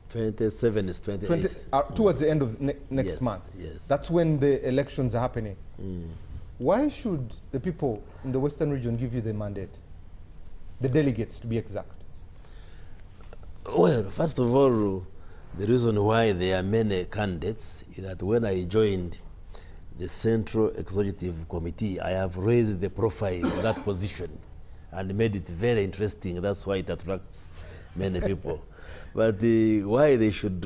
27 is 28th. Towards the end of next Yes, month. yes. That's when the elections are happening. Why should the people in the Western Region give you the mandate? The delegates, to be exact. Well, first of all, the reason why there are many candidates is that when I joined the Central Executive Committee, I have raised the profile of that position and made it very interesting. That's why it attracts many people. But why they should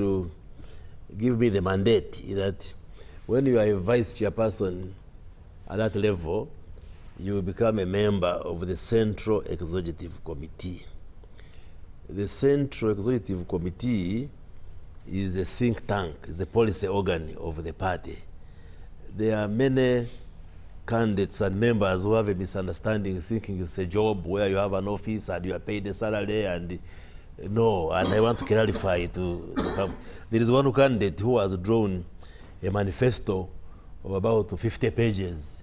give me the mandate is that when you are a vice chairperson at that level, you become a member of the Central Executive Committee. The Central Executive Committee is a think tank, is a policy organ of the party. There are many candidates and members who have a misunderstanding, thinking it's a job where you have an office and you are paid a salary, and no, and I want to clarify to there is one candidate who has drawn a manifesto of about 50 pages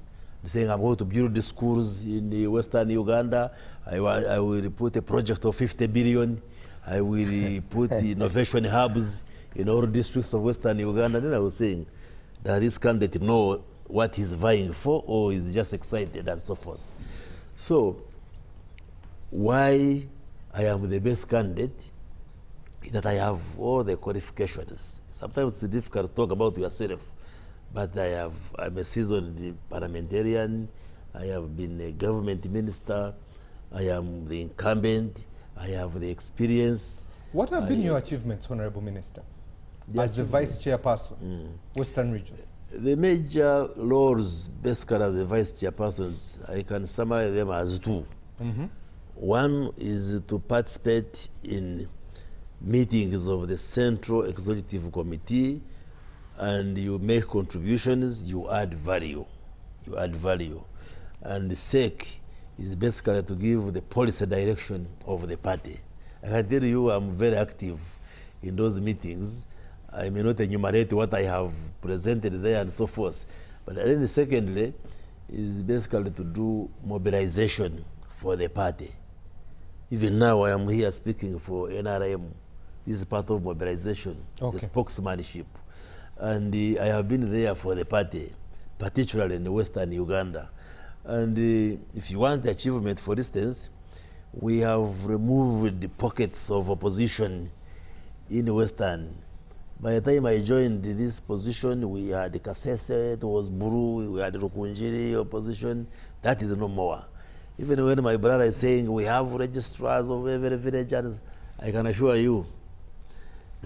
saying, I'm going to build the schools in the Western Uganda, I will put a project of 50 billion, I will put the innovation hubs in all districts of Western Uganda. Then I was saying, does this candidate know what he's vying for, or is just excited and so forth? So, why I am the best candidate is that I have all the qualifications. Sometimes it's difficult to talk about yourself, but I'm a seasoned parliamentarian, I have been a government minister, I am the incumbent, I have the experience. What have been your achievements, Honorable Minister, as the vice chairperson, Western Region? The major roles, basically as the vice chairpersons, I can summarize them as two. One is to participate in meetings of the Central Executive Committee, and you make contributions, you add value. You add value. And the SEC is basically to give the policy direction of the party. I can tell you I'm very active in those meetings. I may not enumerate what I have presented there and so forth. But then secondly is basically to do mobilization for the party. Even now I am here speaking for NRM. This is part of mobilization, the spokesmanship. And I have been there for the party, particularly in Western Uganda. And if you want the achievement, for instance, we have removed the pockets of opposition in Western. By the time I joined this position, we had the Kasese, it was Buru, we had Rukunjiri opposition. That is no more. Even when my brother is saying we have registrars of every village, I can assure you,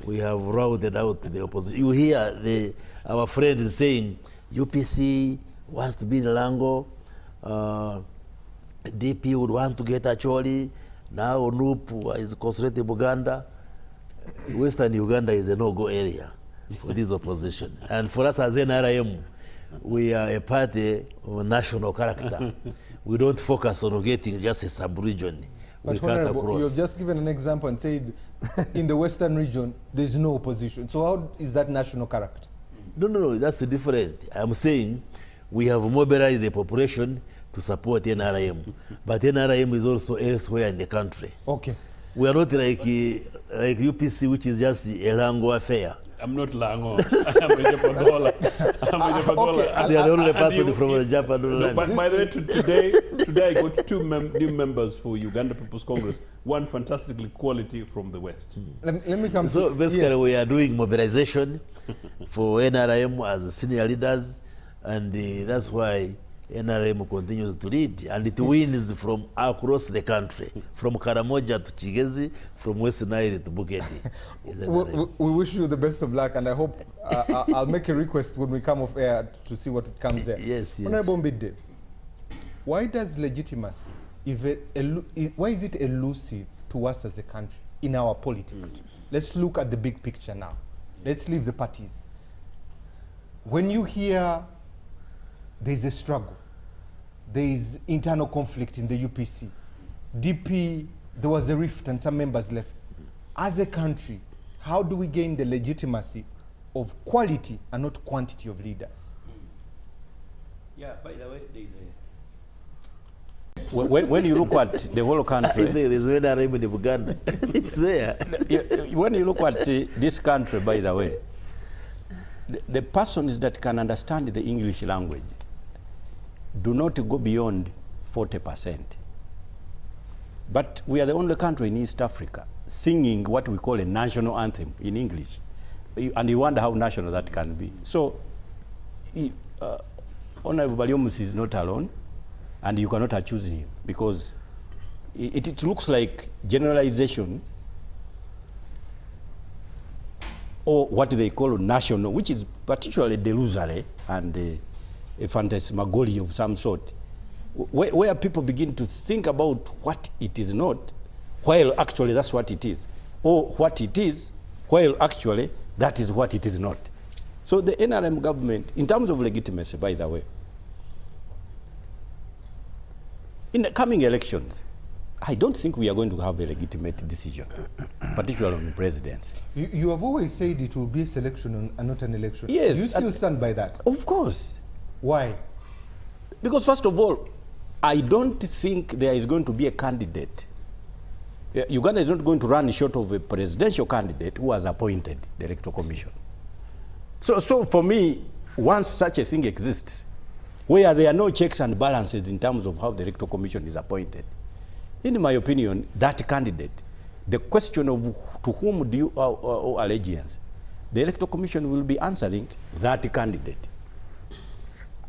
we have routed out the opposition. You hear our friends saying, UPC wants to be in Lango, DP would want to get Acholi, now NUP is concentrated in Uganda. Western Uganda is a no-go area for this opposition. And for us as NRM, we are a party of national character. We don't focus on getting just a sub-region. But Honorable, you've just given an example and said in the Western region, there's no opposition. So how is that national character? No, that's different. I'm saying we have mobilized the population to support NRM. But NRM is also elsewhere in the country. Okay. We are not like UPC, which is just a Lango affair. I'm not Lango. I'm a Japadola. They are the only person from the Japadola. No, but by the way, today I got two new members for Uganda People's Congress. One fantastically quality from the West. Let me come so basically, we are doing mobilization for NRM as senior leaders, and that's why NRM continues to lead, and it wins from across the country, from Karamoja to Chigezi, from West Nile to Buketi. We wish you the best of luck, and I hope I'll make a request when we come off air to see what comes there. Yes. Honorable Mbidde, why does legitimacy, why is it elusive to us as a country in our politics? Let's look at the big picture now. Let's leave the parties. When you hear there's a struggle, there is internal conflict in the UPC, DP there was a rift and some members left. As a country, how do we gain the legitimacy of quality and not quantity of leaders? Yeah, by the way, there is a... when you look at the whole country... There's NRM in Uganda. It's there. When you look at this country, by the way, the persons that can understand the English language do not go beyond 40%. But we are the only country in East Africa singing what we call a national anthem in English. And you wonder how national that can be. So, Honorable Baryomunsi is not alone, and you cannot accuse him, because it looks like generalization, or what they call national, which is particularly delusory and a phantasmagoria of some sort, where people begin to think about what it is not, while actually that's what it is, or what it is, while actually that is what it is not. So the NRM government, in terms of legitimacy, by the way, in the coming elections, I don't think we are going to have a legitimate decision, particularly on the presidency. You have always said it will be a selection and not an election. Yes. Do you still stand by that? Of course. Why? Because first of all, I don't think there is going to be a candidate. Uganda is not going to run short of a presidential candidate who has appointed the Electoral Commission. So for me, once such a thing exists, where there are no checks and balances in terms of how the Electoral Commission is appointed, in my opinion, that candidate, the question of to whom do you owe allegiance, the Electoral Commission will be answering that candidate.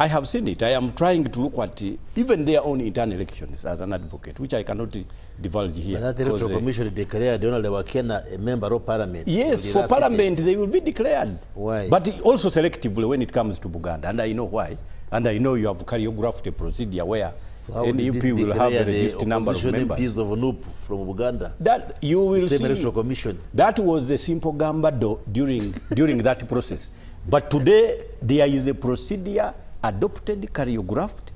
I have seen it. I am trying to look at even their own internal elections as an advocate, which I cannot divulge here. But that Electoral Commission declared Akenna a member of parliament. Yes, for parliament they will be declared. Why? But also selectively when it comes to Uganda, and I know why. And I know you have choreographed a procedure where NUP will have a reduced number of members. MPs of NUP from Uganda. That you will see. Electoral Commission. That was the simple gambado during that process. But today there is a procedure adopted, choreographed,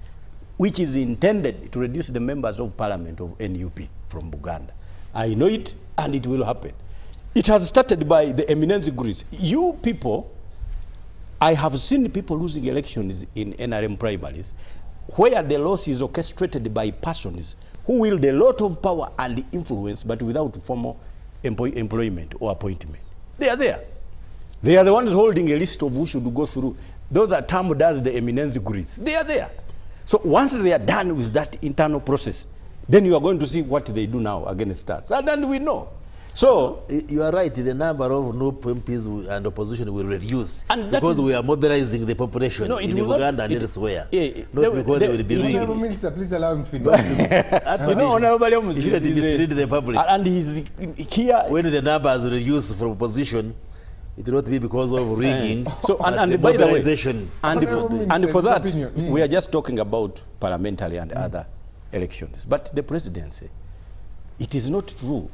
which is intended to reduce the members of parliament of NUP from Uganda. I know it, and it will happen. It has started by the eminence groups. You people, I have seen people losing elections in NRM primaries where the loss is orchestrated by persons who wield a lot of power and influence, but without formal employment or appointment. They are there. They are the ones holding a list of who should go through. Those are termed as the eminence groups. They are there. So once they are done with that internal process, then you are going to see what they do now against us. And then we know. So you are right, the number of NUP MPs and opposition will reduce, and because we are mobilizing the population in Uganda and elsewhere. Not because they will be Honorable Minister, please allow him to finish. You know, Honorable Minister, he should mislead the public. And he's here. When the numbers reduce from opposition, it will not be because of rigging. So and by the way, and for that, we are just talking about parliamentary and other elections. But the presidency, it is not true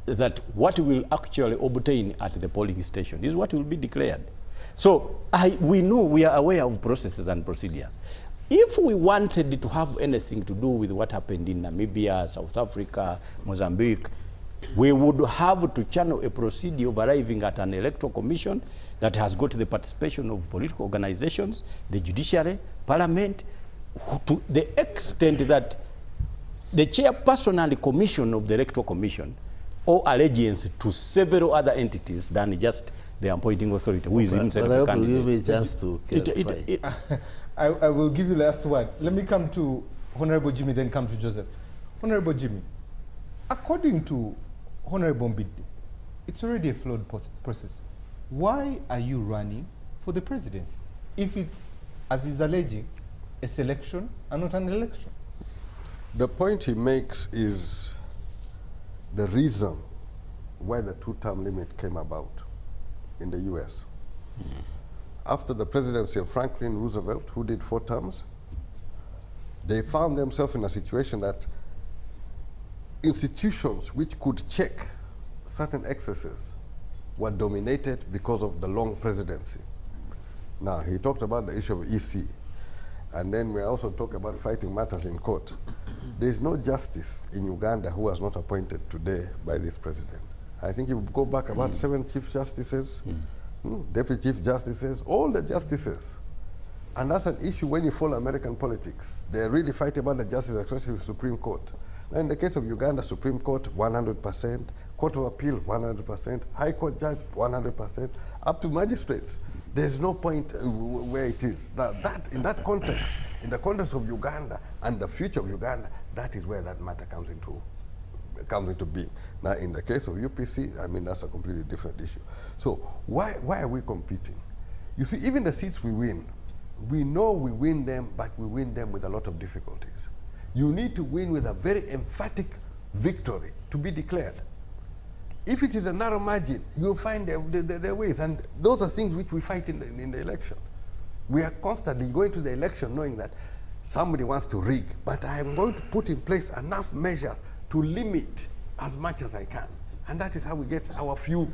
that what will actually obtain at the polling station is what will be declared. So we know, we are aware of processes and procedures. If we wanted to have anything to do with what happened in Namibia, South Africa, Mozambique, we would have to channel a procedure of arriving at an electoral commission that has got the participation of political organizations, the judiciary, parliament, to the extent that the chairperson and the commission of the electoral commission owe allegiance to several other entities than just the appointing authority, who is himself a candidate. I will give you the last word. Let me come to Honorable Jimmy, then come to Joseph. Honorable Jimmy, according to Honorable Mbidde, it's already a flawed process. Why are you running for the presidency if it's, as he's alleging, a selection and not an election? The point he makes is the reason why the two-term limit came about in the US. After the presidency of Franklin Roosevelt, who did 4 terms, they found themselves in a situation that institutions which could check certain excesses were dominated because of the long presidency. Now, he talked about the issue of EC, and then we also talk about fighting matters in court. There is no justice in Uganda who was not appointed today by this president. I think if you go back about 7 chief justices, deputy chief justices, all the justices. And that's an issue when you follow American politics. They really fight about the justice, especially the Supreme Court. Now in the case of Uganda, Supreme Court, 100%, Court of Appeal, 100%, High Court judge, 100%, up to magistrates. There's no point where it is. Now that, in that context, in the context of Uganda and the future of Uganda, that is where that matter comes into being. Now in the case of UPC, I mean, that's a completely different issue. So why are we competing? You see, even the seats we win, we know we win them, but we win them with a lot of difficulties. You need to win with a very emphatic victory to be declared. If it is a narrow margin, you'll find their ways, and those are things which we fight in the elections. We are constantly going to the election knowing that somebody wants to rig, but I am going to put in place enough measures to limit as much as I can. And that is how we get our few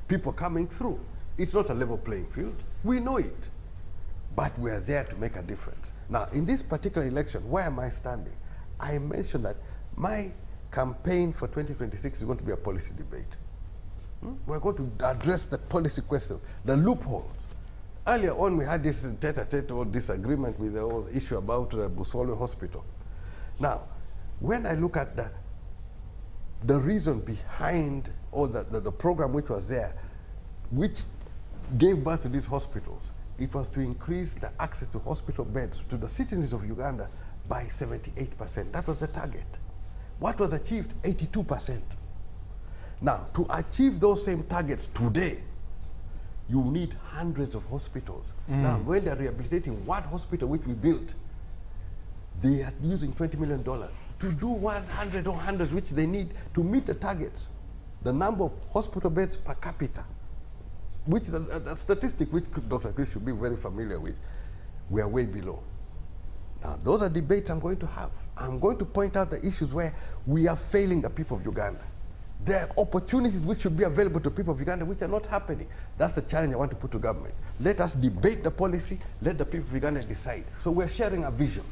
people coming through. It's not a level playing field. We know it. But we are there to make a difference. Now, in this particular election, where am I standing? I mentioned that my campaign for 2026 is going to be a policy debate. We're going to address the policy questions, the loopholes. Earlier on, we had this tete-a-tete or disagreement with the whole issue about Busole Hospital. Now, when I look at the reason behind, or the program which was there, which gave birth to these hospitals, it was to increase the access to hospital beds to the citizens of Uganda by 78%. That was the target. What was achieved? 82%. Now, to achieve those same targets today, you need hundreds of hospitals. Now, when they're rehabilitating one hospital which we built, they are using $20 million to do 100 or hundreds which they need to meet the targets. The number of hospital beds per capita, which is a statistic which Dr. Chris should be very familiar with, we are way below. Now, those are debates I'm going to have. I'm going to point out the issues where we are failing the people of Uganda. There are opportunities which should be available to people of Uganda which are not happening. That's the challenge I want to put to government. Let us debate the policy, let the people of Uganda decide. So we're sharing a vision.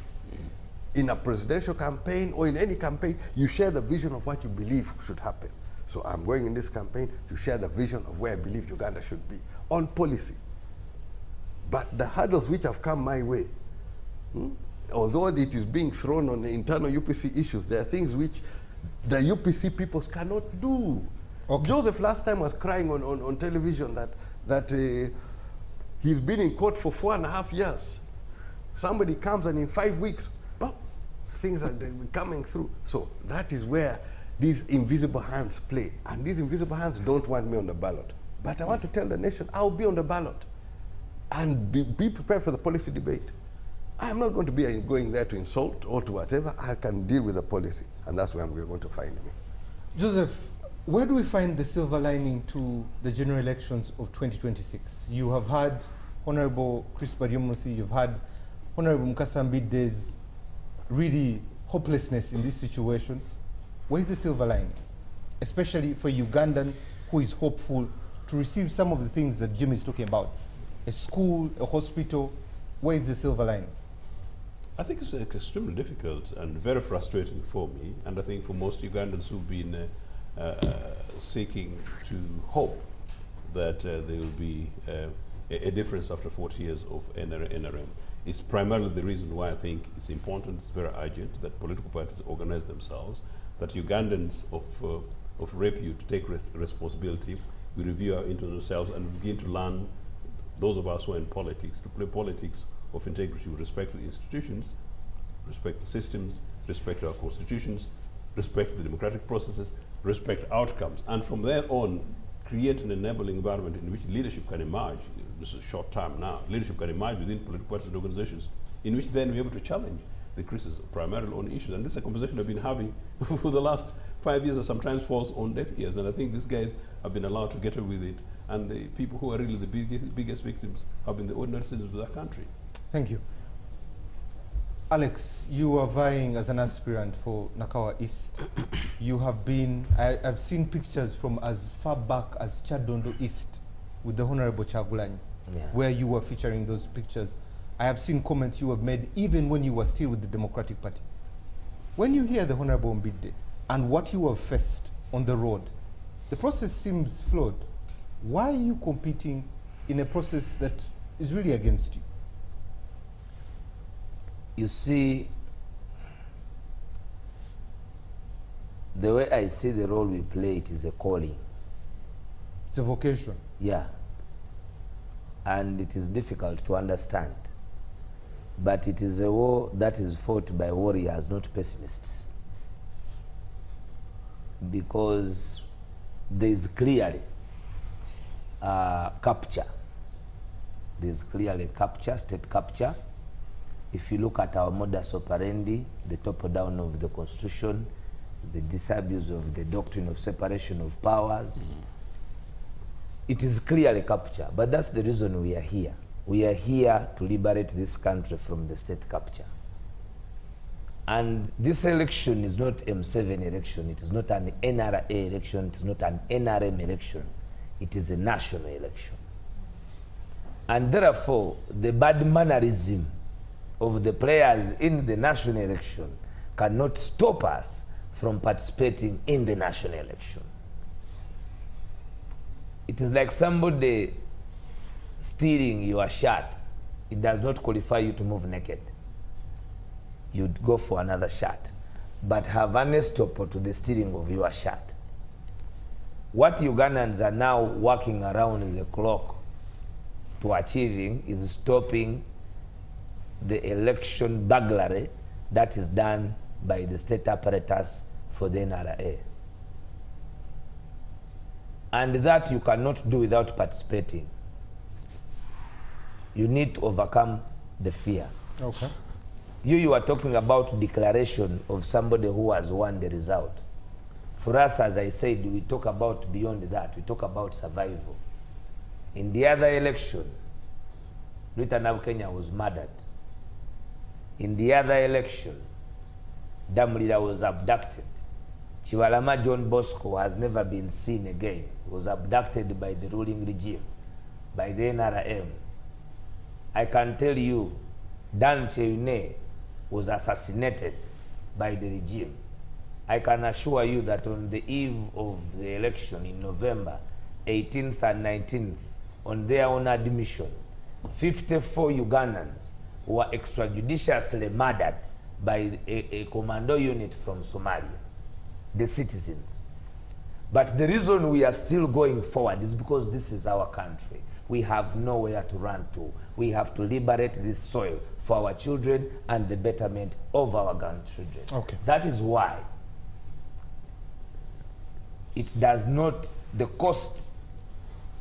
In a presidential campaign or in any campaign, you share the vision of what you believe should happen. So I'm going in this campaign to share the vision of where I believe Uganda should be on policy. But the hurdles which have come my way, although it is being thrown on the internal UPC issues, there are things which the UPC peoples cannot do. Okay. Joseph last time was crying on television that he's been in court for 4.5 years. Somebody comes and in 5 weeks, things are coming through. So that is where these invisible hands play. And these invisible hands don't want me on the ballot. But I want to tell the nation, I'll be on the ballot. And be prepared for the policy debate. I'm not going to be going there to insult or to whatever. I can deal with the policy. And that's where we're going to find me. Joseph, where do we find the silver lining to the general elections of 2026? You have had Honorable Chris Baryomunsi, you've had Honorable Mukasa Mbidde's really hopelessness in this situation. Where's the silver lining? Especially for Ugandan who is hopeful to receive some of the things that Jim is talking about. A school, a hospital, where is the silver lining? I think it's extremely difficult and very frustrating for me, and I think for most Ugandans who've been seeking to hope that there will be a difference after 40 years of NRM. It's primarily the reason why I think it's important, it's very urgent that political parties organize themselves, that Ugandans of repute take responsibility, we review our internal selves and begin to learn, those of us who are in politics, to play politics of integrity. We respect the institutions, respect the systems, respect our constitutions, respect the democratic processes, respect outcomes, and from there on, create an enabling environment in which leadership can emerge. This is short term now. Leadership can emerge within political parties and organizations, in which then we're able to challenge the criticism, primarily on issues. And this is a conversation I've been having for the last 5 years, and sometimes falls on deaf ears. And I think these guys have been allowed to get away with it. And the people who are really the biggest victims have been the ordinary citizens of that country. Thank you. Alex, you are vying as an aspirant for Nakawa East. You have been, I've seen pictures from as far back as Chadondo East with the Honorable Chagulanyi, where you were featuring those pictures. I have seen comments you have made even when you were still with the Democratic Party. when you hear the Honorable Mbidde and what you have faced on the road, the process seems flawed. Why are you competing in a process that is really against you? You see, the way I see the role we play, it is a calling. It's a vocation. Yeah. And it is difficult to understand. But it is a war that is fought by warriors, not pessimists. Because there is clearly capture. There is clearly capture, state capture. If you look at our modus operandi, the topple down of the Constitution, the disabuse of the doctrine of separation of powers, it is clearly capture. But that's the reason we are here. We are here to liberate this country from the state capture. And this election is not M7 election. It is not an NRA election. It is not an NRM election. It is a national election. And therefore, the bad mannerism of the players in the national election cannot stop us from participating in the national election. It is like somebody stealing your shirt. It does not qualify you to move naked. You'd go for another shirt, but have an stop to the stealing of your shirt. What Ugandans are now working around the clock to achieving is stopping the election burglary that is done by the state apparatus for the NRA. And that you cannot do without participating. You need to overcome the fear. Okay. You are talking about declaration of somebody who has won the result. For us, as I said, we talk about beyond that. We talk about survival. In the other election, Rita Kenya was murdered. In the other election, Damlida was abducted. Chiwalama John Bosco has never been seen again. He was abducted by the ruling regime, by the NRM. I can tell you, Dan Cheune was assassinated by the regime. I can assure you that on the eve of the election in November 18th and 19th, on their own admission, 54 Ugandans were extrajudicially murdered by a commando unit from Somalia, the citizens. But the reason we are still going forward is because this is our country. We have nowhere to run to. We have to liberate this soil for our children and the betterment of our grandchildren. Okay. That is why it does not, the cost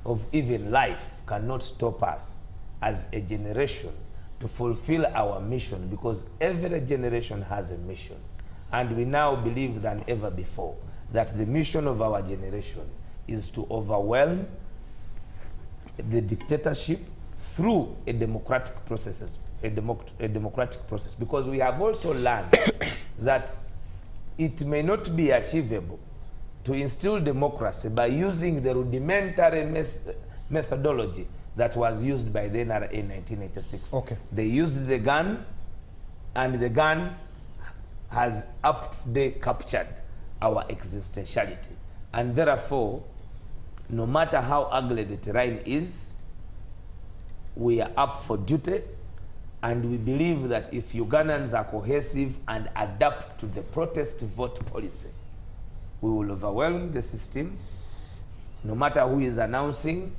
of even life cannot stop us as a generation to fulfill our mission, because every generation has a mission. And we now believe than ever before that the mission of our generation is to overwhelm the dictatorship through a democratic process, because we have also learned that it may not be achievable to instill democracy by using the rudimentary methodology that was used by the NRA in 1986. Okay. They used the gun, and the gun has up to date captured our existentiality. And therefore, no matter how ugly the terrain is, we are up for duty, and we believe that if Ugandans are cohesive and adapt to the protest vote policy, we will overwhelm the system, no matter who is announcing,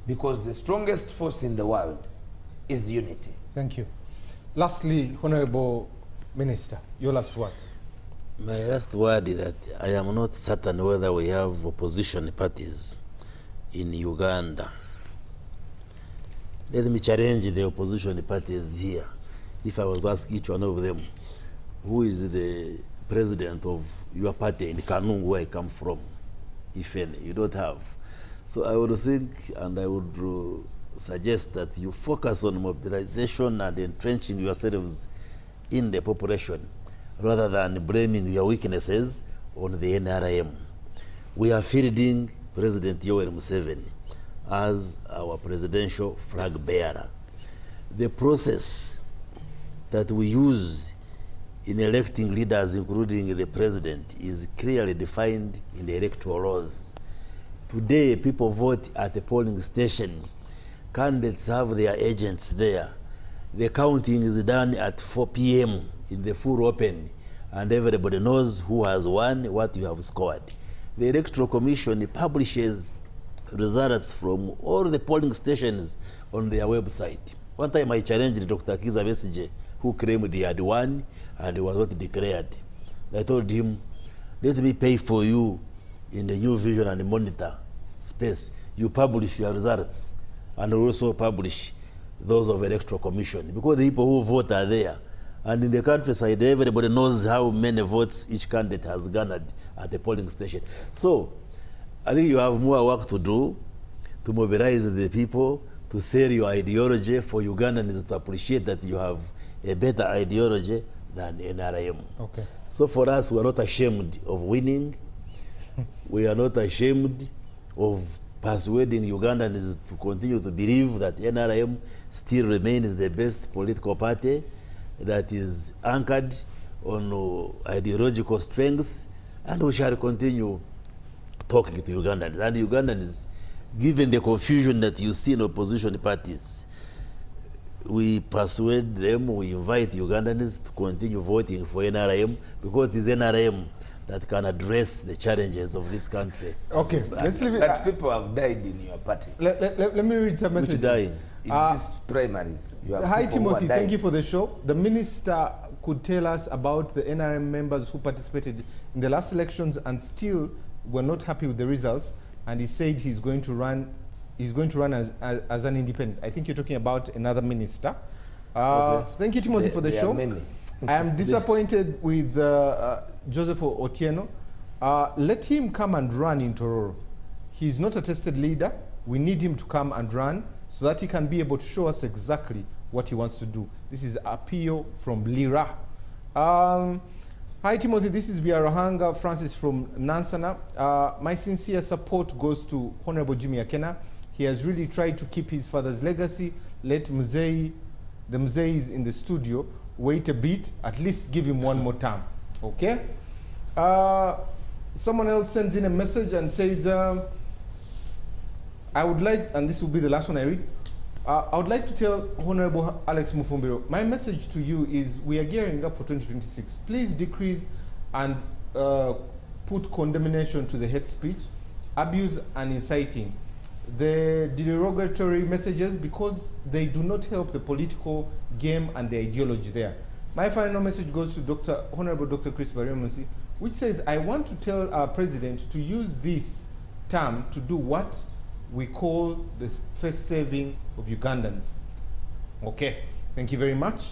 because the strongest force in the world is unity. Thank you. Lastly, Honorable Minister, your last word. My last word is that I am not certain whether we have opposition parties in Uganda. Let me challenge the opposition parties here. If I was to ask each one of them, who is the president of your party in Kanungu, where I come from, if any? You don't have. So I would think, and I would suggest that you focus on mobilization and entrenching yourselves in the population, rather than blaming your weaknesses on the NRM. We are fielding President Yoweri Museveni as our presidential flag bearer. The process that we use in electing leaders, including the president, is clearly defined in the electoral laws. Today, people vote at the polling station. Candidates have their agents there. The counting is done at 4 p.m. in the full open, and everybody knows who has won, what you have scored. The Electoral Commission publishes results from all the polling stations on their website. One time I challenged Dr. Kiza Besige, who claimed he had won and he was not declared. I told him, let me pay for you in the New Vision and Monitor space. You publish your results and also publish those of Electoral Commission, because the people who vote are there. And in the countryside, everybody knows how many votes each candidate has garnered at the polling station. So I think you have more work to do to mobilize the people, to sell your ideology for Ugandans to appreciate that you have a better ideology than NRM. Okay. So for us, we are not ashamed of winning. We are not ashamed of persuading Ugandans to continue to believe that NRM still remains the best political party that is anchored on ideological strength, and we shall continue talking to Ugandans. And Ugandans, given the confusion that you see in opposition parties, we persuade them, we invite Ugandans to continue voting for NRM, because it is NRM that can address the challenges of this country. Okay, let's leave it. But people have died in your party. Let me read some messages. Which dying? In these primaries. You have Hi people who are Timothy, dying. thank you for the show. The minister could tell us about the NRM members who participated in the last elections and still were not happy with the results, and he said he's going to run as an independent. I think you're talking about another minister. Okay. Thank you, Timothy, for the show. Many. I am disappointed with Joseph Ochieno. Let him come and run in Tororo. He's not a tested leader. We need him to come and run so that he can be able to show us exactly what he wants to do. This is Apio from Lira. Hi Timothy, this is Biarohanga Francis from Nansana. My sincere support goes to Honorable Jimmy Akenna. He has really tried to keep his father's legacy. Let the Muzeis in the studio wait a bit, at least give him one more time, okay? Someone else sends in a message and says, I would like, and this will be the last one I read, I would like to tell Honorable Alex Mufumbiro, my message to you is we are gearing up for 2026. Please decrease and put condemnation to the hate speech, abuse and inciting. The derogatory messages, because they do not help the political game and the ideology there. My final message goes to Honorable Dr. Chris Baryomunsi, which says, I want to tell our president to use this term to do what we call the first saving of Ugandans. Okay, thank you very much.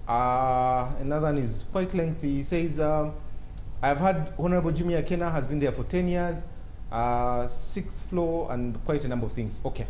Another one is quite lengthy. He says, I've had Honorable Jimmy Akenna has been there for 10 years, 6th floor, and quite a number of things. Okay.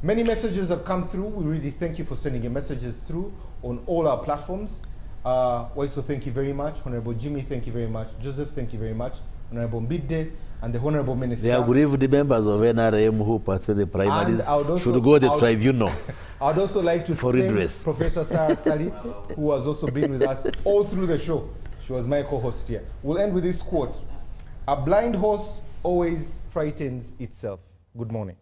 Many messages have come through. We really thank you for sending your messages through on all our platforms. Waiso, thank you very much. Honorable Jimmy, thank you very much. Joseph, thank you very much. Honorable Mbidde and the Honorable Minister. The aggrieved members of NRM who participated in the primaries should go to the tribunal. I would also like to thank redress. Professor Ssali, who has also been with us all through the show. She was my co-host here. We'll end with this quote. A blind horse always frightens itself. Good morning.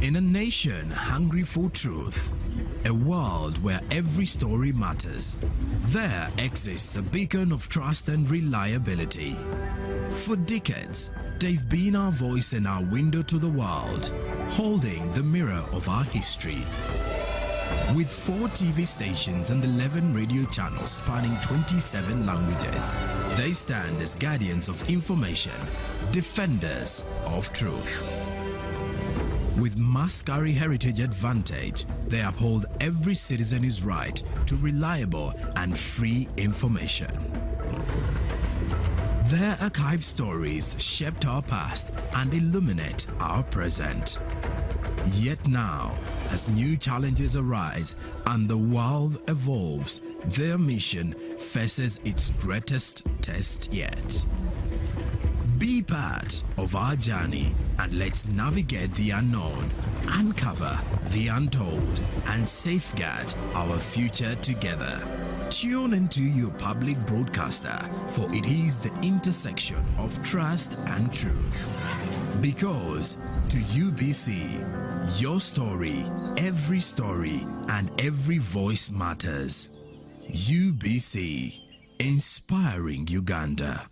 In a nation hungry for truth, a world where every story matters, there exists a beacon of trust and reliability. For decades, they've been our voice and our window to the world, holding the mirror of our history. With 4 TV stations and 11 radio channels spanning 27 languages, they stand as guardians of information, defenders of truth. With Mascari Heritage Advantage, they uphold every citizen's right to reliable and free information. Their archive stories shaped our past and illuminate our present. Yet now, as new challenges arise and the world evolves, their mission faces its greatest test yet. Be part of our journey and let's navigate the unknown, uncover the untold, and safeguard our future together. Tune into your public broadcaster, for it is the intersection of trust and truth. Because to UBC, your story, and every voice matters. UBC, inspiring Uganda.